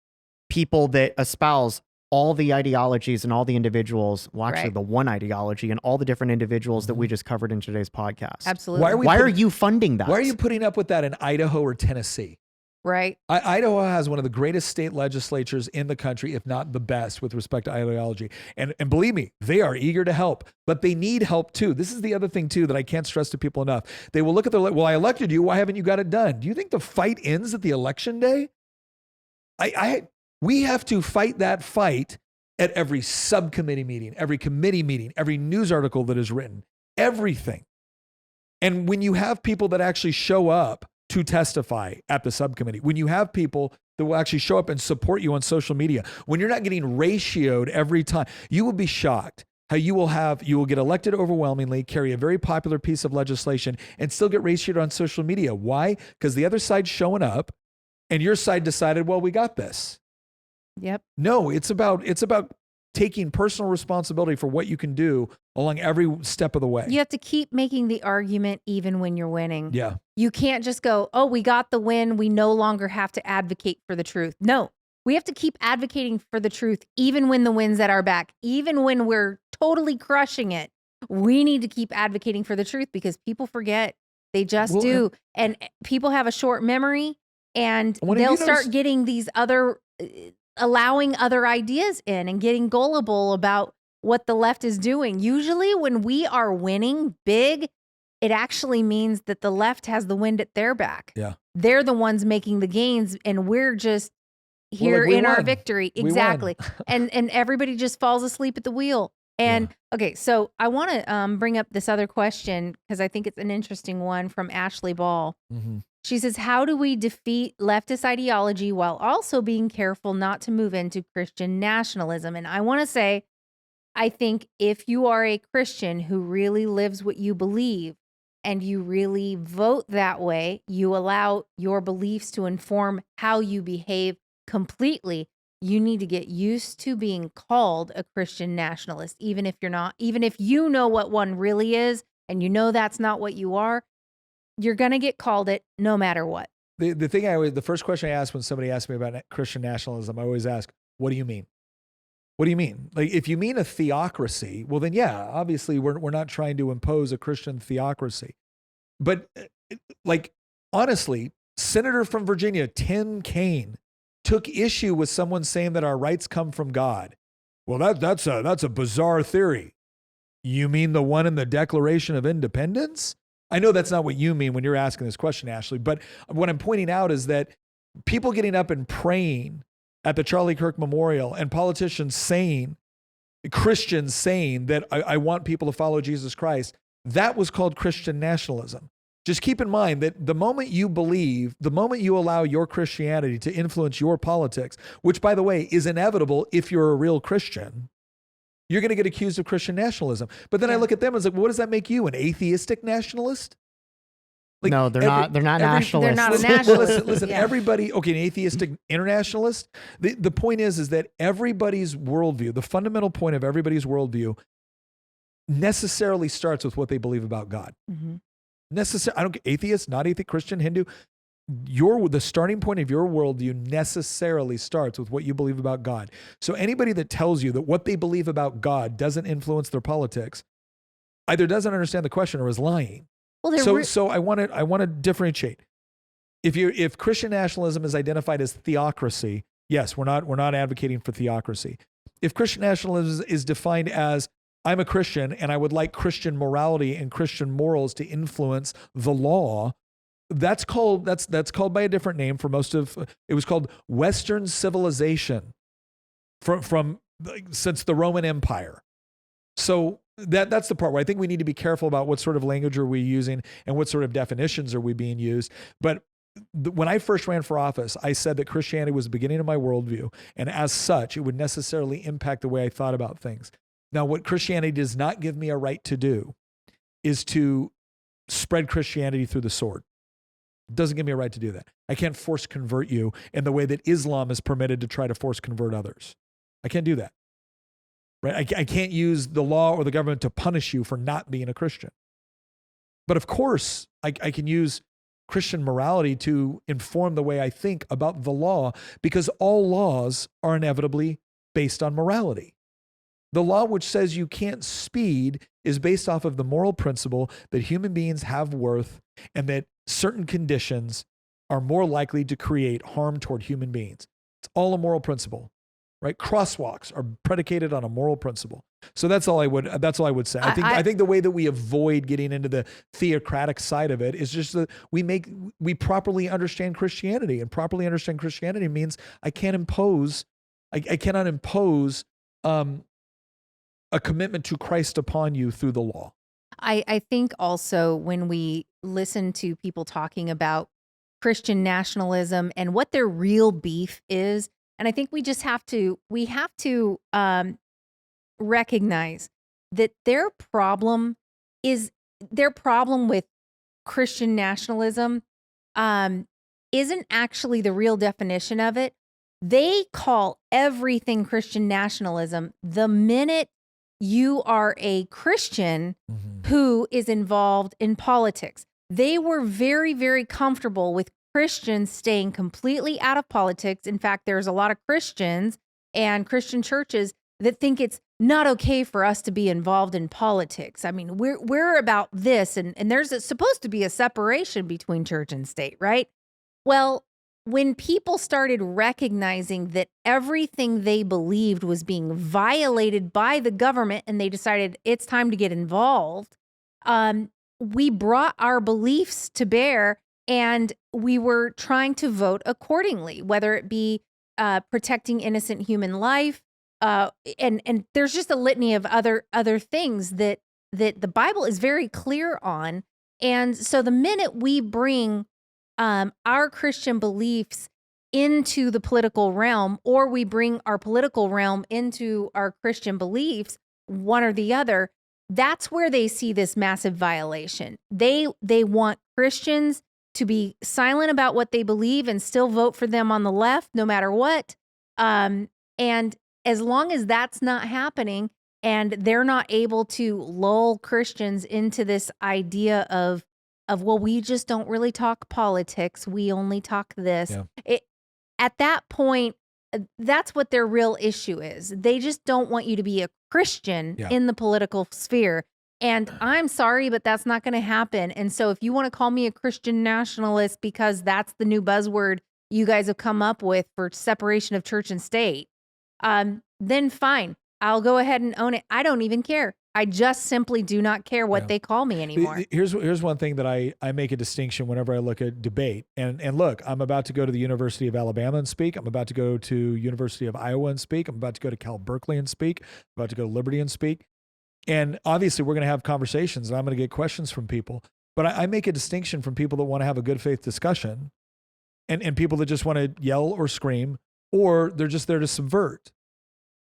people that espouse all the ideologies and all the individuals, the one ideology and all the different individuals that we just covered in today's podcast? Absolutely. Why are you funding that? Why are you putting up with that in Idaho or Tennessee? Right. Idaho has one of the greatest state legislatures in the country, if not the best, with respect to ideology. And believe me, they are eager to help, but they need help too. This is the other thing too that I can't stress to people enough. They will look at I elected you. Why haven't you got it done? Do you think the fight ends at the election day? We have to fight that fight at every subcommittee meeting, every committee meeting, every news article that is written, everything. And when you have people that actually show up to testify at the subcommittee, when you have people that will actually show up and support you on social media, when you're not getting ratioed every time, you will be shocked how you will get elected overwhelmingly, carry a very popular piece of legislation, and still get ratioed on social media. Why? Because the other side's showing up, and your side decided, well, we got this. Yep. No, it's about taking personal responsibility for what you can do along every step of the way. You have to keep making the argument even when you're winning. Yeah. You can't just go, oh, we got the win. We no longer have to advocate for the truth. No, we have to keep advocating for the truth even when the wind's at our back, even when we're totally crushing it. We need to keep advocating for the truth because people forget. They just do. And people have a short memory, and they'll start getting these other, allowing other ideas in and getting gullible about what the left is doing. Usually when we are winning big, it actually means that the left has the wind at their back. Yeah. They're the ones making the gains, and we're just here in our victory. Exactly. and everybody just falls asleep at the wheel. And okay, so I want to bring up this other question because I think it's an interesting one from Ashley Ball. Mm-hmm. She says, how do we defeat leftist ideology while also being careful not to move into Christian nationalism? And I want to say, I think if you are a Christian who really lives what you believe and you really vote that way, you allow your beliefs to inform how you behave completely. You need to get used to being called a Christian nationalist, even if you're not, even if you know what one really is and you know that's not what you are. You're going to get called it no matter what. The first question I ask when somebody asks me about Christian nationalism, I always ask, what do you mean? What do you mean? Like, if you mean a theocracy, well then, yeah, obviously we're not trying to impose a Christian theocracy. But like, honestly, Senator from Virginia, Tim Kaine, took issue with someone saying that our rights come from God. Well, that's a bizarre theory. You mean the one in the Declaration of Independence? I know that's not what you mean when you're asking this question, Ashley, but what I'm pointing out is that people getting up and praying at the Charlie Kirk Memorial and politicians saying, Christians saying that I want people to follow Jesus Christ, that was called Christian nationalism. Just keep in mind that the moment you believe, the moment you allow your Christianity to influence your politics, which, by the way, is inevitable if you're a real Christian, you're going to get accused of Christian nationalism. But then I look at them and it's like, what does that make you, an atheistic nationalist? Like, no, they're not nationalists. They're not a nationalist. Listen, everybody, okay, an atheistic internationalist. The point is that everybody's worldview, the fundamental point of everybody's worldview necessarily starts with what they believe about God. Mm-hmm. I don't care, atheist, not atheist, Christian, Hindu. The starting point of your worldview necessarily starts with what you believe about God. So anybody that tells you that what they believe about God doesn't influence their politics either doesn't understand the question or is lying. Well, so I want to differentiate. If Christian nationalism is identified as theocracy, yes, we're not advocating for theocracy. If Christian nationalism is defined as I'm a Christian and I would like Christian morality and Christian morals to influence the law, that's called by a different name for most of it. Was called Western civilization from since the Roman Empire. So that's the part where I think we need to be careful about what sort of language are we using and what sort of definitions are we being used. But when I first ran for office, I said that Christianity was the beginning of my worldview, and as such, it would necessarily impact the way I thought about things. Now, what Christianity does not give me a right to do is to spread Christianity through the sword. It doesn't give me a right to do that. I can't force convert you in the way that Islam is permitted to try to force convert others. I can't do that. Right? I can't use the law or the government to punish you for not being a Christian. But of course, I can use Christian morality to inform the way I think about the law, because all laws are inevitably based on morality. The law which says you can't speed is based off of the moral principle that human beings have worth and that certain conditions are more likely to create harm toward human beings. It's all a moral principle, right? Crosswalks are predicated on a moral principle. So that's all I would say. I think the way that we avoid getting into the theocratic side of it is just that we properly understand Christianity, and properly understand Christianity means I cannot impose a commitment to Christ upon you through the law. I think also when we listen to people talking about Christian nationalism and what their real beef is, and I think we have to recognize that their problem with Christian nationalism isn't actually the real definition of it. They call everything Christian nationalism the minute you are a Christian who is involved in politics. They were very, very comfortable with Christians staying completely out of politics. In fact, there's a lot of Christians and Christian churches that think it's not okay for us to be involved in politics. I mean, we're about this, and there's supposed to be a separation between church and state, right? Well, when people started recognizing that everything they believed was being violated by the government and they decided it's time to get involved, we brought our beliefs to bear and we were trying to vote accordingly, whether it be protecting innocent human life. And there's just a litany of other things that the Bible is very clear on. And so the minute we bring our Christian beliefs into the political realm, or we bring our political realm into our Christian beliefs, one or the other, that's where they see this massive violation. They want Christians to be silent about what they believe and still vote for them on the left, no matter what. And as long as that's not happening and they're not able to lull Christians into this idea of well, we just don't really talk politics. We only talk this. Yeah. At that point, that's what their real issue is. They just don't want you to be a Christian in the political sphere. And I'm sorry, but that's not going to happen. And so if you want to call me a Christian nationalist because that's the new buzzword you guys have come up with for separation of church and state, then fine. I'll go ahead and own it. I don't even care. I just simply do not care what they call me anymore. Here's one thing that I make a distinction whenever I look at debate. And look, I'm about to go to the University of Alabama and speak. I'm about to go to University of Iowa and speak. I'm about to go to Cal Berkeley and speak. I'm about to go to Liberty and speak. And obviously we're going to have conversations and I'm going to get questions from people. But I make a distinction from people that want to have a good faith discussion and people that just want to yell or scream, or they're just there to subvert.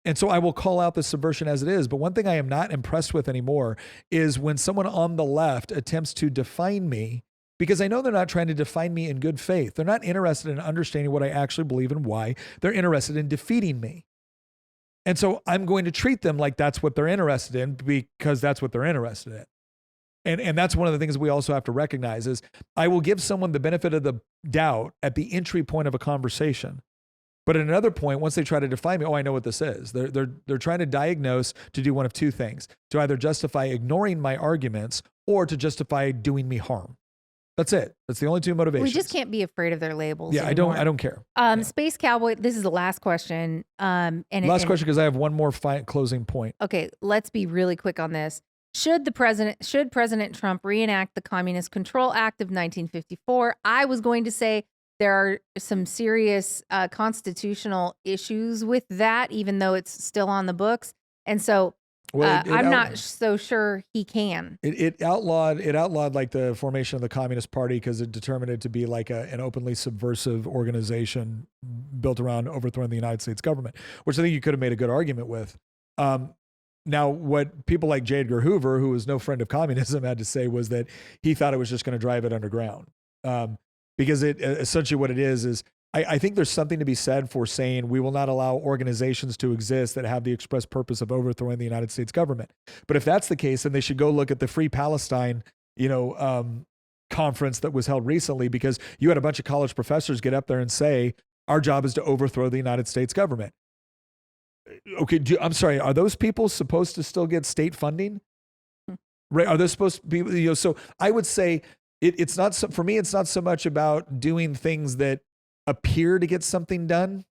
And so I will call out the subversion as it is. But one thing I am not impressed with anymore is when someone on the left attempts to define me, because I know they're not trying to define me in good faith. They're not interested in understanding what I actually believe and why. They're interested in defeating me. And so I'm going to treat them like that's what they're interested in because that's what they're interested in. And that's one of the things we also have to recognize is I will give someone the benefit of the doubt at the entry point of a conversation. But at another point, once they try to define me, I know what this is. They're trying to diagnose to do one of two things, to either justify ignoring my arguments or to justify doing me harm. That's it. That's the only two motivations. We just can't be afraid of their labels. Yeah, anymore. I don't care. Space Cowboy, this is the last question. Last question, because I have one more closing point. Okay, let's be really quick on this. Should President Trump reenact the Communist Control Act of 1954? I was going to say there are some serious constitutional issues with that, even though it's still on the books. And so I'm not so sure he can. It outlawed like the formation of the Communist Party because it determined it to be like an openly subversive organization built around overthrowing the United States government, which I think you could have made a good argument with. Now, what people like J. Edgar Hoover, who was no friend of communism, had to say was that he thought it was just going to drive it underground. Because it essentially what it is I think there's something to be said for saying we will not allow organizations to exist that have the express purpose of overthrowing the United States government. But if that's the case, then they should go look at the Free Palestine, conference that was held recently, because you had a bunch of college professors get up there and say, our job is to overthrow the United States government. Okay, I'm sorry, are those people supposed to still get state funding? Right? Are they supposed to be, so I would say it's not, for me, it's not so much about doing things that appear to get something done.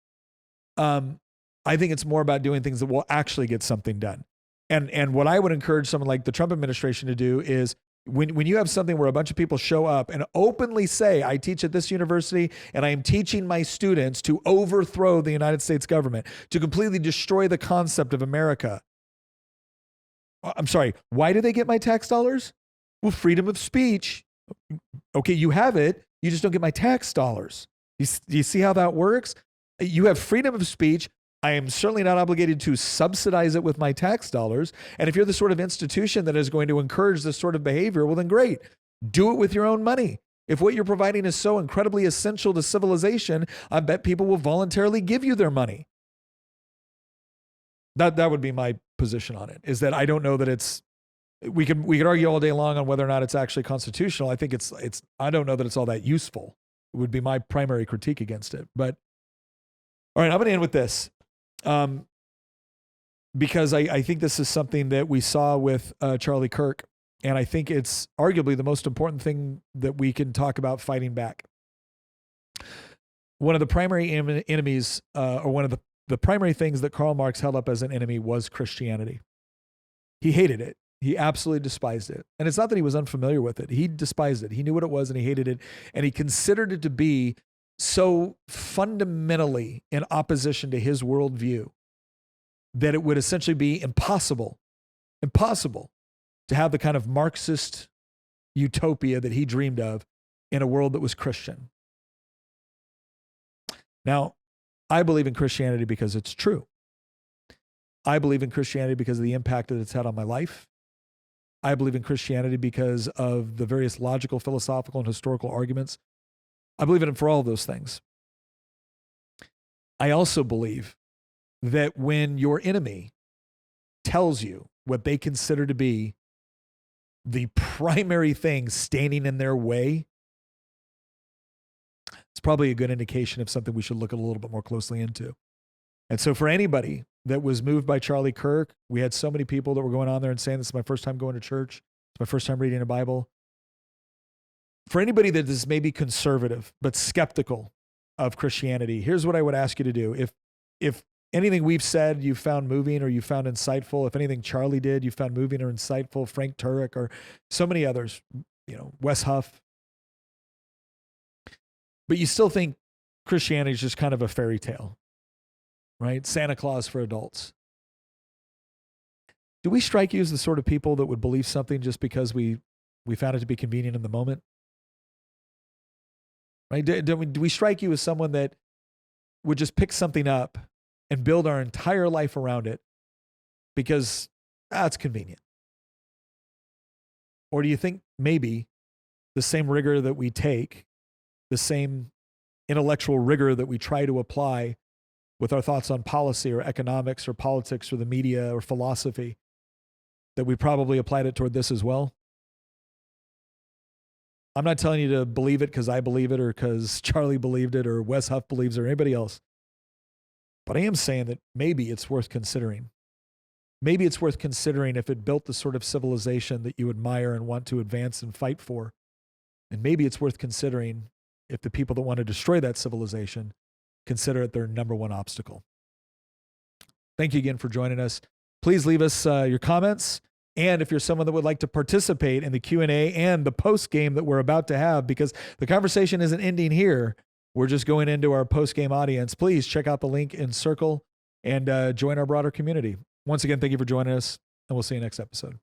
I think it's more about doing things that will actually get something done. And what I would encourage someone like the Trump administration to do is when you have something where a bunch of people show up and openly say, I teach at this university and I am teaching my students to overthrow the United States government, to completely destroy the concept of America. I'm sorry, why do they get my tax dollars? Well, freedom of speech. Okay, you have it. You just don't get my tax dollars. Do you see how that works? You have freedom of speech. I am certainly not obligated to subsidize it with my tax dollars. And if you're the sort of institution that is going to encourage this sort of behavior, well, then great. Do it with your own money. If what you're providing is so incredibly essential to civilization, I bet people will voluntarily give you their money. That would be my position on it, is that I don't know that it's, we could argue all day long on whether or not it's actually constitutional. I think I don't know that it's all that useful. It would be my primary critique against it. But all right, I'm going to end with this. Because I think this is something that we saw with Charlie Kirk, and I think it's arguably the most important thing that we can talk about fighting back. One of the primary enemies, or one of the primary things that Karl Marx held up as an enemy was Christianity. He hated it. He absolutely despised it. And it's not that he was unfamiliar with it. He despised it. He knew what it was and he hated it. And he considered it to be so fundamentally in opposition to his worldview that it would essentially be impossible to have the kind of Marxist utopia that he dreamed of in a world that was Christian. Now, I believe in Christianity because it's true. I believe in Christianity because of the impact that it's had on my life. I believe in Christianity because of the various logical, philosophical, and historical arguments. I believe in it for all of those things. I also believe that when your enemy tells you what they consider to be the primary thing standing in their way, it's probably a good indication of something we should look a little bit more closely into. And so for anybody that was moved by Charlie Kirk, we had so many people that were going on there and saying, this is my first time going to church. It's my first time reading a Bible. For anybody that is maybe conservative but skeptical of Christianity, here's what I would ask you to do. If anything we've said you found moving or you found insightful, if anything Charlie did you found moving or insightful, Frank Turek or so many others, Wes Huff, but you still think Christianity is just kind of a fairy tale, right? Santa Claus for adults. Do we strike you as the sort of people that would believe something just because we found it to be convenient in the moment? Right? Do we strike you as someone that would just pick something up and build our entire life around it because it's convenient? Or do you think maybe the same rigor that we take, the same intellectual rigor that we try to apply with our thoughts on policy or economics or politics or the media or philosophy, that we probably applied it toward this as well? I'm not telling you to believe it because I believe it or because Charlie believed it or Wes Huff believes it or anybody else. But I am saying that maybe it's worth considering. Maybe it's worth considering if it built the sort of civilization that you admire and want to advance and fight for. And maybe it's worth considering if the people that want to destroy that civilization consider it their number one obstacle. Thank you again for joining us. Please leave us your comments. And if you're someone that would like to participate in the Q&A and the post game that we're about to have, because the conversation isn't ending here, we're just going into our post game audience, please check out the link in Circle and join our broader community. Once again, thank you for joining us, and we'll see you next episode.